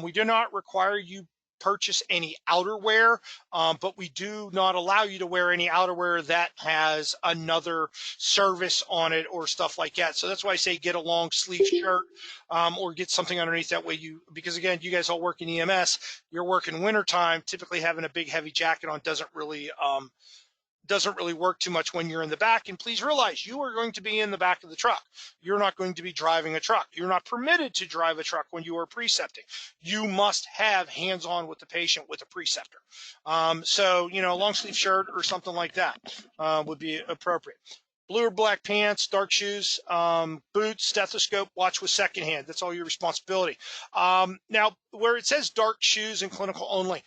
We do not require you purchase any outerwear, but we do not allow you to wear any outerwear that has another service on it or stuff like that. So that's why I say get a long sleeve shirt or get something underneath that way. Because again, you guys all work in EMS, you're working wintertime, typically having a big heavy jacket on doesn't really work too much when you're in the back. And please realize you are going to be in the back of the truck. You're not going to be driving a truck. You're not permitted to drive a truck when you are precepting. You must have hands-on with the patient with a preceptor. So, you know, a long sleeve shirt or something like that would be appropriate. Blue or black pants, dark shoes, boots, stethoscope, watch with second hand. That's all your responsibility. Now, where it says dark shoes and clinical only,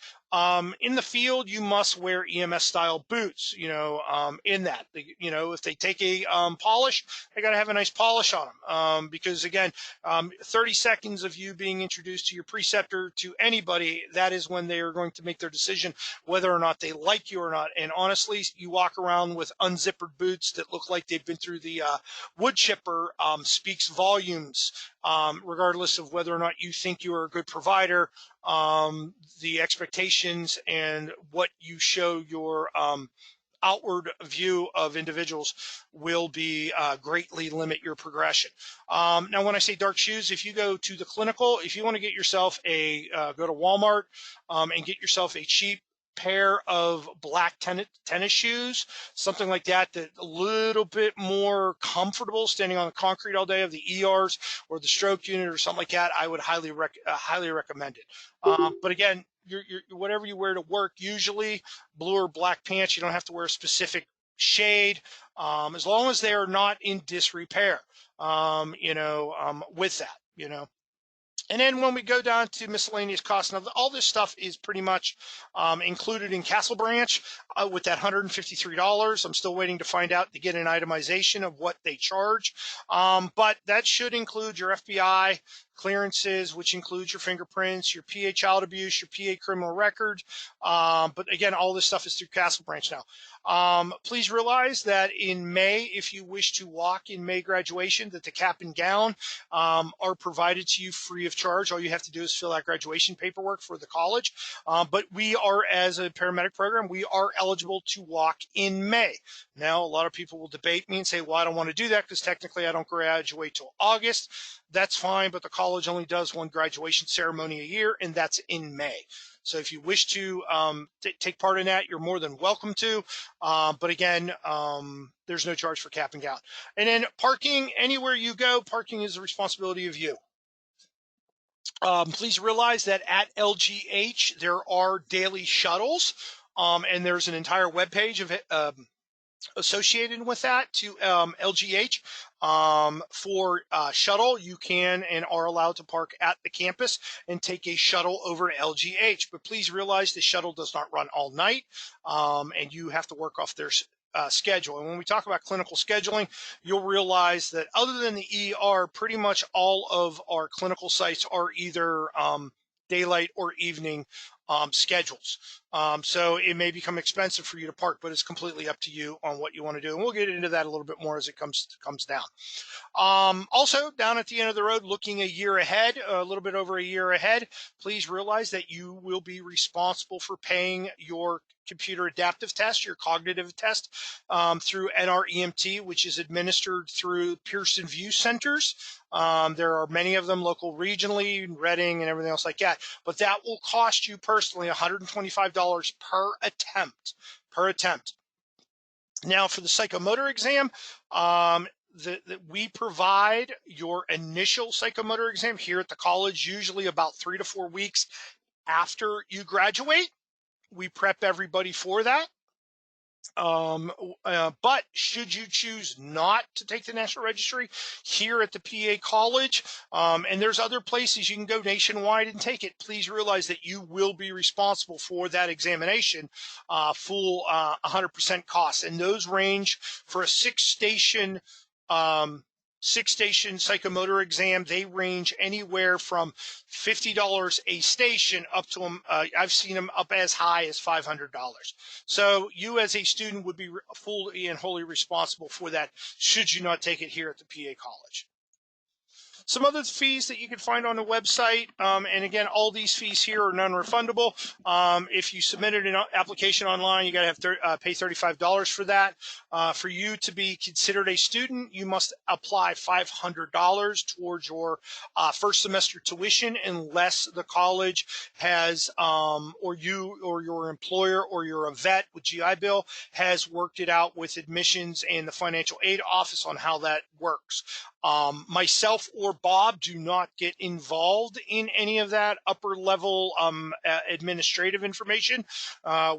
in the field, you must wear EMS style boots, you know, in that, you know, if they take a polish, they got to have a nice polish on them. Because again, 30 seconds of you being introduced to your preceptor to anybody, that is when they are going to make their decision whether or not they like you or not. And honestly, you walk around with unzippered boots that look like they've been through the wood chipper, speaks volumes, regardless of whether or not you think you are a good provider. The expectations and what you show your outward view of individuals will be greatly limit your progression. Now, when I say dark shoes, if you go to the clinical, if you want to get yourself a go to Walmart and get yourself a cheap pair of black tennis shoes, something like that, that a little bit more comfortable standing on the concrete all day of the ERs or the stroke unit or something like that, I would highly recommend it. But again, whatever you wear to work, usually blue or black pants, you don't have to wear a specific shade, as long as they are not in disrepair, you know, with that, you know. And then when we go down to miscellaneous costs, now all this stuff is pretty much included in Castle Branch with that $153. I'm still waiting to find out to get an itemization of what they charge. But that should include your FBI clearances, which includes your fingerprints, your PA child abuse, your PA criminal record. But again, all this stuff is through Castle Branch now. Please realize that in May, if you wish to walk in May graduation, that the cap and gown are provided to you free of charge. All you have to do is fill out graduation paperwork for the college. But we are, as a paramedic program, we are eligible to walk in May. Now, a lot of people will debate me and say, well, I don't want to do that because technically I don't graduate till August. That's fine, but the college only does one graduation ceremony a year, and that's in May. So if you wish to take part in that, you're more than welcome to. But again, there's no charge for cap and gown. And then parking, anywhere you go, parking is the responsibility of you. Please realize that at LGH, there are daily shuttles, and there's an entire webpage of associated with that to LGH. For shuttle, you can and are allowed to park at the campus and take a shuttle over to LGH. But please realize the shuttle does not run all night, and you have to work off their schedule. And when we talk about clinical scheduling, you'll realize that other than the ER, pretty much all of our clinical sites are either daylight or evening schedules. So it may become expensive for you to park, but it's completely up to you on what you want to do. And we'll get into that a little bit more as it comes down. Also, down at the end of the road, looking a year ahead, a little bit over a year ahead, please realize that you will be responsible for paying your computer adaptive test, your cognitive test, through NREMT, which is administered through Pearson VUE centers. There are many of them local regionally, Reading and everything else like that. But that will cost you personally $125 per attempt. Now, for the psychomotor exam, we provide your initial psychomotor exam here at the college, usually about 3 to 4 weeks after you graduate. We prep everybody for that. But should you choose not to take the National Registry here at the PA College, and there's other places you can go nationwide and take it, please realize that you will be responsible for that examination, full 100% costs. And those range for a six-station psychomotor exam. They range anywhere from $50 a station up to I've seen them up as high as $500. So you as a student would be fully and wholly responsible for that should you not take it here at the PA College. Some other fees that you can find on the website, and again, all these fees here are non-refundable. If you submitted an application online, you got to have pay $35 for that. For you to be considered a student, you must apply $500 towards your first semester tuition, unless the college has, or you or your employer or you're a vet with GI Bill has worked it out with admissions and the financial aid office on how that works. Myself or Bob do not get involved in any of that upper level administrative information.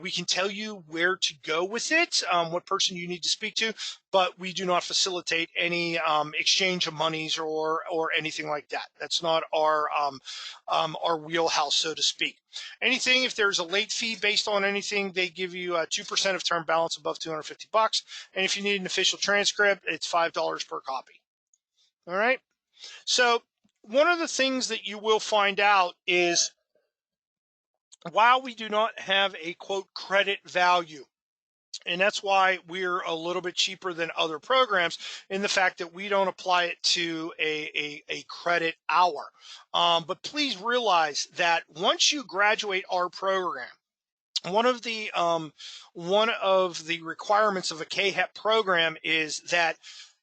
We can tell you where to go with it, what person you need to speak to, but we do not facilitate any exchange of monies or anything like that. That's not our wheelhouse, so to speak. Anything, if there's a late fee based on anything, they give you 2% of term balance above $250. And if you need an official transcript, it's $5 per copy. All right. So one of the things that you will find out is while we do not have a quote credit value, and that's why we're a little bit cheaper than other programs in the fact that we don't apply it to a credit hour. But please realize that once you graduate our program, one of the requirements of a KHEP program is that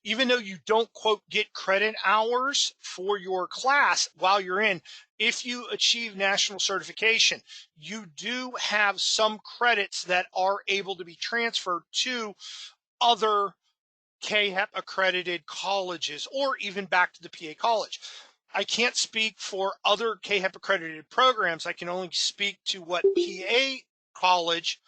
even though you don't quote get credit hours for your class while you're in, if you achieve national certification, you do have some credits that are able to be transferred to other KHEP accredited colleges or even back to the PA College. I can't speak for other KHEP accredited programs. I can only speak to what PA College.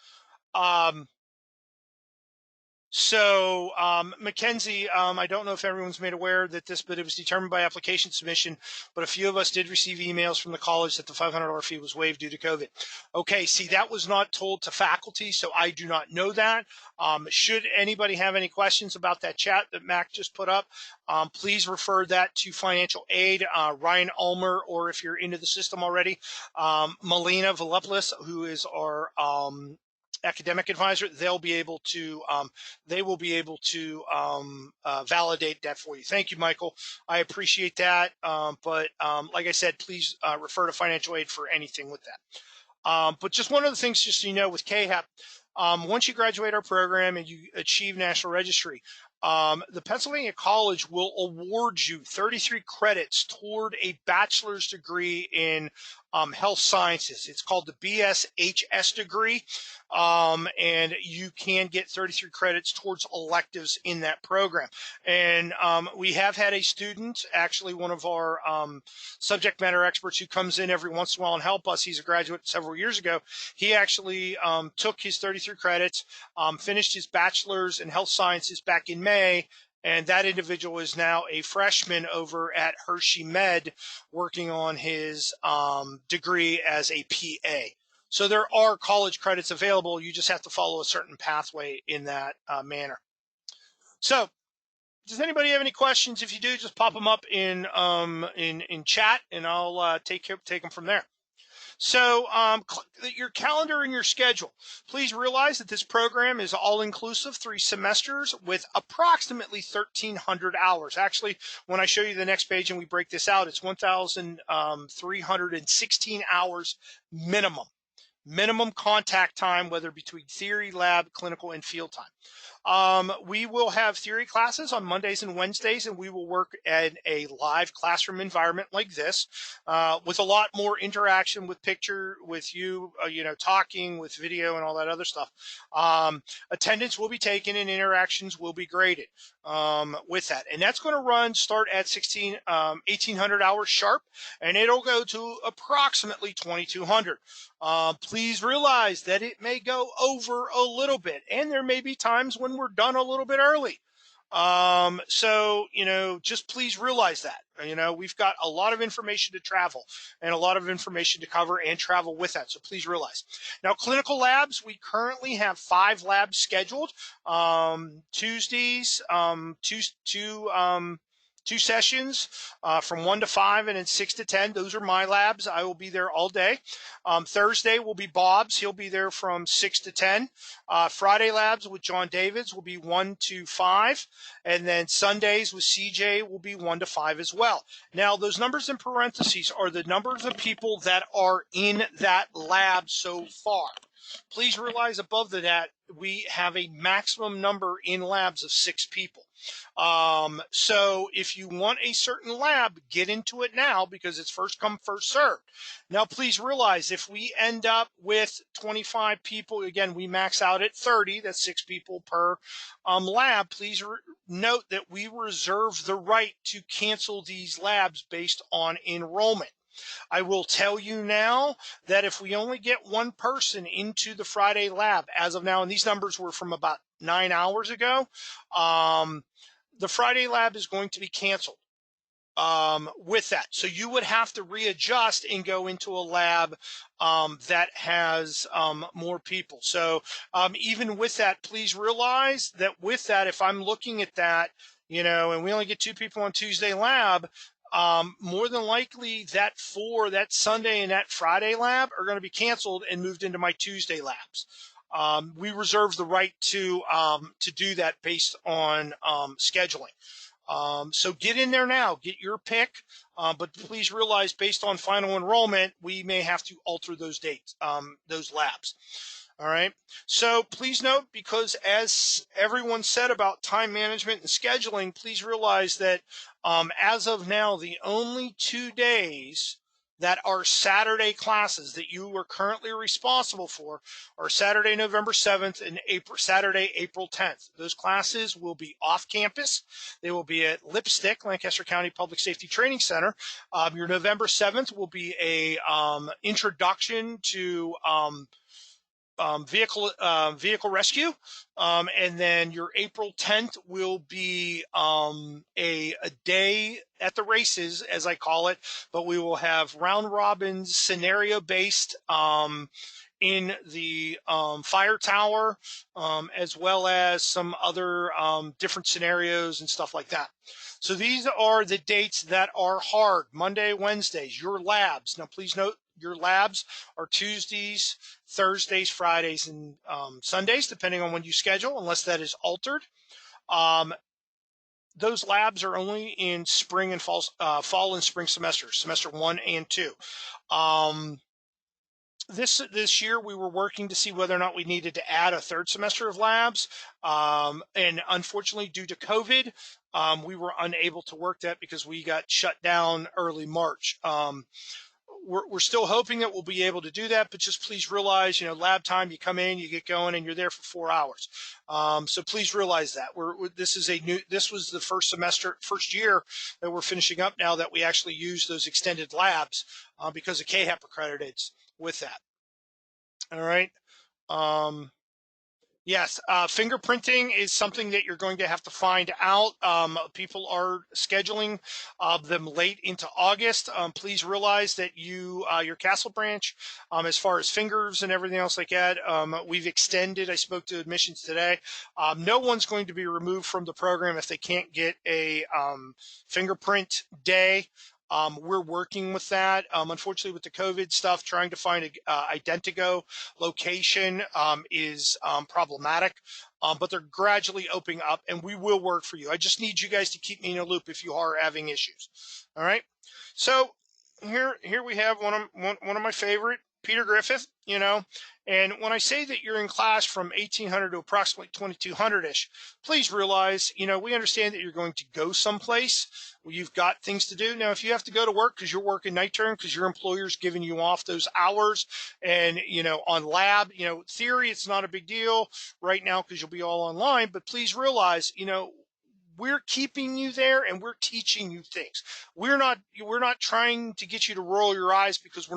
Mackenzie, I don't know if everyone's made aware that but it was determined by application submission, but a few of us did receive emails from the college that the $500 fee was waived due to COVID. Okay, see, that was not told to faculty, so I do not know that. Should anybody have any questions about that chat that Mac just put up, please refer that to financial aid, Ryan Ulmer, or if you're into the system already, Melina Volopoulos, who is our academic advisor. They will be able to validate that for you. Thank you, Michael. I appreciate that. But like I said, please refer to financial aid for anything with that. But just one of the things, just so you know, with KHEP, once you graduate our program and you achieve national registry, the Pennsylvania College will award you 33 credits toward a bachelor's degree in health sciences. It's called the BSHS degree, and you can get 33 credits towards electives in that program. And we have had a student, actually one of our subject matter experts who comes in every once in a while and help us. He's a graduate several years ago. He actually took his 33 credits, finished his bachelor's in health sciences back in May, and that individual is now a freshman over at Hershey Med working on his degree as a PA. So there are college credits available. You just have to follow a certain pathway in that manner. So does anybody have any questions? If you do, just pop them up in chat, and I'll take them from there. So your calendar and your schedule. Please realize that this program is all-inclusive, 3 semesters with approximately 1,300 hours. Actually, when I show you the next page and we break this out, it's 1,316 hours minimum. Minimum contact time, whether between theory, lab, clinical, and field time. We will have theory classes on Mondays and Wednesdays, and we will work in a live classroom environment like this, with a lot more interaction with picture, with you, talking, with video and all that other stuff. Attendance will be taken and interactions will be graded with that. And that's going to start at 1,800 hours sharp, and it'll go to approximately 2,200. Please realize that it may go over a little bit, and there may be times when we're done a little bit early. So, just please realize that, we've got a lot of information to travel and a lot of information to cover and travel with that. So please realize. Now, clinical labs, we currently have 5 labs scheduled. Tuesdays, two sessions from 1 to 5 and then 6 to 10. Those are my labs. I will be there all day. Thursday will be Bob's. He'll be there from 6 to 10. Friday labs with John Davids will be 1 to 5. And then Sundays with CJ will be 1 to 5 as well. Now, those numbers in parentheses are the numbers of people that are in that lab so far. Please realize above that we have a maximum number in labs of 6 people. So if you want a certain lab, get into it now because it's first come, first served. Now, please realize if we end up with 25 people, again, we max out at 30. That's 6 people per lab. Please note that we reserve the right to cancel these labs based on enrollment. I will tell you now that if we only get 1 person into the Friday lab as of now, and these numbers were from about 9 hours ago, the Friday lab is going to be canceled with that. So you would have to readjust and go into a lab that has more people. So even with that, please realize that with that, if I'm looking at that, and we only get 2 people on Tuesday lab, more than likely that Sunday and that Friday lab are going to be canceled and moved into my Tuesday labs. We reserve the right to do that based on scheduling. So get in there now, get your pick. But please realize based on final enrollment, we may have to alter those dates, those labs. All right. So please note, because as everyone said about time management and scheduling, please realize that as of now, the only 2 days that are Saturday classes that you are currently responsible for are Saturday, November 7th and Saturday, April 10th. Those classes will be off campus. They will be at Lipstick, Lancaster County Public Safety Training Center. Your November 7th will be a introduction to vehicle rescue, and then your April 10th will be a day at the races, as I call it, but we will have round robin scenario based in the fire tower, as well as some other different scenarios and stuff like that. So these are the dates that are hard: Monday, Wednesdays, your labs. Now please note, your labs are Tuesdays, Thursdays, Fridays, and Sundays, depending on when you schedule, unless that is altered. Those labs are only in spring and fall and spring semesters, semester 1 and 2. This year, we were working to see whether or not we needed to add a 3rd semester of labs. And unfortunately, due to COVID, we were unable to work that because we got shut down early March. we're still hoping that we'll be able to do that, but just please realize, lab time, you come in, you get going, and you're there for 4 hours. So please realize that this was the first year that we're finishing up now that we actually use those extended labs because of KHAP accredited with that. All right. Yes, fingerprinting is something that you're going to have to find out. People are scheduling them late into August. Please realize that your Castle branch, as far as fingers and everything else like that, we've extended. I spoke to admissions today. No one's going to be removed from the program if they can't get a fingerprint day. We're working with that. Unfortunately, with the COVID stuff, trying to find a Identigo location is problematic, but they're gradually opening up, and we will work for you. I just need you guys to keep me in a loop if you are having issues. All right. So here we have one of my favorite, Peter Griffith. And when I say that you're in class from 1800 to approximately 2200-ish, please realize, we understand that you're going to go someplace where you've got things to do. Now, if you have to go to work because you're working night term because your employer's giving you off those hours and, on lab, theory, it's not a big deal right now because you'll be all online. But please realize, we're keeping you there and we're teaching you things. We're not trying to get you to roll your eyes because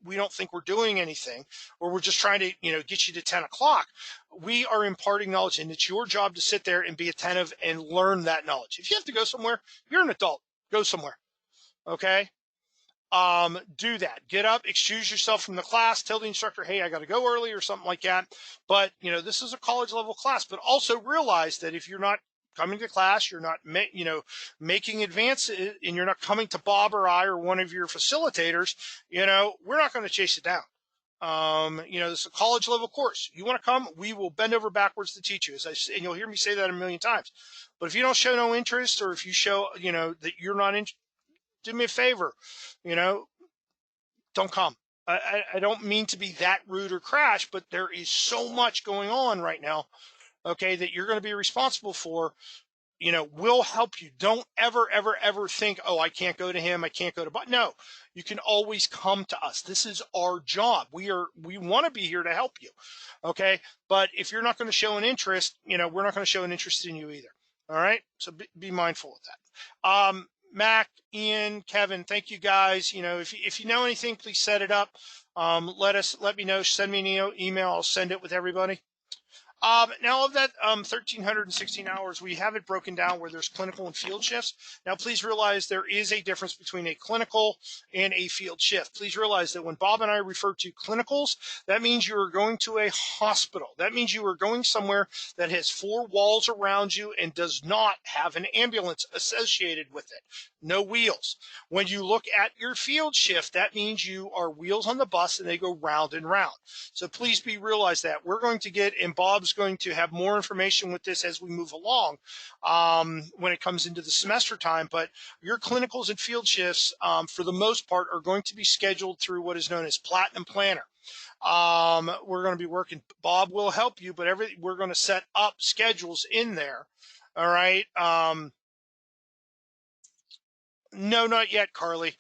we don't think we're doing anything, or we're just trying to, get you to 10 o'clock. We are imparting knowledge, and it's your job to sit there and be attentive and learn that knowledge. If you have to go somewhere, you're an adult, go somewhere. Okay. Do that. Get up, excuse yourself from the class, tell the instructor, hey, I got to go early or something like that. But, this is a college level class, but also realize that if you're not coming to class, you're not, making advances, and you're not coming to Bob or I or one of your facilitators, we're not going to chase it down. This is a college level course. You want to come, we will bend over backwards to teach you. And you'll hear me say that a million times. But if you don't show no interest, or if you show, that you're not interested, do me a favor, don't come. I don't mean to be that rude or crash, but there is so much going on right now, okay, that you're going to be responsible for. We'll help you. Don't ever, ever, ever think, oh, I can't go to him, I can't go to Bob. No, you can always come to us. This is our job. We want to be here to help you. Okay. But if you're not going to show an interest, we're not going to show an interest in you either. All right. So be mindful of that. Mac, Ian, Kevin, thank you guys. If you know anything, please set it up. Let me know. Send me an email. I'll send it with everybody. Now of that 1,316 hours, we have it broken down where there's clinical and field shifts. Now, please realize there is a difference between a clinical and a field shift. Please realize that when Bob and I refer to clinicals, that means you are going to a hospital. That means you are going somewhere that has 4 walls around you and does not have an ambulance associated with it. No wheels. When you look at your field shift, that means you are wheels on the bus and they go round and round. So please realize that. We're going to get, and Bob's going to have more information with this as we move along when it comes into the semester time. But your clinicals and field shifts, for the most part, are going to be scheduled through what is known as Platinum Planner. We're going to be working. Bob will help you, but we're going to set up schedules in there. All right. No, not yet, Carly.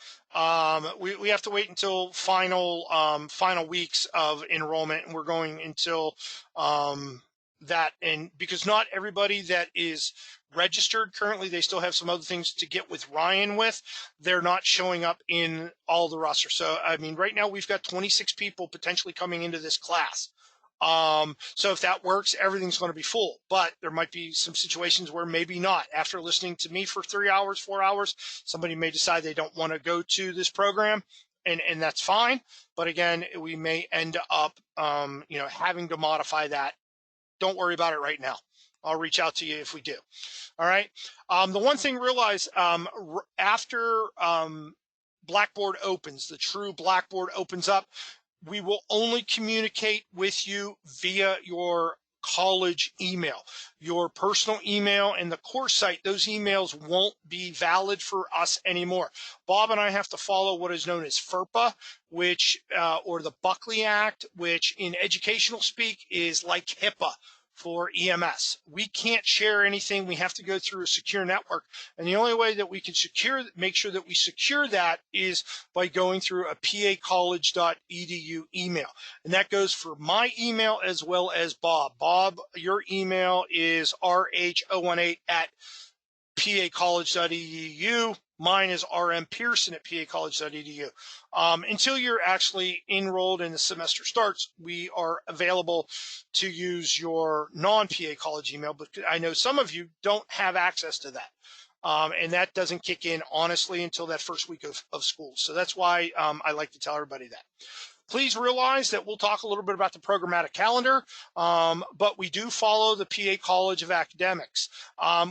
We have to wait until final weeks of enrollment, and we're going until that, and because not everybody that is registered currently, they still have some other things to get with Ryan with. They're not showing up in all the roster. So, I mean, right now we've got 26 people potentially coming into this class. So if that works, everything's going to be full, but there might be some situations where maybe not. After listening to me for 3 hours, 4 hours, somebody may decide they don't want to go to this program, and that's fine. But again, we may end up, having to modify that. Don't worry about it right now. I'll reach out to you if we do. All right. The one thing realize, after, Blackboard opens, the true Blackboard opens up, we will only communicate with you via your college email, your personal email, and the course site. Those emails won't be valid for us anymore. Bob and I have to follow what is known as FERPA, which, or the Buckley Act, which in educational speak is like HIPAA for EMS. We can't share anything. We have to go through a secure network. And the only way that we can make sure that we secure that is by going through a pacollege.edu email. And that goes for my email as well as Bob. Bob, your email is rho18@pacollege.edu. Mine is rmpearson@pacollege.edu. Until you're actually enrolled and the semester starts, we are available to use your non-PA College email, but I know some of you don't have access to that. And that doesn't kick in, honestly, until that first week of school. So that's why I like to tell everybody that. Please realize that we'll talk a little bit about the programmatic calendar, but we do follow the PA College of Academics,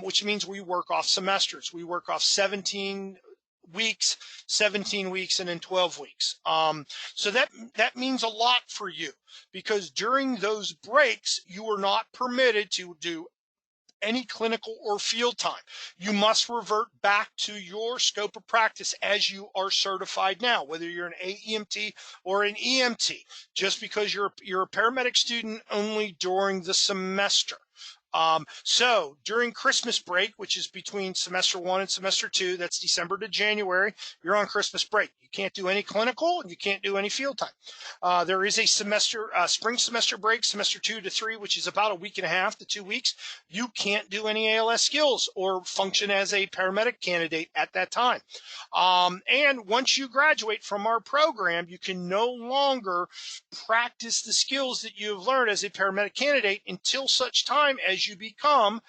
which means we work off semesters. We work off 17 weeks, 17 weeks, and then 12 weeks. So that means a lot for you, because during those breaks, you are not permitted to do any clinical or field time. You must revert back to your scope of practice as you are certified now, whether you're an AEMT or an EMT, just because you're a paramedic student only during the semester. So during Christmas break, which is between semester 1 and semester 2, that's December to January, you're on Christmas break. You can't do any clinical and you can't do any field time. There is a spring semester break, semester 2 to 3, which is about a week and a half to 2 weeks. You can't do any ALS skills or function as a paramedic candidate at that time. And once you graduate from our program, you can no longer practice the skills that you have learned as a paramedic candidate until such time as you become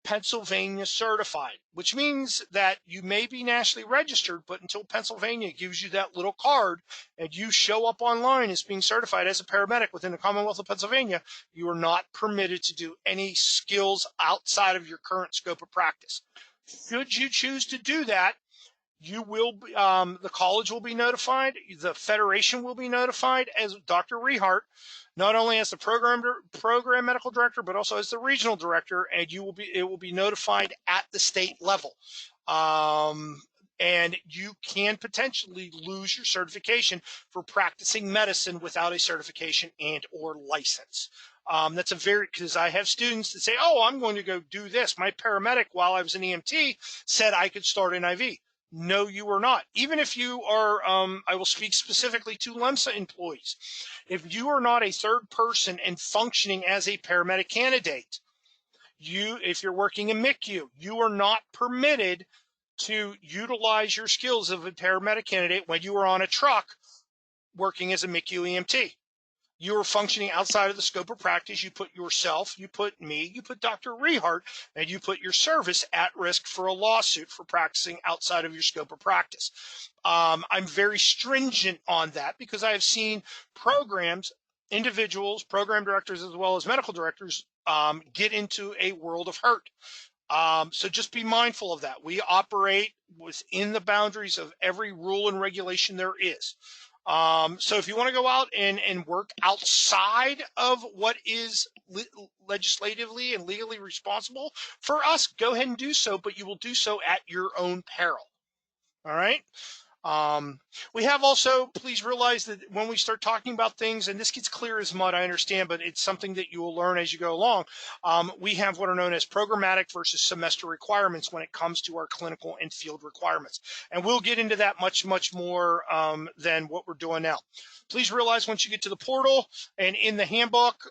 Pennsylvania certified, which means that you may be nationally registered, but until Pennsylvania gives you that little card and you show up online as being certified as a paramedic within the Commonwealth of Pennsylvania, you are not permitted to do any skills outside of your current scope of practice. Should you choose to do that, you will be, the college will be notified, the federation will be notified, as Dr. Rehart, not only as the program medical director, but also as the regional director, and it will be notified at the state level. And you can potentially lose your certification for practicing medicine without a certification and or license. Because I have students that say, oh, I'm going to go do this. My paramedic, while I was an EMT, said I could start an IV. No, you are not. Even if you are, I will speak specifically to LEMSA employees. If you are not a third person and functioning as a paramedic candidate, if you're working in MICU, you are not permitted to utilize your skills of a paramedic candidate when you are on a truck working as a MICU EMT. You are functioning outside of the scope of practice. You put yourself, you put me, you put Dr. Rehart, and you put your service at risk for a lawsuit for practicing outside of your scope of practice. I'm very stringent on that because I have seen individuals, program directors, as well as medical directors, get into a world of hurt. So just be mindful of that. We operate within the boundaries of every rule and regulation there is. So if you want to go out and work outside of what is legislatively and legally responsible for us, go ahead and do so, but you will do so at your own peril. All right. We have also, please realize that when we start talking about things, and this gets clear as mud, I understand, but it's something that you will learn as you go along. We have what are known as programmatic versus semester requirements when it comes to our clinical and field requirements. And we'll get into that much, much more than what we're doing now. Please realize once you get to the portal and in the handbook,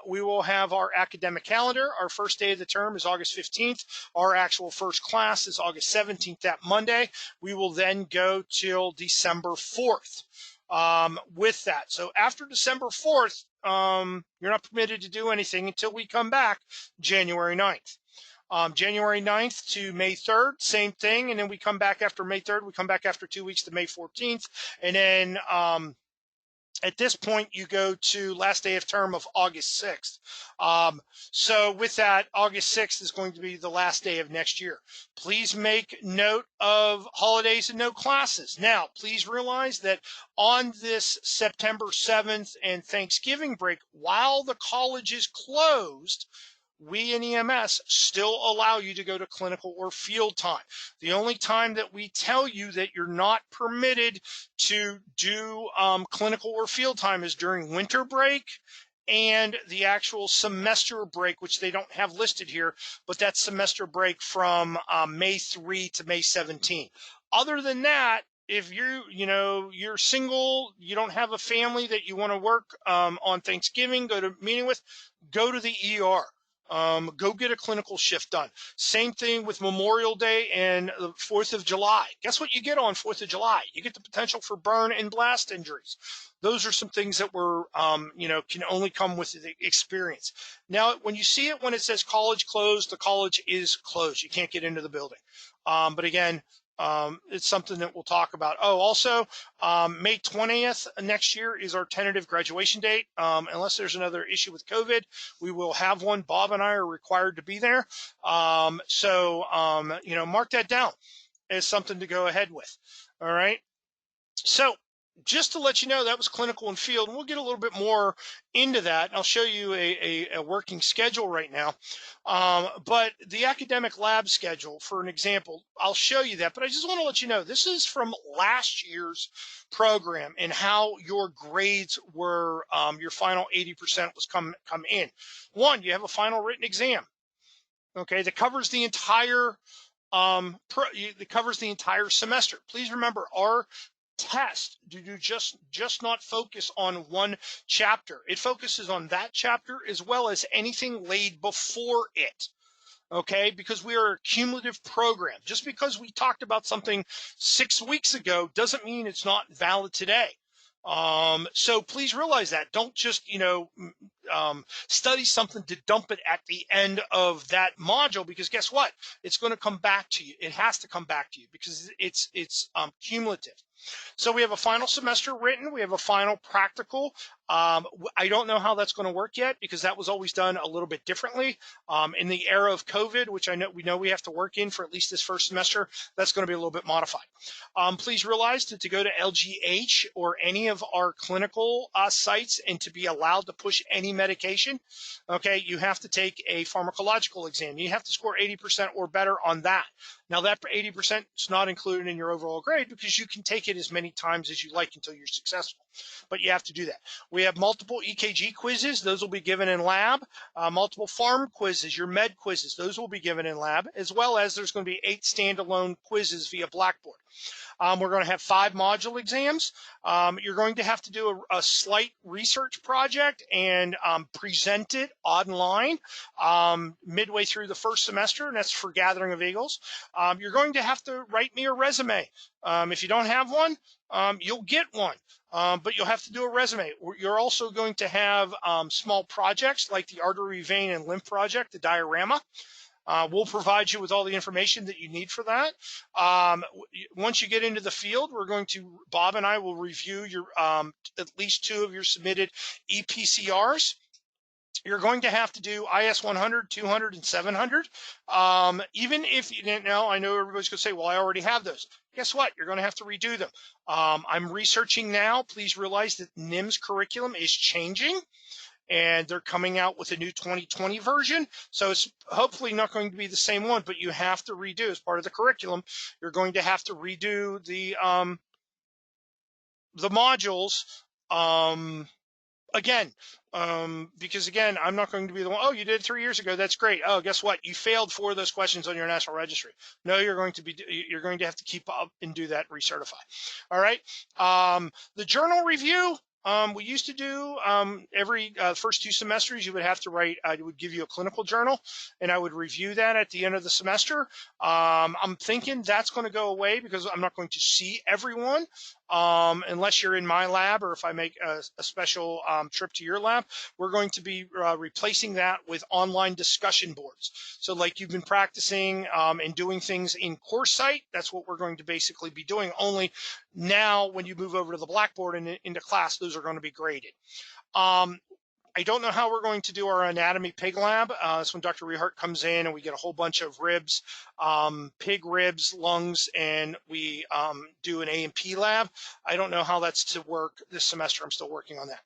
we will have our academic calendar. Our first day of the term is August 15th. Our actual first class is August 17th, that Monday. We will then go till December 4th with that. So after December 4th, you're not permitted to do anything until we come back January 9th. January 9th to May 3rd, same thing. And then we come back after May 3rd. We come back after 2 weeks to May 14th. And then at this point, you go to last day of term of August 6th. So with that, August 6th is going to be the last day of next year. Please make note of holidays and no classes. Now, please realize that on this September 7th and Thanksgiving break, while the college is closed, we in EMS still allow you to go to clinical or field time. The only time that we tell you that you're not permitted to do clinical or field time is during winter break and the actual semester break, which they don't have listed here, but that's semester break from May 3 to May 17. Other than that, if you're single, you don't have a family that you want to work on Thanksgiving, go to meeting with, go to the ER. Go get a clinical shift done. Same thing with Memorial Day and the 4th of July. Guess what you get on 4th of July? You get the potential for burn and blast injuries. Those are some things that can only come with the experience. Now, when you see it, when it says college closed, the college is closed. You can't get into the building. But again, it's something that we'll talk about. Oh, also, May 20th next year is our tentative graduation date. Unless there's another issue with COVID, we will have one. Bob and I are required to be there. Mark that down as something to go ahead with. All right. So just to let you know, that was clinical and field. And we'll get a little bit more into that. I'll show you a working schedule right now. But the academic lab schedule, for an example, I'll show you that. But I just want to let you know, this is from last year's program and how your grades were, your final 80% was come in. One, you have a final written exam, okay, that covers the entire semester. Please remember, our test do just not focus on one chapter. It focuses on that chapter as well as anything laid before it. Okay, because we are a cumulative program. Just because we talked about something 6 weeks ago doesn't mean it's not valid today. So please realize that. Don't just, study something to dump it at the end of that module, because guess what? It's going to come back to you. It has to come back to you because it's cumulative. So we have a final semester written. We have a final practical. I don't know how that's going to work yet because that was always done a little bit differently. In the era of COVID, which we know we have to work in for at least this first semester, that's going to be a little bit modified. Please realize that to go to LGH or any of our clinical sites and to be allowed to push any medication, okay, you have to take a pharmacological exam. You have to score 80% or better on that. Now that 80% is not included in your overall grade because you can take it as many times as you like until you're successful, but you have to do that. We have multiple EKG quizzes. Those will be given in lab. Multiple pharm quizzes, your med quizzes, those will be given in lab, as well as there's going to be 8 standalone quizzes via Blackboard. We're going to have 5 module exams. You're going to have to do a slight research project and present it online midway through the first semester, and that's for Gathering of Eagles. You're going to have to write me a resume. If you don't have one, you'll get one. But you'll have to do a resume. You're also going to have small projects like the artery, vein, and lymph project, the diorama. We'll provide you with all the information that you need for that. Once you get into the field, Bob and I will review your at least 2 of your submitted EPCRs. You're going to have to do IS 100, 200, and 700. Even if you didn't know, I know everybody's going to say, well, I already have those. Guess what? You're going to have to redo them. I'm researching now. Please realize that NIMS curriculum is changing, and they're coming out with a new 2020 version. So it's hopefully not going to be the same one, but you have to redo as part of the curriculum. You're going to have to redo the modules again, because again, I'm not going to be the one, oh, you did it 3 years ago. That's great. Oh, guess what? You failed 4 of those questions on your national registry. No, you're going to have to keep up and do that, recertify. All right. The journal review, we used to do every first 2 semesters, you would have to write, I would give you a clinical journal, and I would review that at the end of the semester. I'm thinking that's going to go away because I'm not going to see everyone unless you're in my lab or if I make a special trip to your lab. We're going to be replacing that with online discussion boards. So like you've been practicing and doing things in course site, that's what we're going to basically be doing. Only now when you move over to the Blackboard and into class, those are going to be graded. I don't know how we're going to do our anatomy pig lab. That's when Dr. Rehart comes in and we get a whole bunch of ribs, pig ribs, lungs, and we do an A&P lab. I don't know how that's to work this semester. I'm still working on that.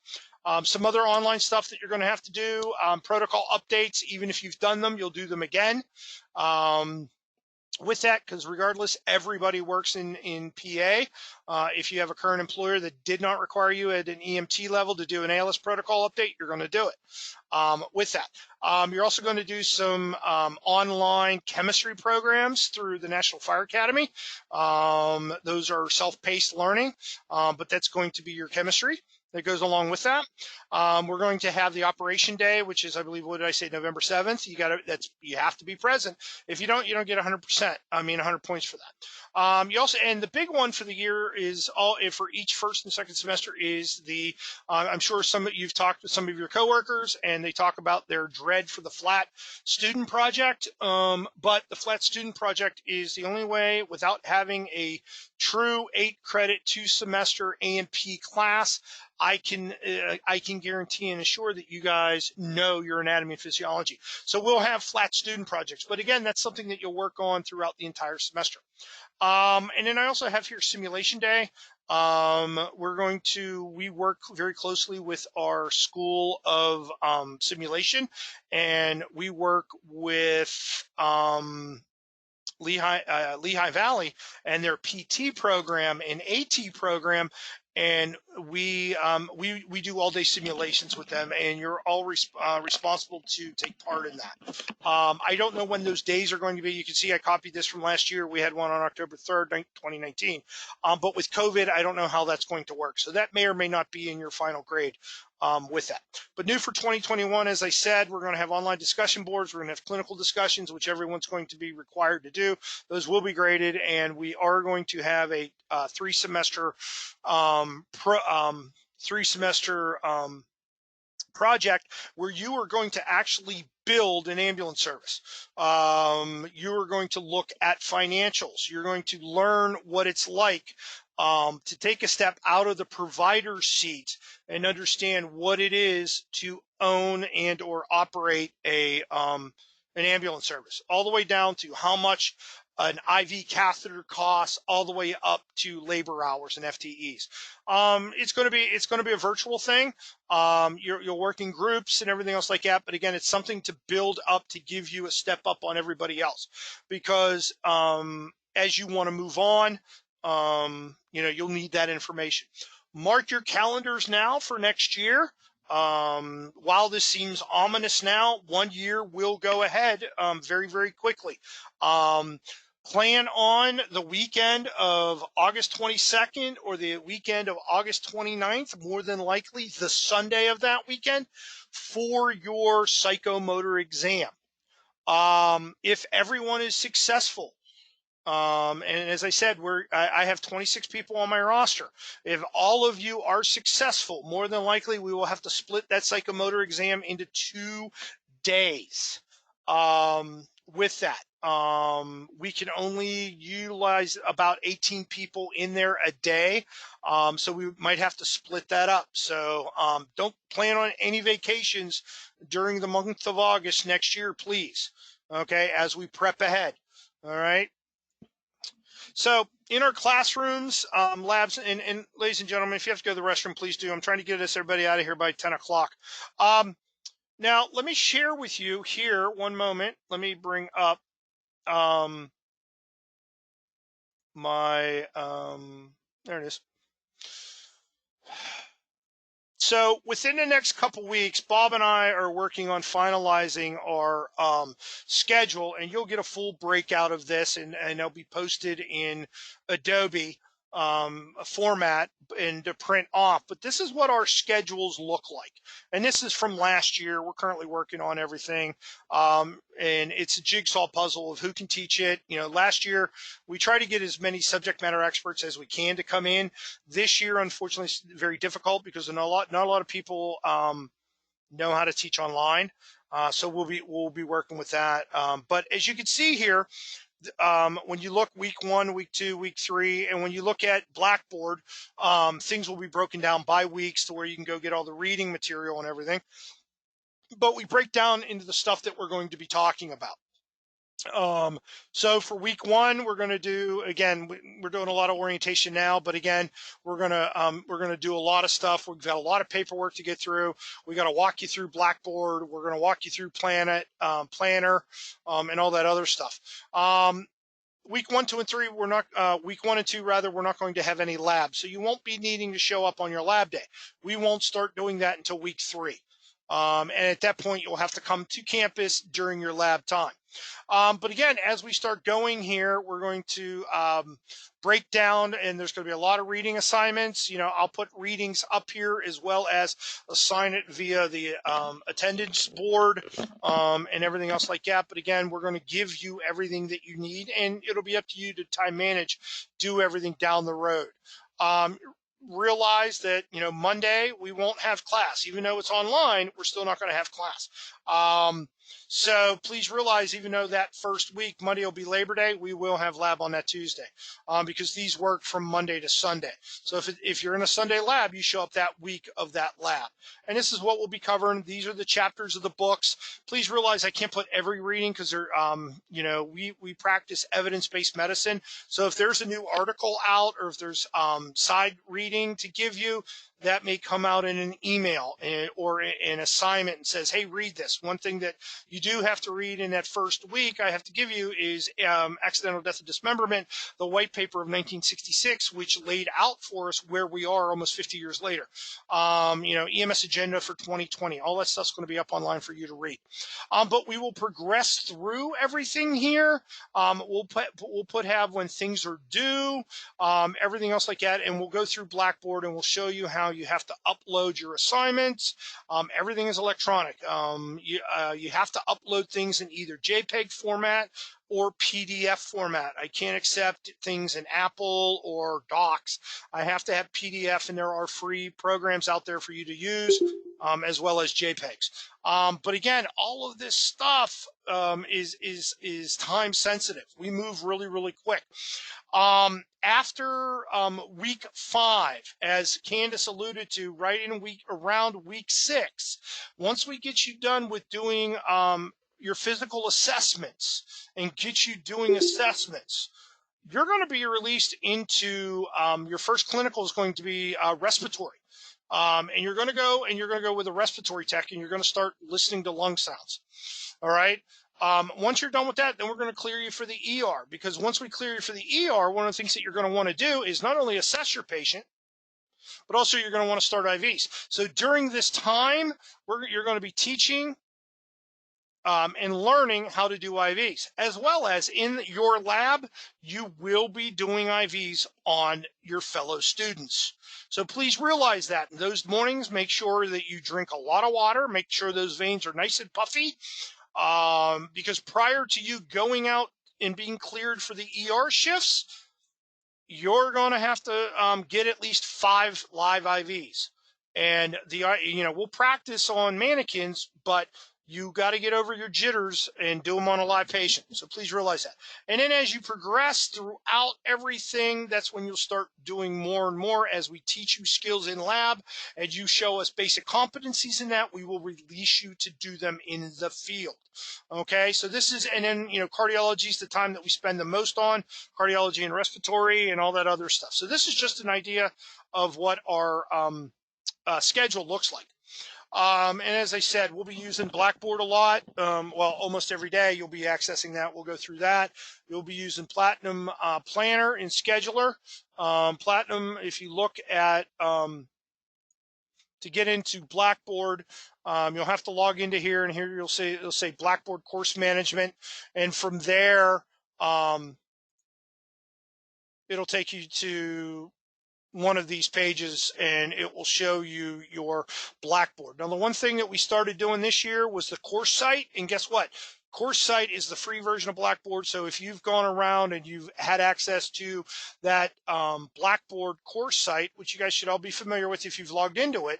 Some other online stuff that you're going to have to do, protocol updates. Even if you've done them, you'll do them again. with that, because regardless, everybody works in PA. If you have a current employer that did not require you at an EMT level to do an ALS protocol update, you're going to do it. With that, you're also going to do some online chemistry programs through the National Fire Academy. Those are self-paced learning, but that's going to be your chemistry that goes along with that. We're going to have the operation day, which is, I believe, what did I say, November 7th. You have to be present. If you don't get 100%. 100 points for that. You also, and the big one for the year is for each first and second semester is the, I'm sure you've talked with some of your coworkers and they talk about their dread for the flat student project. But the flat student project is the only way without having a true 8-credit 2-semester A&P class. I can guarantee and assure that you guys know your anatomy and physiology. So we'll have flat student projects, but again, that's something that you'll work on throughout the entire semester. And then I also have here simulation day. We work very closely with our School of Simulation, and we work with Lehigh Valley and their PT program and AT program, and we do all-day simulations with them, and you're all responsible to take part in that. I don't know when those days are going to be. You can see I copied this from last year. We had one on October 3rd, 2019. But with COVID, I don't know how that's going to work. So that may or may not be in your final grade. With that. But new for 2021, as I said, we're going to have online discussion boards. We're going to have clinical discussions, which everyone's going to be required to do. Those will be graded, and we are going to have a 3-semester project where you are going to actually build an ambulance service. You are going to look at financials. You're going to learn what it's like to take a step out of the provider's seat and understand what it is to own and or operate an ambulance service, all the way down to how much an IV catheter costs, all the way up to labor hours and FTEs. It's going to be a virtual thing. You'll work in groups and everything else like that. But again, it's something to build up to give you a step up on everybody else, because as you want to move on, you'll need that information. Mark your calendars now for next year. While this seems ominous now, 1 year will go ahead very, very quickly. Plan on the weekend of August 22nd or the weekend of August 29th, more than likely the Sunday of that weekend, for your psychomotor exam. If everyone is successful, and as I said, I have 26 people on my roster. If all of you are successful, more than likely we will have to split that psychomotor exam into 2 days. With that, we can only utilize about 18 people in there a day. So we might have to split that up. So don't plan on any vacations during the month of August next year, please. Okay, as we prep ahead. All right. So in our classrooms, labs, and ladies and gentlemen, if you have to go to the restroom, please do. I'm trying to get everybody out of here by 10 o'clock. Now, let me share with you here, one moment. Let me bring up there it is. So within the next couple weeks, Bob and I are working on finalizing our schedule, and you'll get a full breakout of this, and it'll be posted in Adobe format and to print off. But this is what our schedules look like, and this is from last year. We're currently working on everything, and it's a jigsaw puzzle of who can teach it. Last year we tried to get as many subject matter experts as we can to come in. This year, unfortunately, it's very difficult because not a lot of people know how to teach online. So we'll be working with that. But as you can see here, when you look week 1, week 2, week 3, and when you look at Blackboard, things will be broken down by weeks to where you can go get all the reading material and everything. But we break down into the stuff that we're going to be talking about. So for week 1, we're going to do, again, we're doing a lot of orientation now, but again, we're going to do a lot of stuff. We've got a lot of paperwork to get through. We got to walk you through Blackboard. We're going to walk you through Planner, and all that other stuff. week 1, 2, and 3, we're not, week 1 and 2, rather, we're not going to have any labs. So you won't be needing to show up on your lab day. We won't start doing that until week 3. And at that point, you'll have to come to campus during your lab time. But again, as we start going here, we're going to break down, and there's going to be a lot of reading assignments. You know, I'll put readings up here as well as assign it via the attendance board and everything else like that. But again, we're going to give you everything that you need, and it'll be up to you to time manage, do everything down the road. Realize that, you know, Monday we won't have class. Even though it's online, we're still not going to have class. So please realize, even though that first week, Monday will be Labor Day, we will have lab on that Tuesday because these work from Monday to Sunday. So if you're in a Sunday lab, you show up that week of that lab. And this is what we'll be covering. These are the chapters of the books. Please realize I can't put every reading because they're, you know, we practice evidence-based medicine. So if there's a new article out or if there's side reading to give you, that may come out in an email or an assignment and says, hey, read this. One thing that you do have to read in that first week I have to give you is Accidental Death and Dismemberment, the white paper of 1966, which laid out for us where we are almost 50 years later. You know, EMS agenda for 2020. All that stuff's going to be up online for you to read. But we will progress through everything here. We'll have when things are due, everything else like that, and we'll go through Blackboard and we'll show you how you have to upload your assignments. Everything is electronic. You have to upload things in either JPEG format or PDF format. I can't accept things in Apple or Docs. I have to have PDF, and there are free programs out there for you to use, as well as JPEGs. But again, all of this stuff is time sensitive. We move really, really quick. After week 5, as Candace alluded to, right in around week 6, once we get you done with doing your physical assessments and get you doing assessments, you're going to be released into your first clinical is going to be respiratory. And you're going to go with a respiratory tech, and you're going to start listening to lung sounds. All right. Once you're done with that, then we're going to clear you for the ER, because once we clear you for the ER, one of the things that you're going to want to do is not only assess your patient, but also you're going to want to start IVs. So during this time, you're going to be teaching and learning how to do IVs, as well as in your lab, you will be doing IVs on your fellow students. So please realize that in those mornings, make sure that you drink a lot of water, make sure those veins are nice and puffy, because prior to you going out and being cleared for the ER shifts, you're going to have to get at least 5 live IVs. And we'll practice on mannequins, but you got to get over your jitters and do them on a live patient. So please realize that. And then as you progress throughout everything, that's when you'll start doing more and more as we teach you skills in lab. As you show us basic competencies in that, we will release you to do them in the field. Okay, so this is, and then, cardiology is the time that we spend the most on, cardiology and respiratory and all that other stuff. So this is just an idea of what our schedule looks like. And as I said, we'll be using Blackboard a lot. Almost every day you'll be accessing that. We'll go through that. You'll be using Platinum Planner and Scheduler. Platinum, if you look at to get into Blackboard, you'll have to log into here, and here it'll say Blackboard Course Management, and from there it'll take you to one of these pages, and it will show you your Blackboard. Now, the one thing that we started doing this year was the course site, and guess what? Course site is the free version of Blackboard. So if you've gone around and you've had access to that Blackboard course site, which you guys should all be familiar with if you've logged into it,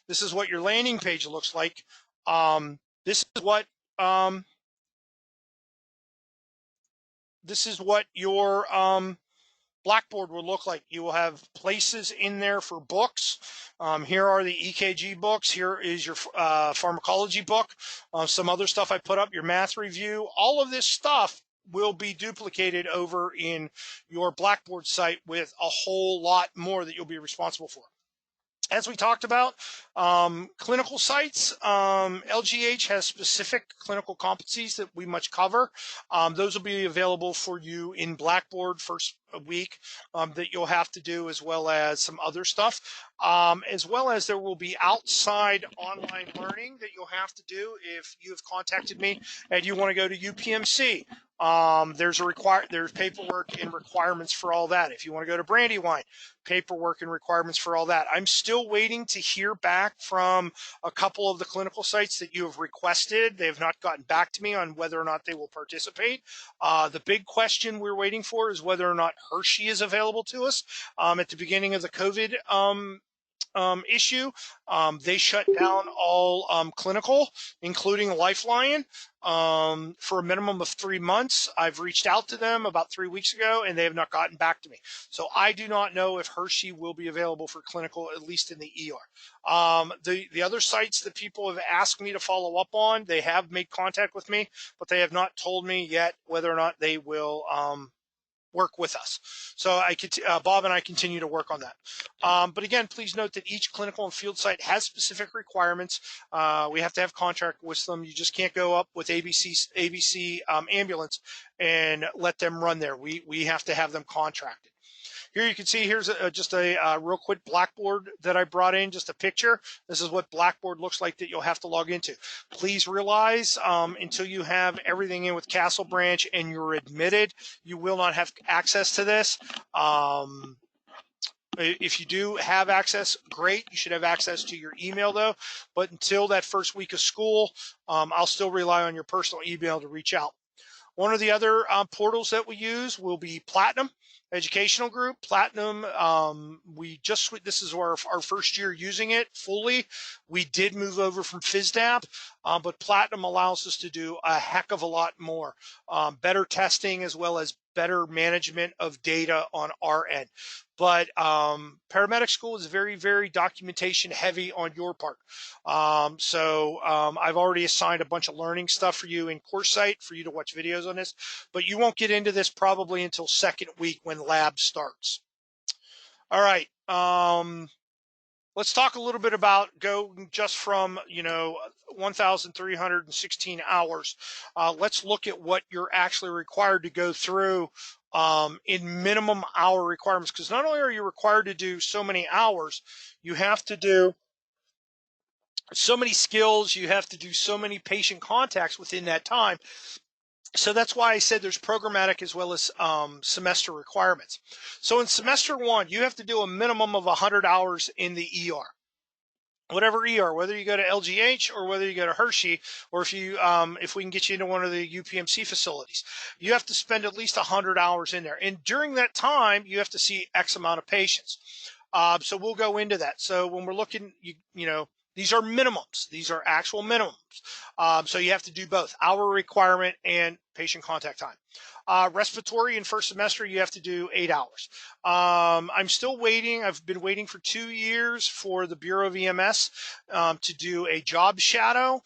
this is what your landing page looks like. This is what your Blackboard will look like. You will have places in there for books. Here are the EKG books. Here is your pharmacology book. Some other stuff I put up, your math review. All of this stuff will be duplicated over in your Blackboard site with a whole lot more that you'll be responsible for. As we talked about, clinical sites, LGH has specific clinical competencies that we must cover. Those will be available for you in Blackboard first week that you'll have to do, as well as some other stuff, as well as there will be outside online learning that you'll have to do if you have contacted me and you want to go to UPMC. There's paperwork and requirements for all that. If you want to go to Brandywine, paperwork and requirements for all that. I'm still waiting to hear back from a couple of the clinical sites that you have requested. They have not gotten back to me on whether or not they will participate. The big question we're waiting for is whether or not Hershey is available to us. At the beginning of the COVID issue, they shut down all clinical, including Lifeline, for a minimum of 3 months. I've reached out to them about 3 weeks ago, and they have not gotten back to me. So I do not know if Hershey will be available for clinical, at least in the ER. The other sites that people have asked me to follow up on, they have made contact with me, but they have not told me yet whether or not they will work with us. So Bob and I continue to work on that. But again, please note that each clinical and field site has specific requirements. We have to have contract with them. You just can't go up with ABC ambulance and let them run there. We have to have them contracted. Here you can see, here's just a real quick Blackboard that I brought in, just a picture. This is what Blackboard looks like that you'll have to log into. Please realize until you have everything in with Castle Branch and you're admitted, you will not have access to this. If you do have access, great. You should have access to your email, though. But until that first week of school, I'll still rely on your personal email to reach out. One of the other portals that we use will be Platinum Educational Group. Platinum, this is our first year using it fully. We did move over from FISDAP, but Platinum allows us to do a heck of a lot more. Better testing as well as better management of data on our end. But paramedic school is very, very documentation heavy on your part. So I've already assigned a bunch of learning stuff for you in course site for you to watch videos on this, but you won't get into this probably until second week when lab starts. All right. Let's talk a little bit about going just from, 1,316 hours. Let's look at what you're actually required to go through in minimum hour requirements, because not only are you required to do so many hours, you have to do so many skills, you have to do so many patient contacts within that time. So that's why I said there's programmatic as well as semester requirements. So in semester one, you have to do a minimum of 100 hours in the ER. Whatever ER, whether you go to LGH or whether you go to Hershey, or if we can get you into one of the UPMC facilities, you have to spend at least 100 hours in there. And during that time, you have to see X amount of patients. So we'll go into that. So when we're looking, these are minimums. These are actual minimums. So you have to do both hour requirement and patient contact time. Respiratory in first semester, you have to do 8 hours. I'm still waiting. I've been waiting for 2 years for the Bureau of EMS to do a job shadow.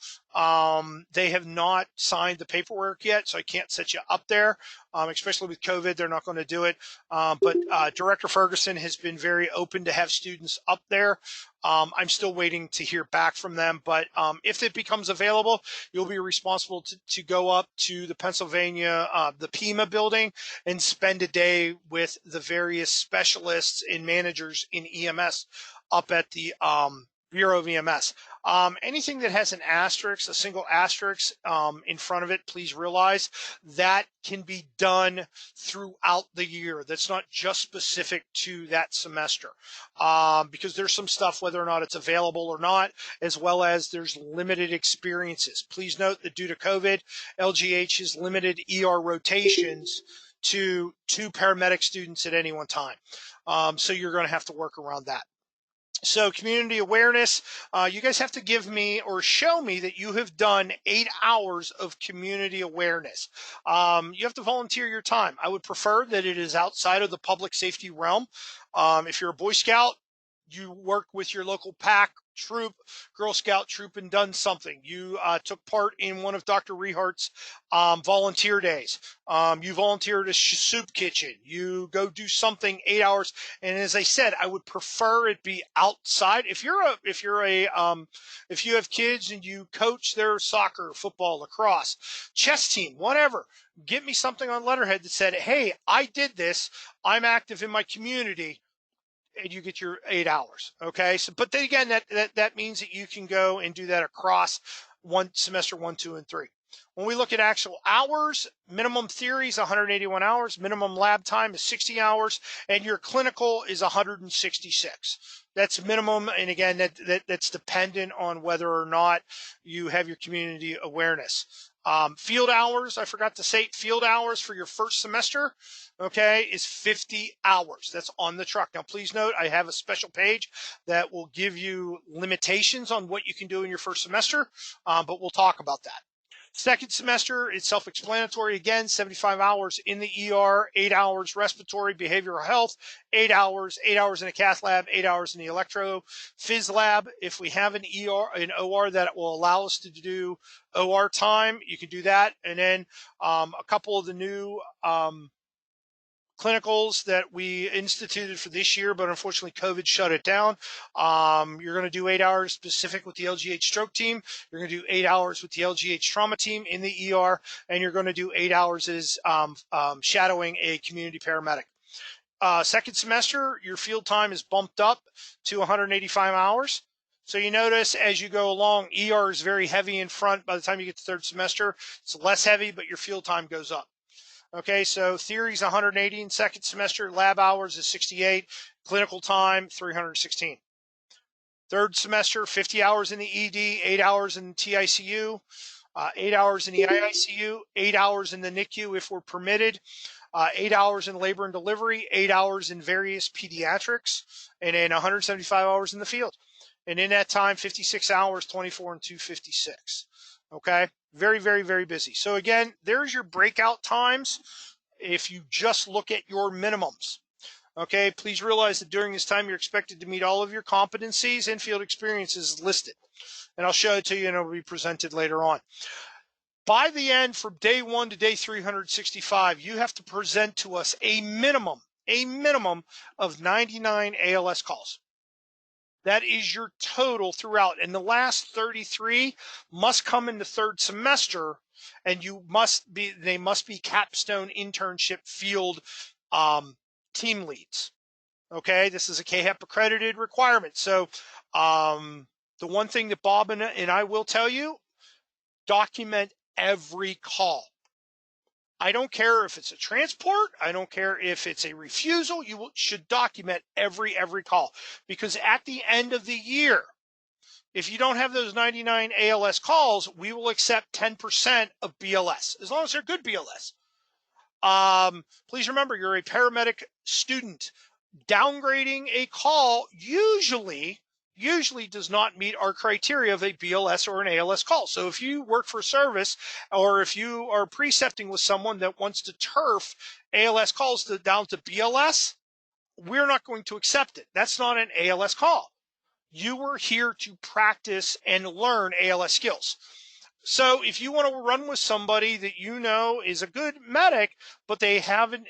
They have not signed the paperwork yet, so I can't set you up there. Especially with COVID, they're not going to do it. But Director Ferguson has been very open to have students up there. I'm still waiting to hear back from them, but if it becomes available, you'll be responsible to go up to the Pennsylvania, the PEMA building, and spend a day with the various specialists and managers in EMS up at the Bureau of EMS. Anything that has an asterisk, a single asterisk in front of it, please realize that can be done throughout the year. That's not just specific to that semester, because there's some stuff, whether or not it's available or not, as well as there's limited experiences. Please note that due to COVID, LGH has limited ER rotations to 2 paramedic students at any one time. So you're going to have to work around that. So community awareness, you guys have to give me or show me that you have done 8 hours of community awareness. You have to volunteer your time. I would prefer that it is outside of the public safety realm. If you're a Boy Scout, you worked with your local pack, troop, Girl Scout troop, and done something. You took part in one of Dr. Rehart's volunteer days. You volunteered at a soup kitchen. You go do something 8 hours. And as I said, I would prefer it be outside. If you have kids and you coach their soccer, football, lacrosse, chess team, whatever, get me something on letterhead that said, hey, I did this. I'm active in my community. And you get your 8 hours. Okay. So, but then again, that means that you can go and do that across semester 1, 2, and 3. When we look at actual hours, minimum theory is 181 hours, minimum lab time is 60 hours, and your clinical is 166. That's minimum. And again, that's dependent on whether or not you have your community awareness. Field hours, I forgot to say, field hours for your first semester, okay, is 50 hours. That's on the truck. Now, please note, I have a special page that will give you limitations on what you can do in your first semester, but we'll talk about that. Second semester, it's self-explanatory. Again, 75 hours in the ER, 8 hours respiratory, behavioral health, 8 hours in a cath lab, 8 hours in the electro phys lab. If we have an OR that will allow us to do OR time, you can do that. And then a couple of the new clinicals that we instituted for this year, but unfortunately COVID shut it down. You're going to do 8 hours specific with the LGH stroke team. You're going to do 8 hours with the LGH trauma team in the ER, and you're going to do 8 hours as shadowing a community paramedic. Second semester, your field time is bumped up to 185 hours. So you notice as you go along, ER is very heavy in front. By the time you get to third semester, it's less heavy, but your field time goes up. Okay, so theory is 180 in second semester, lab hours is 68, clinical time 316. Third semester, 50 hours in the ED, 8 hours in TICU, 8 hours in the IICU, 8 hours in the NICU if we're permitted, 8 hours in labor and delivery, 8 hours in various pediatrics, and then 175 hours in the field. And in that time, 56 hours, 24 and 256. Okay, very, very, very busy. So again, there's your breakout times if you just look at your minimums. Okay, please realize that during this time, you're expected to meet all of your competencies and field experiences listed. And I'll show it to you and it'll be presented later on. By the end, from day 1 to day 365, you have to present to us a minimum of 99 ALS calls. That is your total throughout. And the last 33 must come in the third semester, and they must be capstone internship field team leads. Okay, this is a KHEP accredited requirement. So the one thing that Bob and I will tell you, document every call. I don't care if it's a transport. I don't care if it's a refusal. You should document every call, because at the end of the year, if you don't have those 99 ALS calls, we will accept 10% of BLS, as long as they're good BLS. Please remember, you're a paramedic student. Downgrading a call usually does not meet our criteria of a BLS or an ALS call. So if you work for a service, or if you are precepting with someone that wants to turf ALS calls down to BLS, we're not going to accept it. That's not an ALS call. You were here to practice and learn ALS skills. So if you want to run with somebody that you know is a good medic, but they have an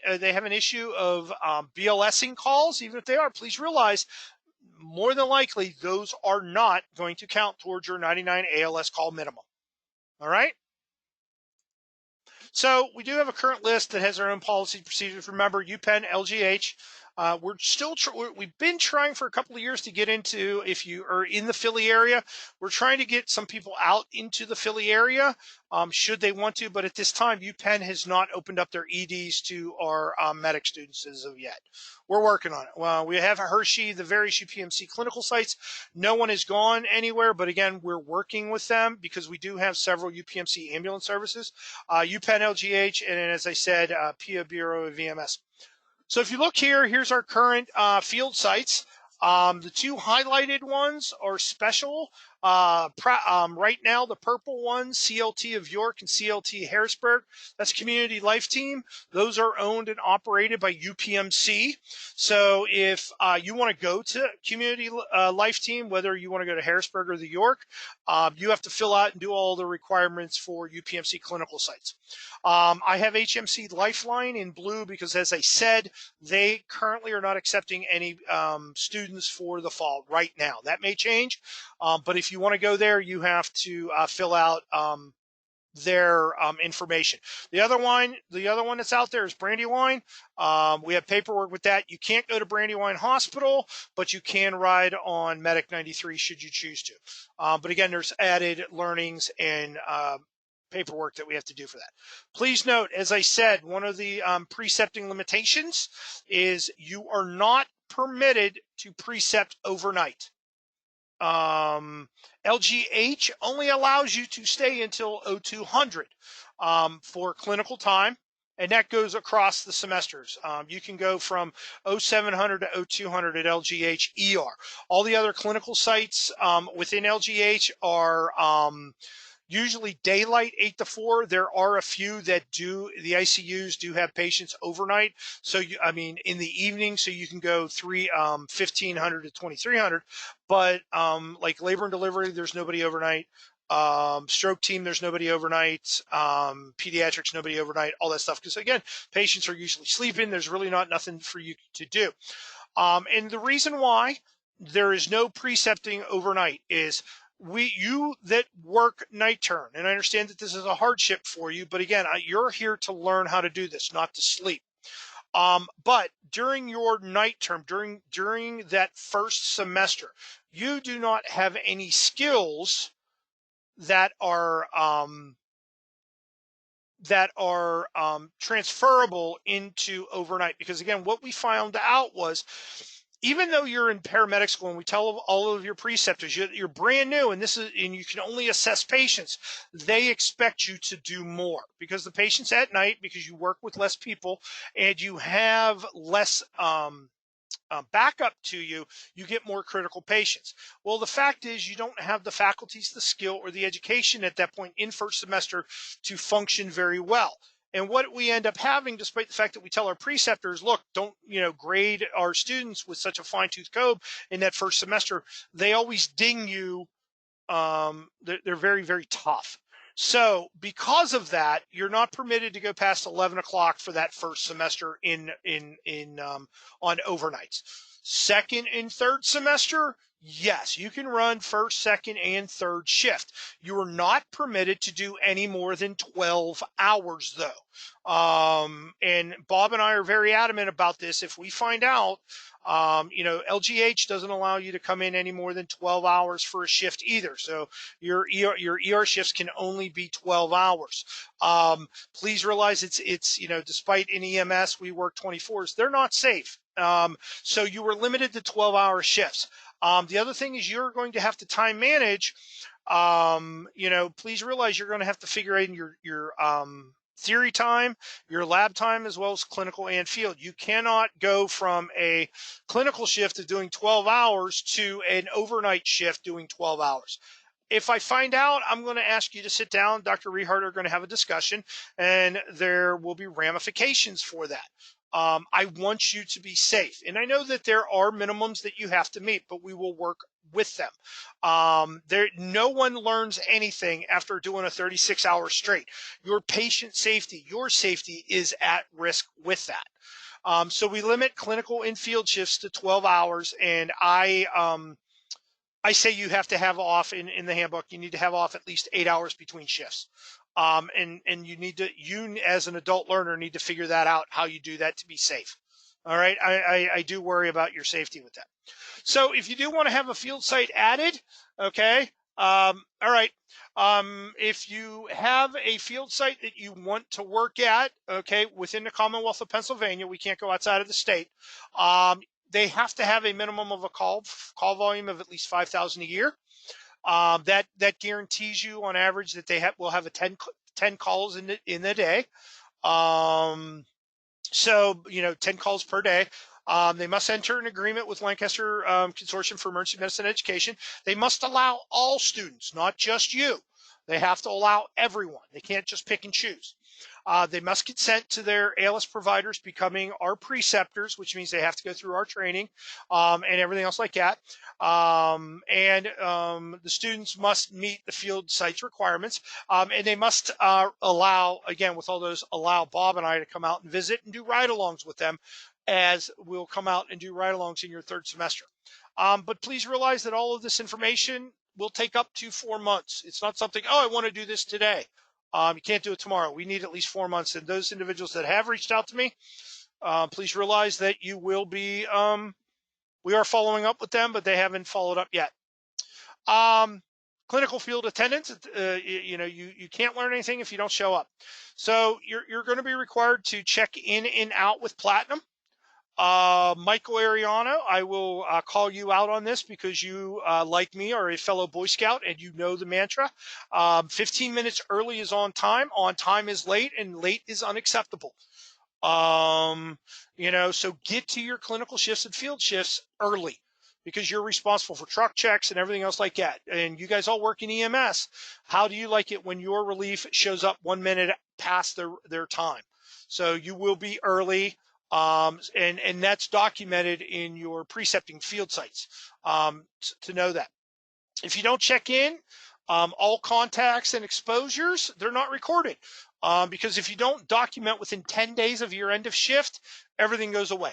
issue of BLSing calls, even if they are, please realize more than likely those are not going to count towards your 99 ALS call minimum. All right. So we do have a current list that has our own policy procedures. Remember, UPenn, LGH. We've been trying for a couple of years to get into, if you are in the Philly area, we're trying to get some people out into the Philly area, should they want to, but at this time, UPenn has not opened up their EDs to our medic students as of yet. We're working on it. Well, we have Hershey, the various UPMC clinical sites. No one has gone anywhere, but again, we're working with them because we do have several UPMC ambulance services, UPenn, LGH, and as I said, PA Bureau of VMS. So if you look here, here's our current field sites. The two highlighted ones are special. Right now, the purple ones, CLT of York and CLT Harrisburg, that's Community Life Team. Those are owned and operated by UPMC. So if you want to go to Community Life Team, whether you want to go to Harrisburg or the York, you have to fill out and do all the requirements for UPMC clinical sites. I have HMC Lifeline in blue because, as I said, they currently are not accepting any students for the fall right now. That may change, but if you want to go there, you have to fill out their information. The other one that's out there is Brandywine. We have paperwork with that. You can't go to Brandywine Hospital, but you can ride on Medic 93 should you choose to. But again, there's added learnings and paperwork that we have to do for that. Please note, as I said, one of the precepting limitations is you are not permitted to precept overnight. LGH only allows you to stay until 0200 for clinical time, and that goes across the semesters. You can go from 0700 to 0200 at LGH ER. All the other clinical sites within LGH are usually daylight 8 to 4. There are a few that do, the ICUs do have patients overnight. So, in the evening, so you can go 1500 to 2300. But like labor and delivery, there's nobody overnight. Stroke team, there's nobody overnight. Pediatrics, nobody overnight, all that stuff. Because again, patients are usually sleeping. There's really nothing for you to do. And the reason why there is no precepting overnight is you that work night turn, and I understand that this is a hardship for you, but again, you're here to learn how to do this, not to sleep. But during your night term, during that first semester, you do not have any skills that are transferable into overnight. Because again, what we found out was, even though you're in paramedic school and we tell all of your preceptors you're brand new and you can only assess patients, they expect you to do more because the patients at night, because you work with less people and you have less backup to you get more critical patients. Well, the fact is you don't have the faculties, the skill, or the education at that point in first semester to function very well. And what we end up having, despite the fact that we tell our preceptors, look, don't grade our students with such a fine-tooth comb in that first semester, they always ding you. They're very, very tough. So because of that, you're not permitted to go past 11 o'clock for that first semester on overnights. Second and third semester, yes, you can run first, second, and third shift. You are not permitted to do any more than 12 hours, though. And Bob and I are very adamant about this. If we find out, LGH doesn't allow you to come in any more than 12 hours for a shift either. So your ER shifts can only be 12 hours. Please realize it's despite in EMS, we work 24s. They're not safe. So you were limited to 12-hour shifts. The other thing is you're going to have to time manage. Please realize you're going to have to figure out your theory time, your lab time, as well as clinical and field. You cannot go from a clinical shift of doing 12 hours to an overnight shift doing 12 hours. If I find out, I'm going to ask you to sit down. Dr. Rehart are going to have a discussion, and there will be ramifications for that. I want you to be safe. And I know that there are minimums that you have to meet, but we will work with them. No one learns anything after doing a 36-hour straight. Your patient safety, your safety is at risk with that. So we limit clinical and field shifts to 12 hours, and I say you have to have off in the handbook. You need to have off at least 8 hours between shifts. And you as an adult learner need to figure that out, how you do that to be safe. All right. I do worry about your safety with that. So if you do want to have a field site added, okay. All right. If you have a field site that you want to work at, okay, within the Commonwealth of Pennsylvania, we can't go outside of the state. They have to have a minimum of a call volume of at least 5,000 a year. That guarantees you on average that they will have 10 calls in the day. So 10 calls per day. They must enter an agreement with Lancaster Consortium for Emergency Medicine Education. They must allow all students, not just you. They have to allow everyone. They can't just pick and choose. They must consent to their ALS providers becoming our preceptors, which means they have to go through our training and everything else like that. The students must meet the field site's requirements, and they must allow, again, with all those, allow Bob and I to come out and visit and do ride-alongs with them, as we'll come out and do ride-alongs in your third semester. But please realize that all of this information will take up to 4 months. It's not something, oh, I want to do this today. You can't do it tomorrow. We need at least 4 months. And those individuals that have reached out to me, please realize that you will be, we are following up with them, but they haven't followed up yet. Clinical field attendance, you can't learn anything if you don't show up. So you're going to be required to check in and out with Platinum. Michael Ariano, I will call you out on this because you, like me, are a fellow Boy Scout and you know the mantra. 15 minutes early is on time is late, and late is unacceptable. So get to your clinical shifts and field shifts early because you're responsible for truck checks and everything else like that. And you guys all work in EMS. How do you like it when your relief shows up 1 minute past their time? So you will be early. And that's documented in your precepting field sites to know that. If you don't check in, all contacts and exposures, they're not recorded because if you don't document within 10 days of your end of shift, everything goes away.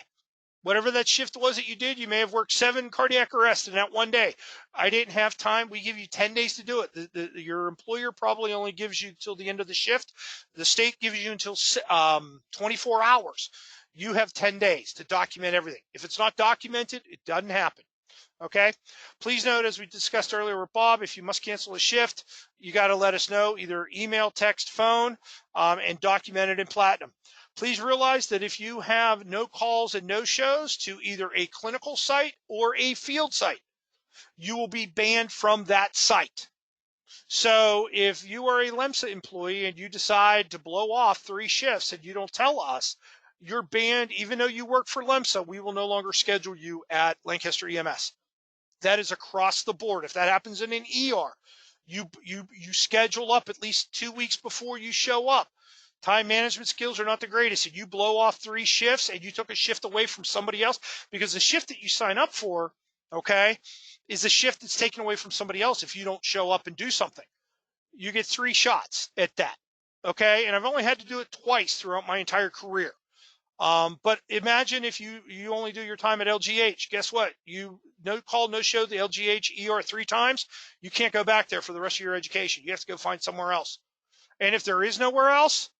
Whatever that shift was that you did, you may have worked 7 cardiac arrests in that one day. I didn't have time. We give you 10 days to do it. Your employer probably only gives you till the end of the shift. The state gives you until 24 hours. You have 10 days to document everything. If it's not documented, it doesn't happen. Okay. Please note, as we discussed earlier with Bob, if you must cancel a shift, you got to let us know, either email, text, phone, and document it in Platinum. Please realize that if you have no calls and no shows to either a clinical site or a field site, you will be banned from that site. So if you are a LEMSA employee and you decide to blow off 3 shifts and you don't tell us, you're banned. Even though you work for LEMSA, we will no longer schedule you at Lancaster EMS. That is across the board. If that happens in an ER, you schedule up at least 2 weeks before you show up. Time management skills are not the greatest. And you blow off 3 shifts and you took a shift away from somebody else, because the shift that you sign up for, okay, is a shift that's taken away from somebody else. If you don't show up and do something, you get 3 shots at that. Okay. And I've only had to do it twice throughout my entire career. But imagine if you only do your time at LGH. Guess what? You no call, no show the LGH ER 3 times. You can't go back there for the rest of your education. You have to go find somewhere else. And if there is nowhere else,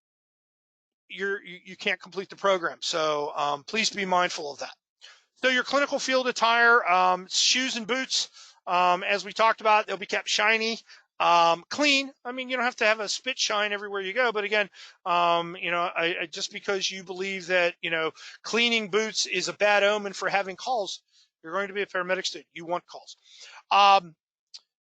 you can't complete the program. So please be mindful of that. So your clinical field attire, shoes and boots, as we talked about, they'll be kept shiny. Clean. I mean, you don't have to have a spit shine everywhere you go, but again, I just because you believe that, cleaning boots is a bad omen for having calls, you're going to be a paramedic student. You want calls.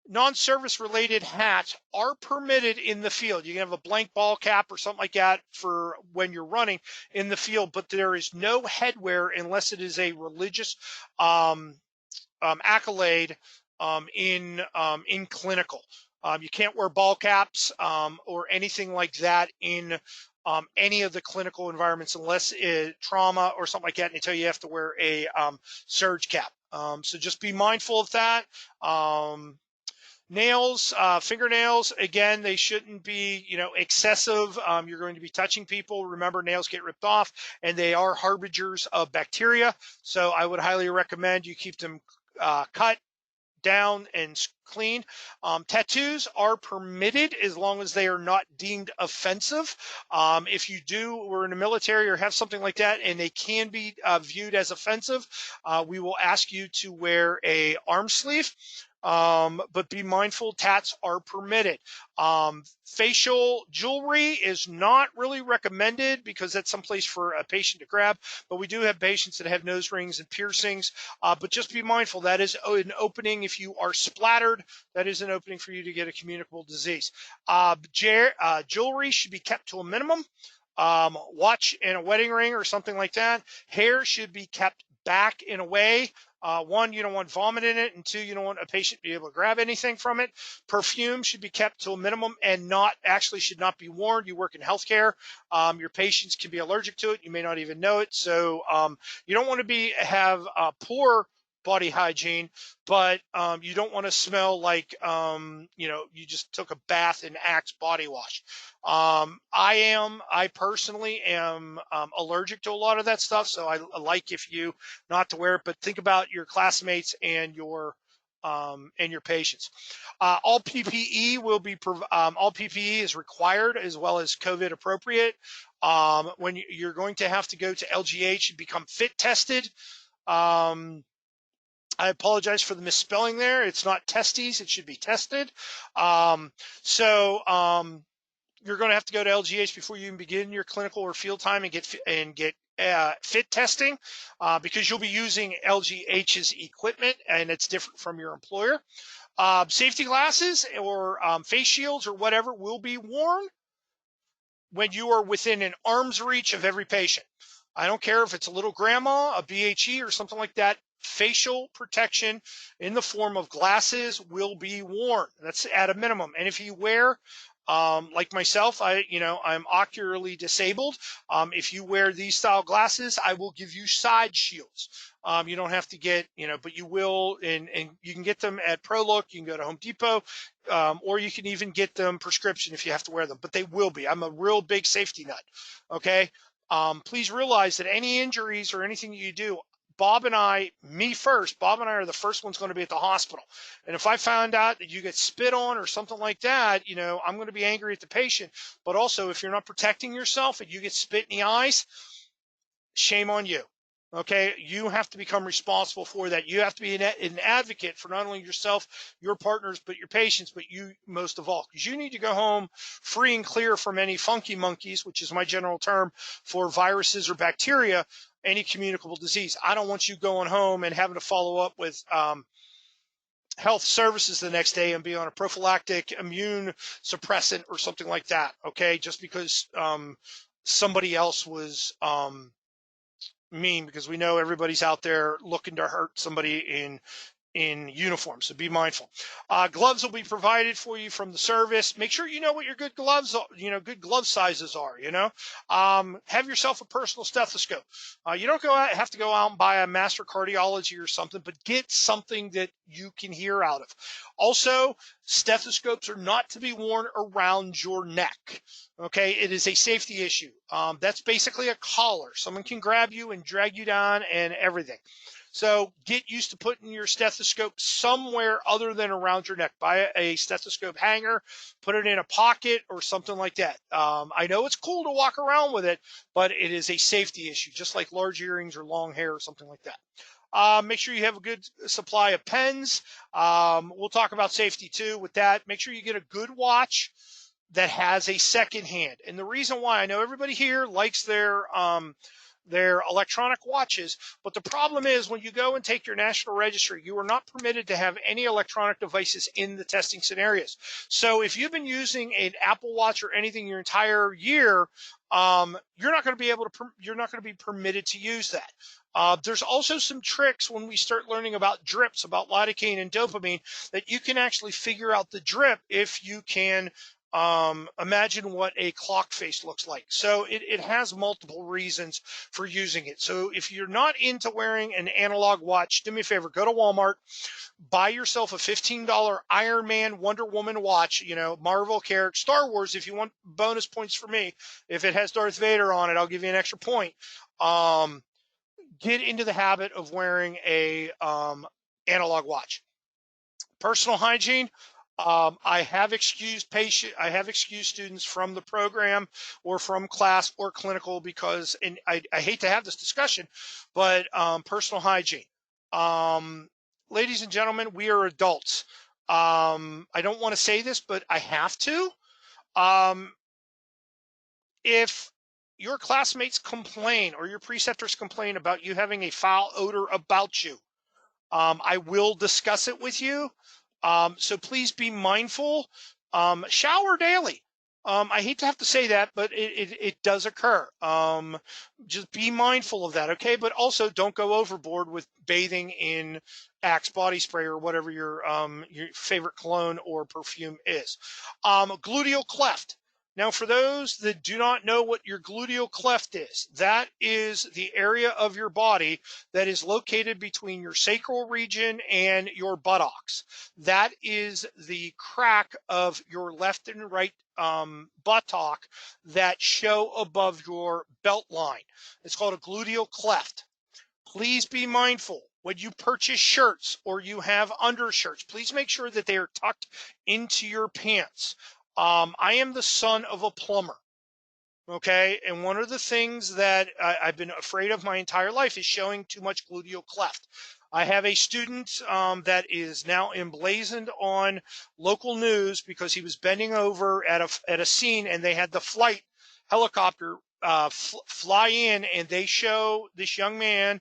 Non-service related hats are permitted in the field. You can have a blank ball cap or something like that for when you're running in the field, but there is no headwear unless it is a religious, accolade, in clinical. You can't wear ball caps or anything like that in any of the clinical environments unless it's trauma or something like that, until you have to wear a surge cap. So just be mindful of that. Nails, fingernails, again, they shouldn't be, excessive. You're going to be touching people. Remember, nails get ripped off and they are harbingers of bacteria. So I would highly recommend you keep them cut down and clean. Tattoos are permitted as long as they are not deemed offensive. If you we're in the military or have something like that and they can be viewed as offensive, we will ask you to wear a arm sleeve. But be mindful, tats are permitted. Facial jewelry is not really recommended because that's someplace for a patient to grab, but we do have patients that have nose rings and piercings. But just be mindful, that is an opening. If you are splattered, that is an opening for you to get a communicable disease. Jewelry should be kept to a minimum. Watch and a wedding ring or something like that. Hair should be kept back in a way. One, you don't want vomit in it, and two, you don't want a patient to be able to grab anything from it. Perfume should be kept to a minimum and should not be worn. You work in healthcare. Your patients can be allergic to it. You may not even know it. So you don't want to have poor body hygiene, but you don't want to smell like you just took a bath in Axe body wash. I personally am allergic to a lot of that stuff, so I like if you not to wear it, but think about your classmates and your patients. All PPE all PPE is required as well as COVID appropriate. When you're going to have to go to LGH and become fit tested. I apologize for the misspelling there. It's not testes, it should be tested. You're going to have to go to LGH before you even begin your clinical or field time and get fit testing because you'll be using LGH's equipment and it's different from your employer. Safety glasses or face shields or whatever will be worn when you are within an arm's reach of every patient. I don't care if it's a little grandma, a BHE, or something like that. Facial protection in the form of glasses will be worn. That's at a minimum. And if you wear, like myself, I'm ocularly disabled. If you wear these style glasses, I will give you side shields. You don't have to get, but you will, and you can get them at ProLook. You can go to Home Depot, or you can even get them prescription if you have to wear them. But they will be. I'm a real big safety nut. Okay. Please realize that any injuries or anything that you do, Bob and I are the first ones going to be at the hospital. And if I found out that you get spit on or something like that, I'm going to be angry at the patient. But also, if you're not protecting yourself and you get spit in the eyes, shame on you. Okay, you have to become responsible for that. You have to be an advocate for not only yourself, your partners, but your patients, but you most of all, because you need to go home free and clear from any funky monkeys, which is my general term for viruses or bacteria, any communicable disease. I don't want you going home and having to follow up with health services the next day and be on a prophylactic immune suppressant or something like that. Okay, just because somebody else was mean, because we know everybody's out there looking to hurt somebody in uniform. So be mindful. Gloves will be provided for you from the service. Make sure you know what your good gloves are, good glove sizes are, have yourself a personal stethoscope. You don't have to go out and buy a master cardiology or something, but get something that you can hear out of. Also, stethoscopes are not to be worn around your neck. Okay. It is a safety issue. That's basically a collar. Someone can grab you and drag you down and everything. So get used to putting your stethoscope somewhere other than around your neck. Buy a stethoscope hanger, put it in a pocket or something like that. I know it's cool to walk around with it, but it is a safety issue, just like large earrings or long hair or something like that. Make sure you have a good supply of pens. We'll talk about safety too with that. Make sure you get a good watch that has a second hand. And the reason why, I know everybody here likes their electronic watches, but the problem is when you go and take your national registry, you are not permitted to have any electronic devices in the testing scenarios. So if you've been using an Apple Watch or anything your entire year, you're not going to be permitted to use that. There's also some tricks when we start learning about drips, about lidocaine and dopamine, that you can actually figure out the drip if you can imagine what a clock face looks like. So it has multiple reasons for using it. So if you're not into wearing an analog watch, do me a favor, go to Walmart, buy yourself a $15 Iron Man, Wonder Woman watch, Marvel character, Star Wars. If you want bonus points for me, if it has Darth Vader on it, I'll give you an extra point. Get into the habit of wearing a analog watch. Personal hygiene. I have excused students from the program or from class or clinical because, and I hate to have this discussion, but personal hygiene. Ladies and gentlemen, we are adults. I don't want to say this, but I have to. If your classmates complain or your preceptors complain about you having a foul odor about you, I will discuss it with you. So please be mindful. Shower daily. I hate to have to say that, but it does occur. Just be mindful of that, okay? But also don't go overboard with bathing in Axe body spray or whatever your favorite cologne or perfume is. Gluteal cleft. Now, for those that do not know what your gluteal cleft is, that is the area of your body that is located between your sacral region and your buttocks. That is the crack of your left and right buttock that show above your belt line. It's called a gluteal cleft. Please be mindful when you purchase shirts or you have undershirts. Please make sure that they are tucked into your pants. I am the son of a plumber. Okay. And one of the things that I've been afraid of my entire life is showing too much gluteal cleft. I have a student that is now emblazoned on local news because he was bending over at a scene and they had the flight helicopter fly in, and they show this young man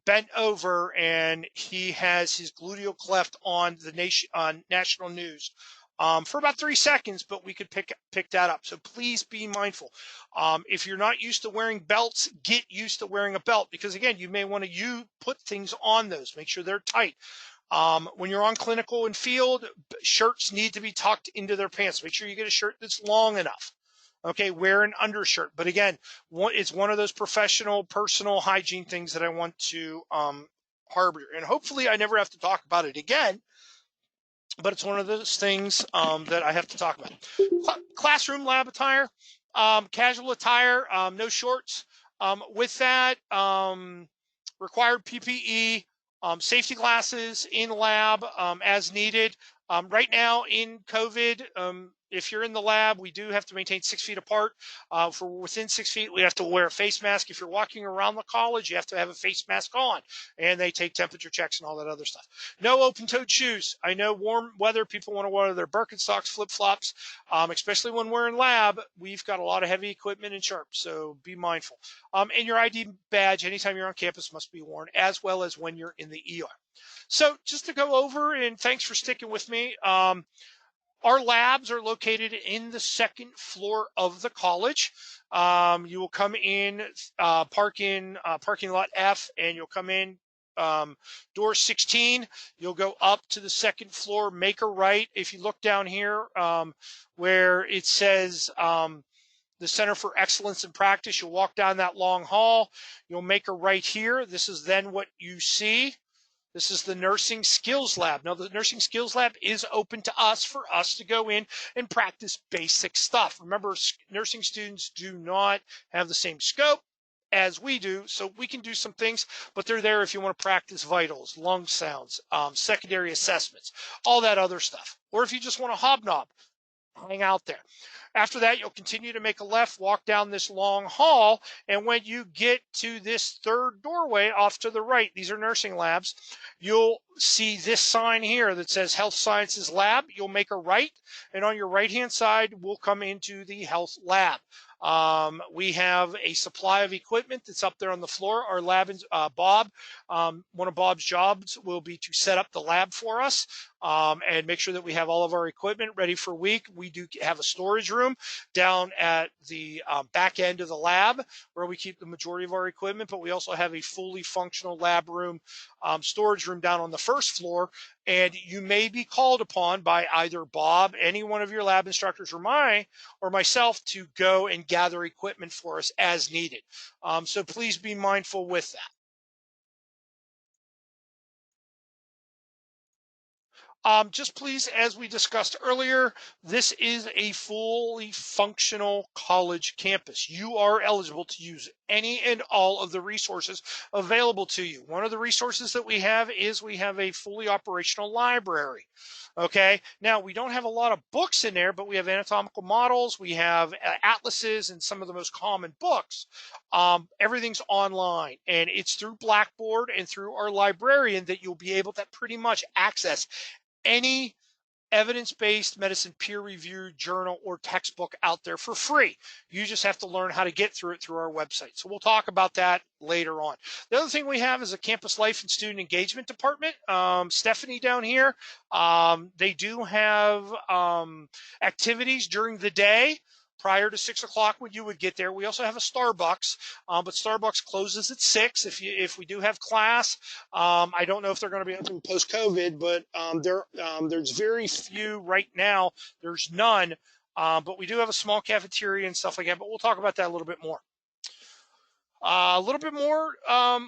bent over and he has his gluteal cleft on the national news for about 3 seconds, but we could pick that up. So please be mindful. If you're not used to wearing belts, get used to wearing a belt, because again, you may want to put things on those. Make sure they're tight. When you're on clinical and field, shirts need to be tucked into their pants. Make sure you get a shirt that's long enough. Okay, wear an undershirt. But again, it's one of those professional, personal hygiene things that I want to harbor. And hopefully I never have to talk about it again, but it's one of those things that I have to talk about. Classroom lab attire, casual attire, no shorts. With that, required PPE, safety glasses in lab as needed. Right now in COVID, if you're in the lab, we do have to maintain 6 feet apart. For within 6 feet, we have to wear a face mask. If you're walking around the college, you have to have a face mask on, and they take temperature checks and all that other stuff. No open-toed shoes. I know warm weather, people want to wear their Birkenstocks, flip-flops, especially when we're in lab. We've got a lot of heavy equipment and sharp, so be mindful. And your ID badge, anytime you're on campus, must be worn, as well as when you're in the ER. So just to go over, and thanks for sticking with me. Our labs are located in the second floor of the college. You will come in, parking lot F, and you'll come in door 16. You'll go up to the second floor, make a right. If you look down here where it says the Center for Excellence in Practice, you'll walk down that long hall. You'll make a right here. This is then what you see. This is the Nursing Skills Lab. Now, the Nursing Skills Lab is open to us for us to go in and practice basic stuff. Remember, nursing students do not have the same scope as we do, so we can do some things, but they're there if you want to practice vitals, lung sounds, secondary assessments, all that other stuff. Or if you just want to hobnob, hang out there. After that, you'll continue to make a left, walk down this long hall, and when you get to this third doorway off to the right, these are nursing labs, you'll see this sign here that says Health Sciences Lab. You'll make a right, and on your right-hand side, we'll come into the health lab. We have a supply of equipment that's up there on the floor. Our lab, Bob, one of Bob's jobs will be to set up the lab for us and make sure that we have all of our equipment ready for week. We do have a storage room down at the back end of the lab where we keep the majority of our equipment, but we also have a fully functional lab room, storage room down on the first floor. And you may be called upon by either Bob, any one of your lab instructors, or myself to go and gather equipment for us as needed. So please be mindful with that. Just please, as we discussed earlier, this is a fully functional college campus. You are eligible to use any and all of the resources available to you. One of the resources that we have is we have a fully operational library. Okay, now we don't have a lot of books in there, but we have anatomical models, we have atlases, and some of the most common books. Everything's online, and it's through Blackboard and through our librarian that you'll be able to pretty much access any evidence-based medicine peer-reviewed journal or textbook out there for free. You just have to learn how to get through it through our website. So we'll talk about that later on. The other thing we have is a campus life and student engagement department. Stephanie down here, they do have activities during the day prior to 6 o'clock when you would get there. We also have a Starbucks, but Starbucks closes at 6 if we do have class. I don't know if they're going to be open post-COVID, but there's very few right now. There's none, but we do have a small cafeteria and stuff like that, but we'll talk about that a little bit more. A little bit more,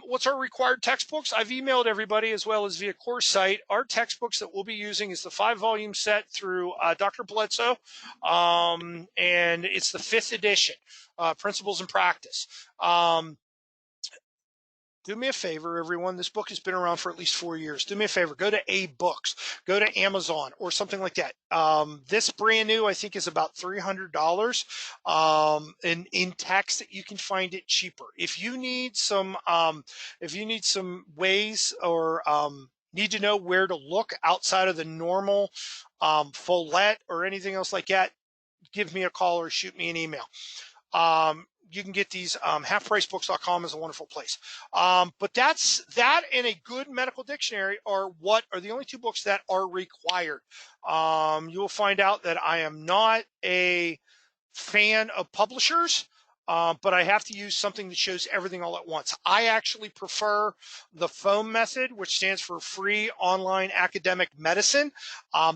what's our required textbooks? I've emailed everybody as well as via course site. Our textbooks that we'll be using is the 5-volume set through Dr. Bledsoe, and it's the 5th edition, Principles and Practice. Do me a favor, everyone. This book has been around for at least 4 years. Do me a favor. Go to A-Books. Go to Amazon or something like that. This brand new, I think, is about $300. In text, that you can find it cheaper. If you need some ways or need to know where to look outside of the normal follette or anything else like that, give me a call or shoot me an email. You can get these. Halfpricebooks.com is a wonderful place. But that and a good medical dictionary are the only 2 books that are required. You will find out that I am not a fan of publishers, but I have to use something that shows everything all at once. I actually prefer the FOAM method, which stands for Free Online Academic Medicine.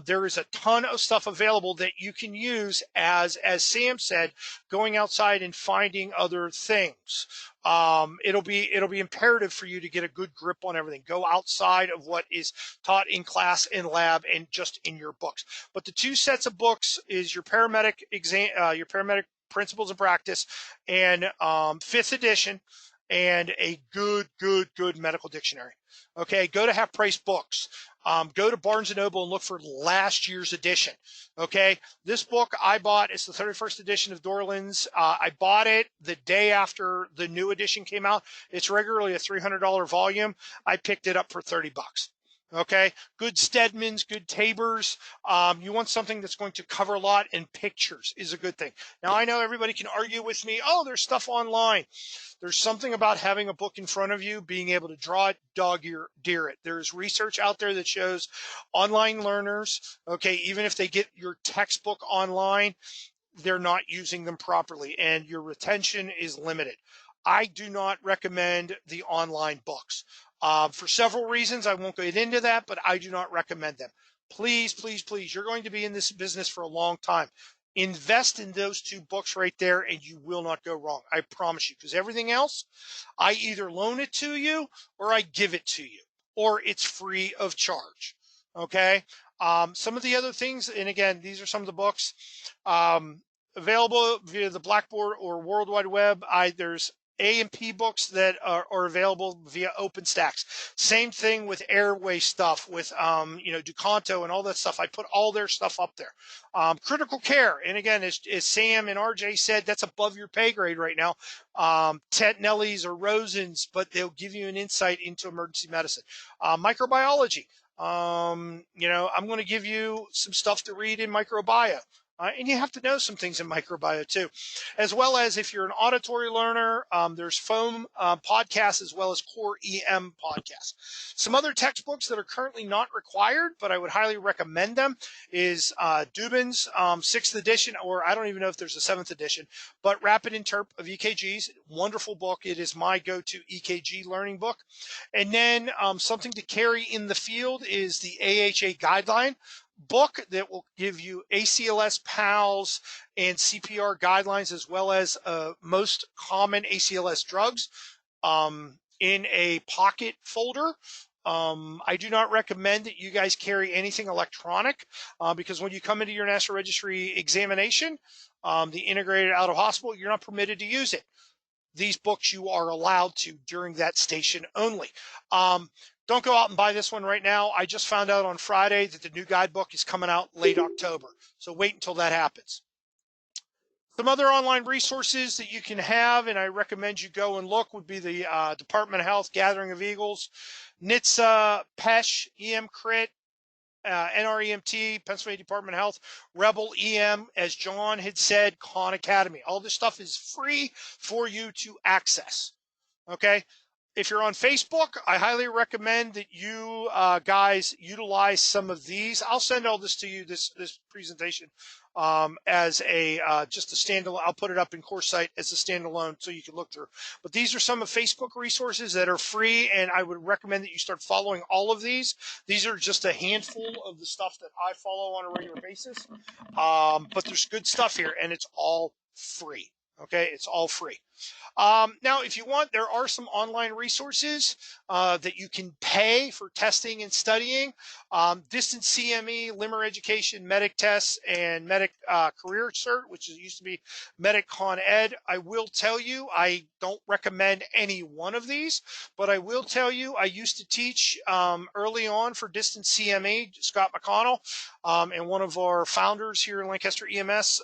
There is a ton of stuff available that you can use as Sam said, going outside and finding other things. It'll be imperative for you to get a good grip on everything. Go outside of what is taught in class, in lab, and just in your books. But the 2 sets of books is your paramedic exam, your paramedic Principles of Practice, and 5th edition, and a good medical dictionary. Okay, go to Half Price Books. Go to Barnes & Noble and look for last year's edition. Okay, this book I bought, it's the 31st edition of Dorland's. I bought it the day after the new edition came out. It's regularly a $300 volume. I picked it up for $30. Okay, good Stedmans, good Tabors. You want something that's going to cover a lot, and pictures is a good thing. Now, I know everybody can argue with me, oh, there's stuff online. There's something about having a book in front of you, being able to draw it, dog-ear it. There's research out there that shows online learners, okay, even if they get your textbook online, they're not using them properly, and your retention is limited. I do not recommend the online books. For several reasons, I won't get into that, but I do not recommend them. Please, please, please, you're going to be in this business for a long time. Invest in those 2 books right there, and you will not go wrong. I promise you, because everything else, I either loan it to you or I give it to you, or it's free of charge. Okay. Some of the other things, and again, these are some of the books available via the Blackboard or World Wide Web. There's A&P books that are available via OpenStax. Same thing with Airway stuff, with Ducanto and all that stuff. I put all their stuff up there. Critical care, and again, as Sam and RJ said, that's above your pay grade right now. Tetnelli's or Rosen's, but they'll give you an insight into emergency medicine. Microbiology. I'm going to give you some stuff to read in microbiome. And you have to know some things in microbiome too, as well as if you're an auditory learner, there's FOAM podcasts as well as Core EM podcasts. Some other textbooks that are currently not required, but I would highly recommend them, is Dubin's 6th edition, or I don't even know if there's a 7th edition, but Rapid Interp of EKGs. Wonderful book. It is my go-to EKG learning book. And then something to carry in the field is the AHA guideline book that will give you ACLS, PALS, and CPR guidelines, as well as most common ACLS drugs in a pocket folder. I do not recommend that you guys carry anything electronic because when you come into your National Registry examination, the integrated out of hospital, you're not permitted to use it. These books you are allowed to during that station only. Don't go out and buy this one right now. I just found out on Friday that the new guidebook is coming out late October. So wait until that happens. Some other online resources that you can have, and I recommend you go and look, would be the Department of Health Gathering of Eagles, NHTSA, PESH, EM Crit, NREMT, Pennsylvania Department of Health, Rebel EM, as John had said, Khan Academy. All this stuff is free for you to access. Okay. If you're on Facebook, I highly recommend that you guys utilize some of these. I'll send all this to you, this presentation, as a just a standalone. I'll put it up in course site as a standalone so you can look through. But these are some of Facebook resources that are free, and I would recommend that you start following all of these. These are just a handful of the stuff that I follow on a regular basis. But there's good stuff here, and it's all free. Okay, it's all free. Now, if you want, there are some online resources that you can pay for testing and studying. Distance CME, Limmer Education, Medic Tests, and Medic Career Cert, which used to be Medic Con Ed. I will tell you, I don't recommend any one of these, but I will tell you, I used to teach early on for Distance CME, Scott McConnell, and one of our founders here in Lancaster EMS,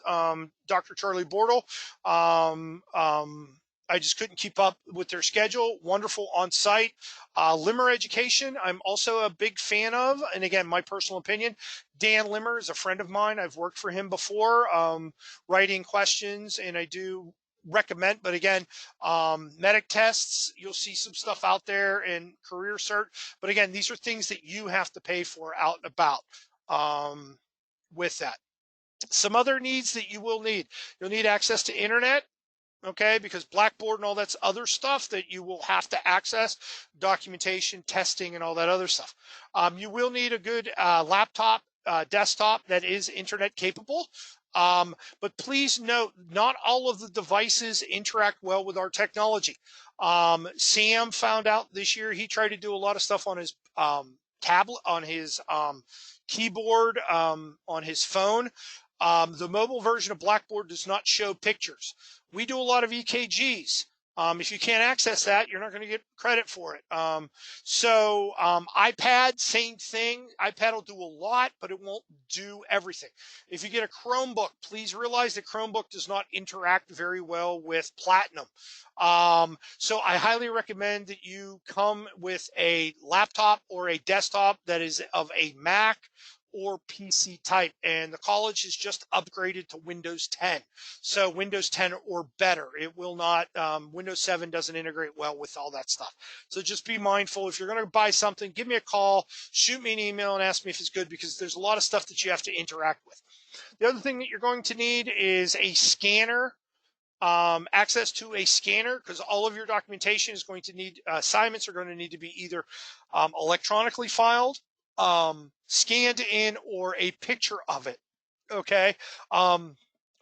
Dr. Charlie Bortle. I just couldn't keep up with their schedule. Wonderful on site. Limmer Education, I'm also a big fan of. And again, my personal opinion, Dan Limmer is a friend of mine. I've worked for him before, writing questions, and I do recommend. But again, Medic Tests, you'll see some stuff out there, and Career Cert. But again, these are things that you have to pay for out and about with that. Some other needs that you will need. You'll need access to internet. Okay, because Blackboard and all that's other stuff that you will have to access, documentation, testing, and all that other stuff. You will need a good laptop, desktop that is internet capable. But please note, not all of the devices interact well with our technology. Sam found out this year he tried to do a lot of stuff on his tablet, on his keyboard, on his phone. The mobile version of Blackboard does not show pictures. We do a lot of EKGs. If you can't access that, you're not going to get credit for it. iPad, same thing. iPad will do a lot, but it won't do everything. If you get a Chromebook, please realize that Chromebook does not interact very well with Platinum. So I highly recommend that you come with a laptop or a desktop that is of a Mac or PC type, and the college has just upgraded to Windows 10. So Windows 10 or better. It will not, Windows 7 doesn't integrate well with all that stuff. So just be mindful. If you're going to buy something, give me a call, shoot me an email, and ask me if it's good, because there's a lot of stuff that you have to interact with. The other thing that you're going to need is a scanner. Access to a scanner, because all of your documentation is going to need, assignments are going to need to be either electronically filed, scanned in, or a picture of it. Okay.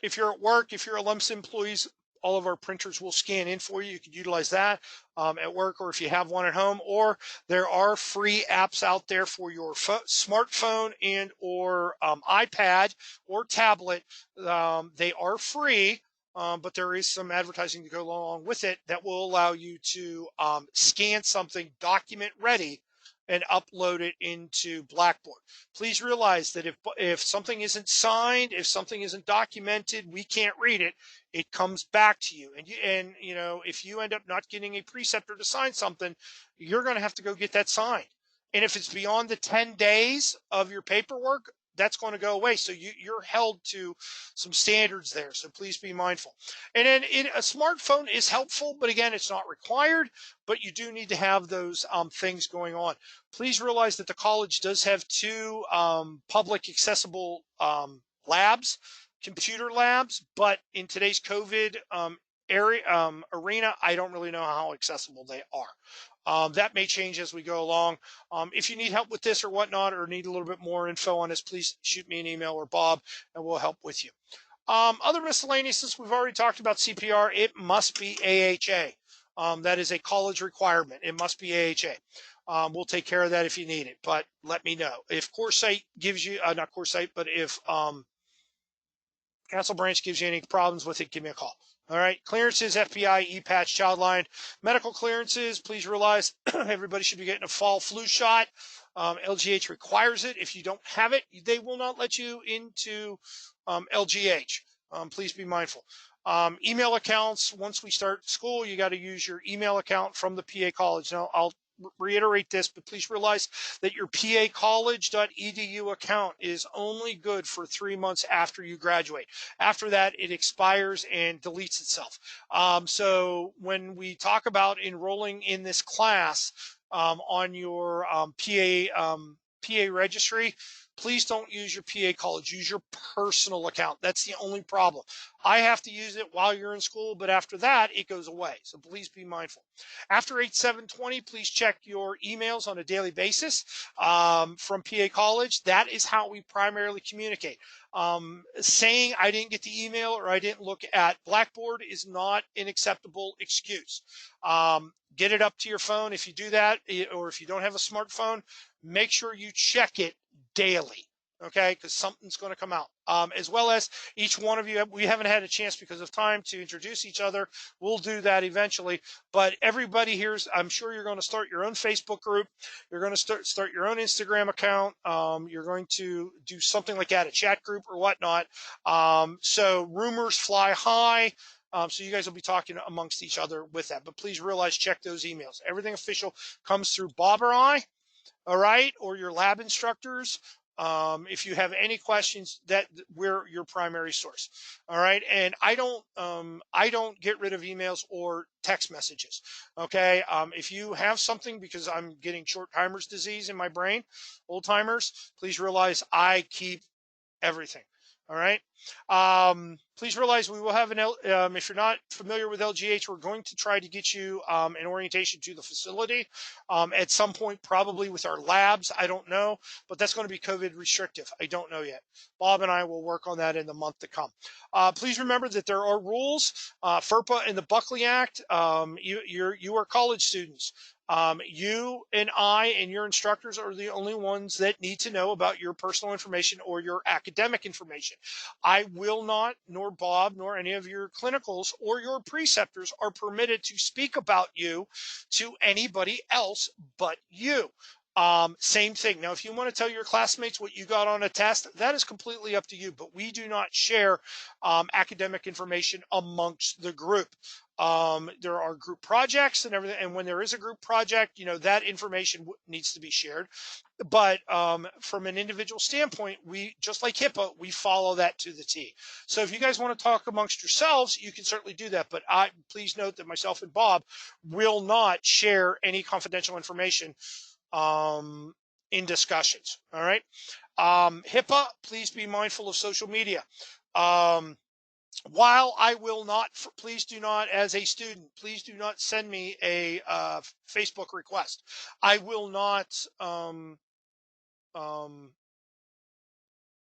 If you're at work, if you're a LEMS employee, all of our printers will scan in for you. You can utilize that at work, or if you have one at home, or there are free apps out there for your smartphone and or iPad or tablet. They are free. But there is some advertising to go along with it that will allow you to scan something document ready and upload it into Blackboard. Please realize that if something isn't signed, if something isn't documented, we can't read it. It comes back to you. And you know, if you end up not getting a preceptor to sign something, you're going to have to go get that signed. And if it's beyond the 10 days of your paperwork, that's going to go away. So you're held to some standards there. So please be mindful. And then a smartphone is helpful, but again, it's not required, but you do need to have those things going on. Please realize that the college does have 2 public accessible labs, computer labs, but in today's COVID arena, I don't really know how accessible they are. That may change as we go along. If you need help with this or whatnot, or need a little bit more info on this, please shoot me an email or Bob, and we'll help with you. Other miscellaneous, since we've already talked about CPR, it must be AHA. That is a college requirement. It must be AHA. We'll take care of that if you need it, but let me know. If CoreSite gives you, not CoreSite, but if Castle Branch gives you any problems with it, give me a call. All right. Clearances, FBI, E-Patch, Childline. Medical clearances, please realize everybody should be getting a fall flu shot. LGH requires it. If you don't have it, they will not let you into LGH. Please be mindful. Email accounts, once we start school, you got to use your email account from the PA college. Now, I'll reiterate this, but please realize that your pacollege.edu account is only good for 3 months after you graduate. After that, it expires and deletes itself. So when we talk about enrolling in this class on your PA registry, please don't use your PA college. Use your personal account. That's the only problem. I have to use it while you're in school, but after that, it goes away. So please be mindful. After 8/7/20, please check your emails on a daily basis from PA College. That is how we primarily communicate. Saying I didn't get the email or I didn't look at Blackboard is not an acceptable excuse. Get it up to your phone if you do that, or if you don't have a smartphone, make sure you check it daily, okay? Because something's going to come out. As well as each one of you, we haven't had a chance because of time to introduce each other. We'll do that eventually. But everybody here's, I'm sure you're going to start your own Facebook group. You're going to start your own Instagram account. You're going to do something like that, a chat group or whatnot. So rumors fly high. So you guys will be talking amongst each other with that. But please realize, check those emails. Everything official comes through Bob or I. All right, or your lab instructors. If you have any questions, that we're your primary source. All right, and I don't get rid of emails or text messages. Okay, if you have something, because I'm getting short-timers disease in my brain, old timers, please realize I keep everything. All right. Please realize we will have if you're not familiar with LGH, we're going to try to get you an orientation to the facility at some point, probably with our labs. I don't know, but that's going to be COVID restrictive. I don't know yet. Bob and I will work on that in the month to come. Please remember that there are rules, FERPA and the Buckley Act. You are college students. You and I and your instructors are the only ones that need to know about your personal information or your academic information. I will not, nor Bob, nor any of your clinicals or your preceptors are permitted to speak about you to anybody else but you. Same thing. Now, if you want to tell your classmates what you got on a test, that is completely up to you, but we do not share academic information amongst the group. There are group projects and everything, and when there is a group project, that information needs to be shared. But from an individual standpoint, we, just like HIPAA, we follow that to the T. So if you guys want to talk amongst yourselves, you can certainly do that. But please note that myself and Bob will not share any confidential information in discussions. All right. HIPAA, please be mindful of social media. While I will not, please do not, as a student, please do not send me a Facebook request. I will not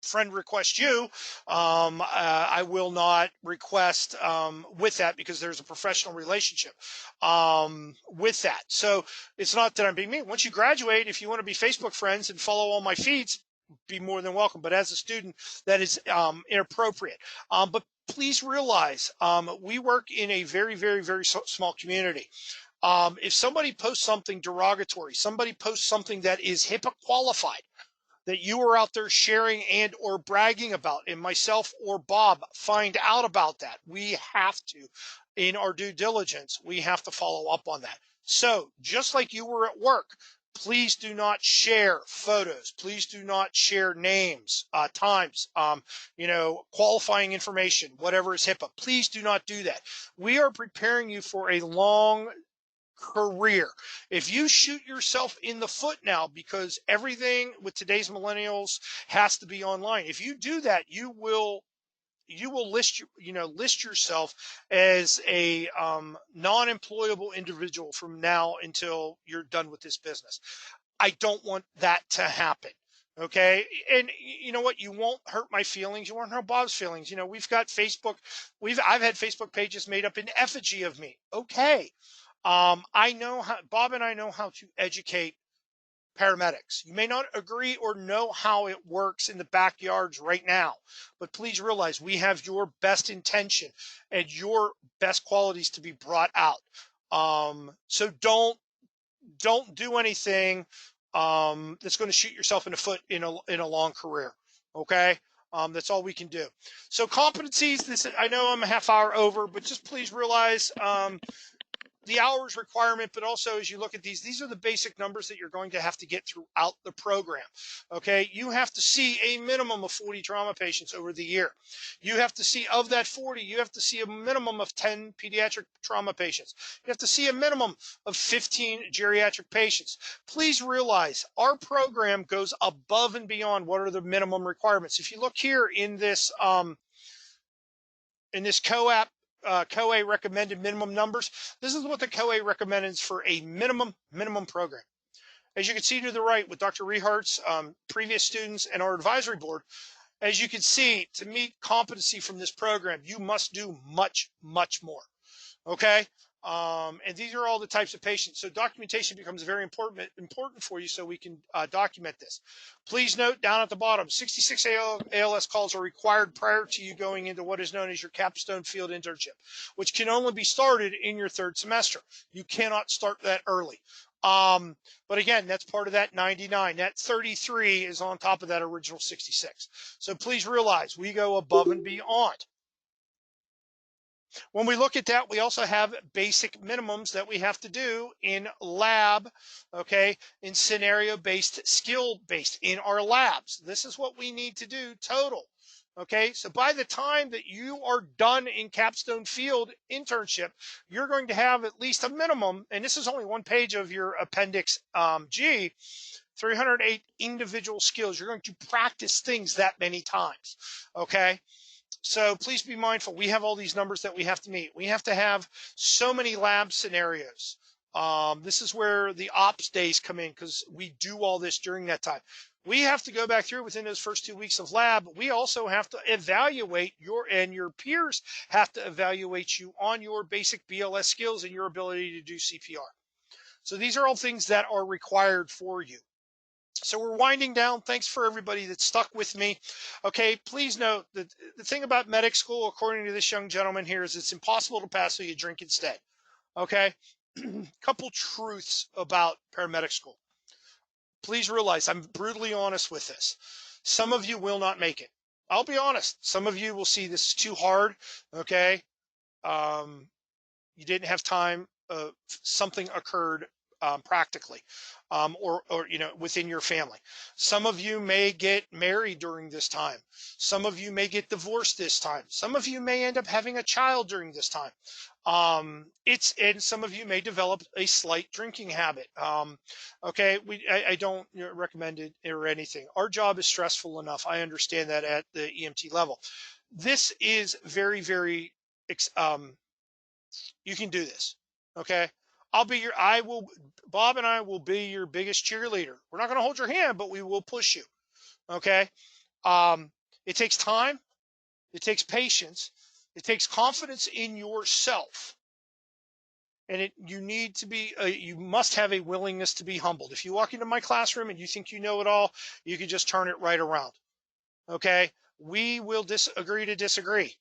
friend request you. I will not request with that, because there's a professional relationship with that. So it's not that I'm being mean. Once you graduate, if you want to be Facebook friends and follow all my feeds, be more than welcome. But as a student, that is inappropriate. But please realize we work in a very, very, very small community. If somebody posts something derogatory, somebody posts something that is HIPAA qualified, that you are out there sharing and or bragging about, and myself or Bob find out about that, we have to, in our due diligence, we have to follow up on that. So just like you were at work, please do not share photos. Please do not share names, times, qualifying information, whatever is HIPAA. Please do not do that. We are preparing you for a long career. If you shoot yourself in the foot now, because everything with today's millennials has to be online, if you do that, you will list yourself as a non-employable individual from now until you're done with this business. I don't want that to happen. Okay. And you know what? You won't hurt my feelings. You won't hurt Bob's feelings. We've got Facebook. I've had Facebook pages made up in effigy of me. Okay. I know how, Bob and I know how to educate paramedics. You may not agree or know how it works in the backyards right now, but please realize we have your best intention and your best qualities to be brought out. So don't do anything that's going to shoot yourself in the foot in a long career. Okay. That's all we can do. So competencies, I know I'm a half hour over, but just please realize, the hours requirement, but also as you look at these are the basic numbers that you're going to have to get throughout the program. Okay, you have to see a minimum of 40 trauma patients over the year. You have to see, of that 40, you have to see a minimum of 10 pediatric trauma patients. You have to see a minimum of 15 geriatric patients. Please realize our program goes above and beyond what are the minimum requirements. If you look here in this COA recommended minimum numbers, this is what the COA recommends for a minimum program. As you can see to the right with Dr. Rehart's previous students and our advisory board, as you can see, to meet competency from this program, you must do much, much more. Okay? And these are all the types of patients. So documentation becomes very important for you so we can document this. Please note down at the bottom, 66 ALS calls are required prior to you going into what is known as your capstone field internship, which can only be started in your third semester. You cannot start that early. But again, that's part of that 99. That 33 is on top of that original 66. So please realize we go above and beyond. When we look at that, we also have basic minimums that we have to do in lab, okay, in scenario-based, skill-based, in our labs. This is what we need to do total, okay? So by the time that you are done in capstone field internship, you're going to have at least a minimum, and this is only one page of your appendix G, 308 individual skills. You're going to practice things that many times, okay? So please be mindful. We have all these numbers that we have to meet. We have to have so many lab scenarios. This is where the ops days come in because we do all this during that time. We have to go back through within those first 2 weeks of lab. We also have to evaluate your peers have to evaluate you on your basic BLS skills and your ability to do CPR. So these are all things that are required for you. So we're winding down. Thanks for everybody that stuck with me. Okay, please note that the thing about medic school, according to this young gentleman here, is it's impossible to pass, so you drink instead. Okay, couple truths about paramedic school. Please realize I'm brutally honest with this. Some of you will not make it. I'll be honest. Some of you will see this is too hard. Okay, you didn't have time. Something occurred practically, or within your family. Some of you may get married during this time. Some of you may get divorced this time. Some of you may end up having a child during this time. And some of you may develop a slight drinking habit. Okay, I don't recommend it or anything. Our job is stressful enough. I understand that at the EMT level. This is very, very. You can do this. Okay. Bob and I will be your biggest cheerleader. We're not going to hold your hand, but we will push you. Okay. It takes time. It takes patience. It takes confidence in yourself. And you must have a willingness to be humbled. If you walk into my classroom and you think you know it all, you can just turn it right around. Okay. We will disagree to disagree.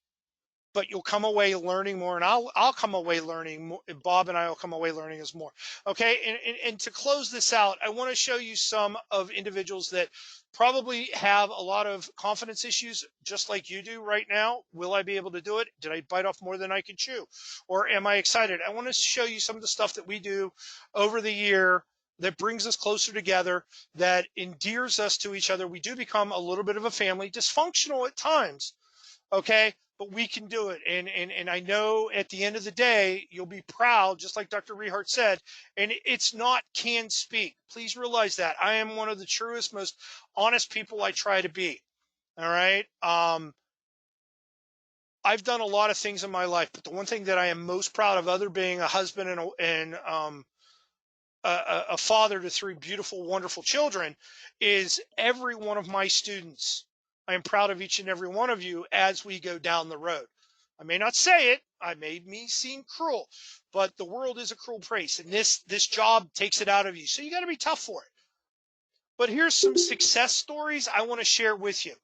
But you'll come away learning more, and I'll come away learning more. Bob and I will come away learning as more. Okay, and to close this out, I want to show you some of individuals that probably have a lot of confidence issues, just like you do right now. Will I be able to do it? Did I bite off more than I could chew? Or am I excited? I want to show you some of the stuff that we do over the year that brings us closer together, that endears us to each other. We do become a little bit of a family, dysfunctional at times, okay? But we can do it. And I know at the end of the day, you'll be proud, just like Dr. Rehart said, and it's not can speak. Please realize that. I am one of the truest, most honest people I try to be. All right. I've done a lot of things in my life, but the one thing that I am most proud of, other being a husband and a father to 3 beautiful, wonderful children, is every one of my students. I am proud of each and every one of you as we go down the road. I may not say it. I may seem cruel, but the world is a cruel place, and this job takes it out of you. So you got to be tough for it. But here's some success stories I want to share with you.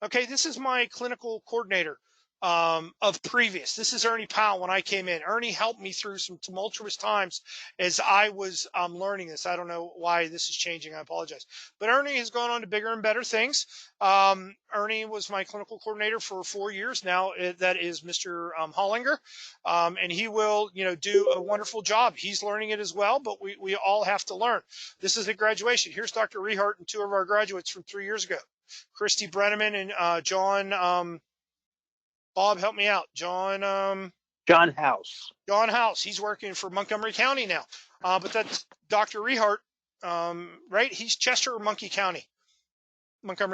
Okay, this is my clinical coordinator. of previous. This is Ernie Powell when I came in. Ernie helped me through some tumultuous times as I was learning this. I don't know why this is changing. I apologize. But Ernie has gone on to bigger and better things. Ernie was my clinical coordinator for 4 years now. That is Mr. Hollinger. And he will, do a wonderful job. He's learning it as well, but we all have to learn. This is a graduation. Here's Dr. Rehart and 2 of our graduates from 3 years ago. Christy Brenneman and John, Bob, help me out. John House. John House. He's working for Montgomery County now. But that's Dr. Rehart, right? He's Chester or Montgomery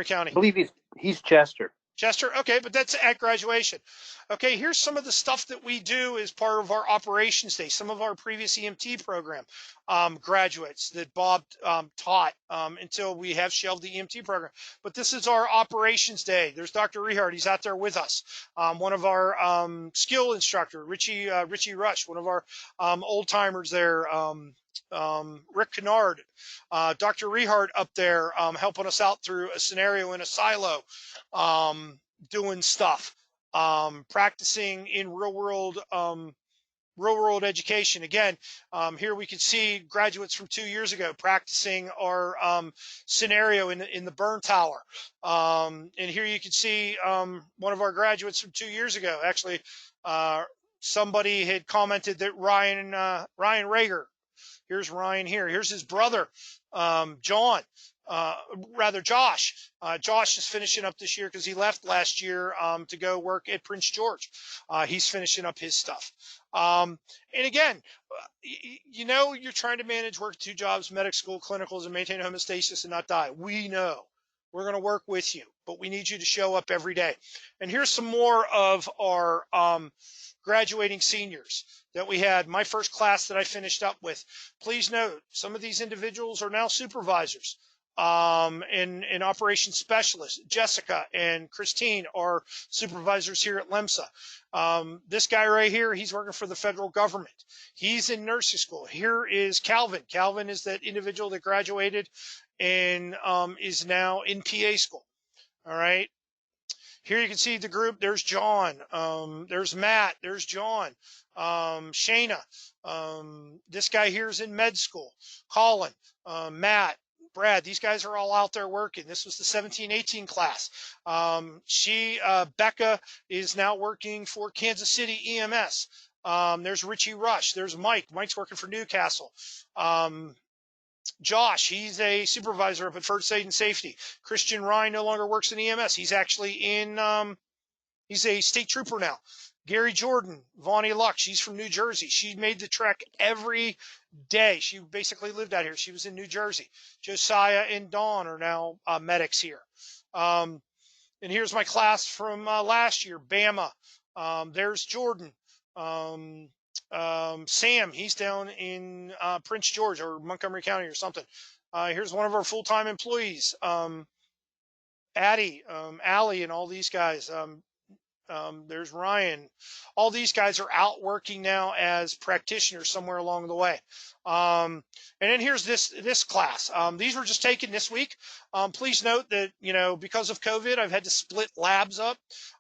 County. I believe he's Chester. Chester, okay, but that's at graduation. Okay, here's some of the stuff that we do as part of our operations day. Some of our previous EMT program graduates that Bob taught until we have shelved the EMT program. But this is our operations day. There's Dr. Rehart. He's out there with us. One of our skill instructor, Richie Rush, one of our old timers there. Rick Kennard, Dr. Rehart up there helping us out through a scenario in a silo, doing stuff, practicing in real world education. Again, here we can see graduates from 2 years ago practicing our scenario in the burn tower. And here you can see one of our graduates from 2 years ago. Actually, somebody had commented that Ryan Rager. Here's Ryan here. Here's his brother, Josh. Josh is finishing up this year because he left last year to go work at Prince George. He's finishing up his stuff. And again, you're trying to manage work 2 jobs, medic school, clinicals, and maintain homeostasis and not die. We know. We're going to work with you, but we need you to show up every day. And here's some more of our graduating seniors that we had. My first class that I finished up with. Please note, some of these individuals are now supervisors and operations specialists. Jessica and Christine are supervisors here at LEMSA. This guy right here, he's working for the federal government. He's in nursing school. Here is Calvin. Calvin is that individual that graduated and is now in PA school. All right. Here you can see the group. There's John. There's Matt. There's John. Shayna. This guy here is in med school. Colin. Matt. Brad. These guys are all out there working. This was the 17-18 class. Becca is now working for Kansas City EMS. There's Richie Rush. There's Mike. Mike's working for Newcastle. Josh, he's a supervisor up at First Aid and Safety. Christian Ryan no longer works in EMS. He's actually he's a state trooper now. Gary Jordan, Vonnie Luck, she's from New Jersey. She made the trek every day. She basically lived out here. She was in New Jersey. Josiah and Dawn are now medics here. And here's my class from last year, Bama. There's Jordan. Sam, he's down in Prince George or Montgomery County or something. Here's one of our full-time employees, Addie, Allie, and all these guys. There's Ryan. All these guys are out working now as practitioners somewhere along the way. And then here's this class. These were just taken this week. Please note that, because of COVID, I've had to split labs up.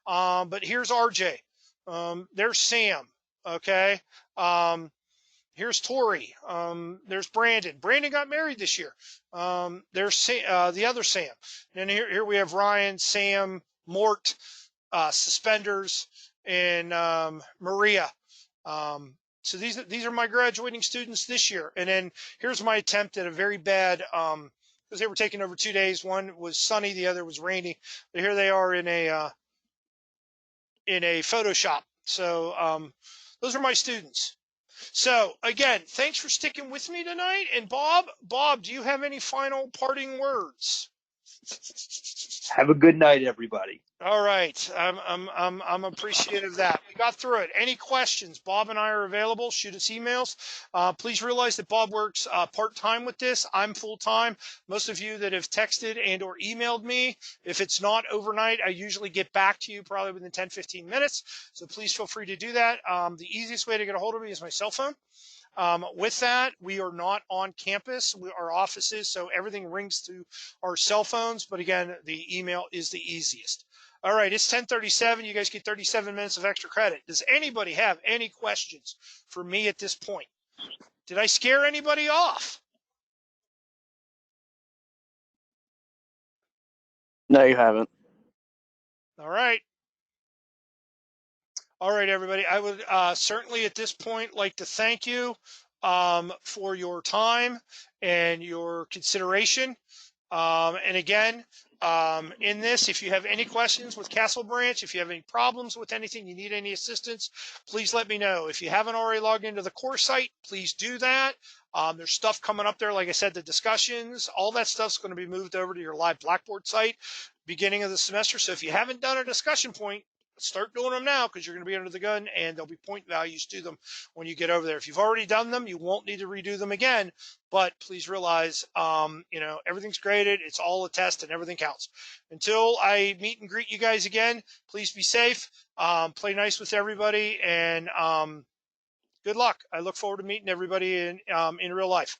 But here's RJ. There's Sam. Okay. Here's Tori. There's Brandon. Brandon got married this year. There's the other Sam. And here we have Ryan, Sam, Mort, Suspenders, and Maria. So these are my graduating students this year. And then here's my attempt at a very bad, because they were taken over 2 days. One was sunny, the other was rainy. But here they are in a Photoshop. So those are my students. So again, thanks for sticking with me tonight. And Bob, do you have any final parting words? Have a good night, everybody. All right. I'm appreciative of that. We got through it. Any questions? Bob and I are available. Shoot us emails. Please realize that Bob works part-time with this. I'm full-time. Most of you that have texted and or emailed me, if it's not overnight, I usually get back to you probably within 10, 15 minutes. So please feel free to do that. The easiest way to get a hold of me is my cell phone. With that, we are not on campus, our offices, so everything rings through our cell phones. But again, the email is the easiest. All right, it's 10:37. You guys get 37 minutes of extra credit. Does anybody have any questions for me at this point? Did I scare anybody off? No, you haven't. All right. All right, everybody. I would certainly at this point like to thank you for your time and your consideration. And again, in this, if you have any questions with Castle Branch, if you have any problems with anything, you need any assistance, please let me know. If you haven't already logged into the course site, please do that. There's stuff coming up there. Like I said, the discussions, all that stuff's going to be moved over to your live Blackboard site beginning of the semester. So if you haven't done a discussion point, start doing them now, because you're going to be under the gun and there'll be point values to them when you get over there. If you've already done them, you won't need to redo them again, but please realize, everything's graded. It's all a test and everything counts. Until I meet and greet you guys again, please be safe, play nice with everybody, and good luck. I look forward to meeting everybody in real life.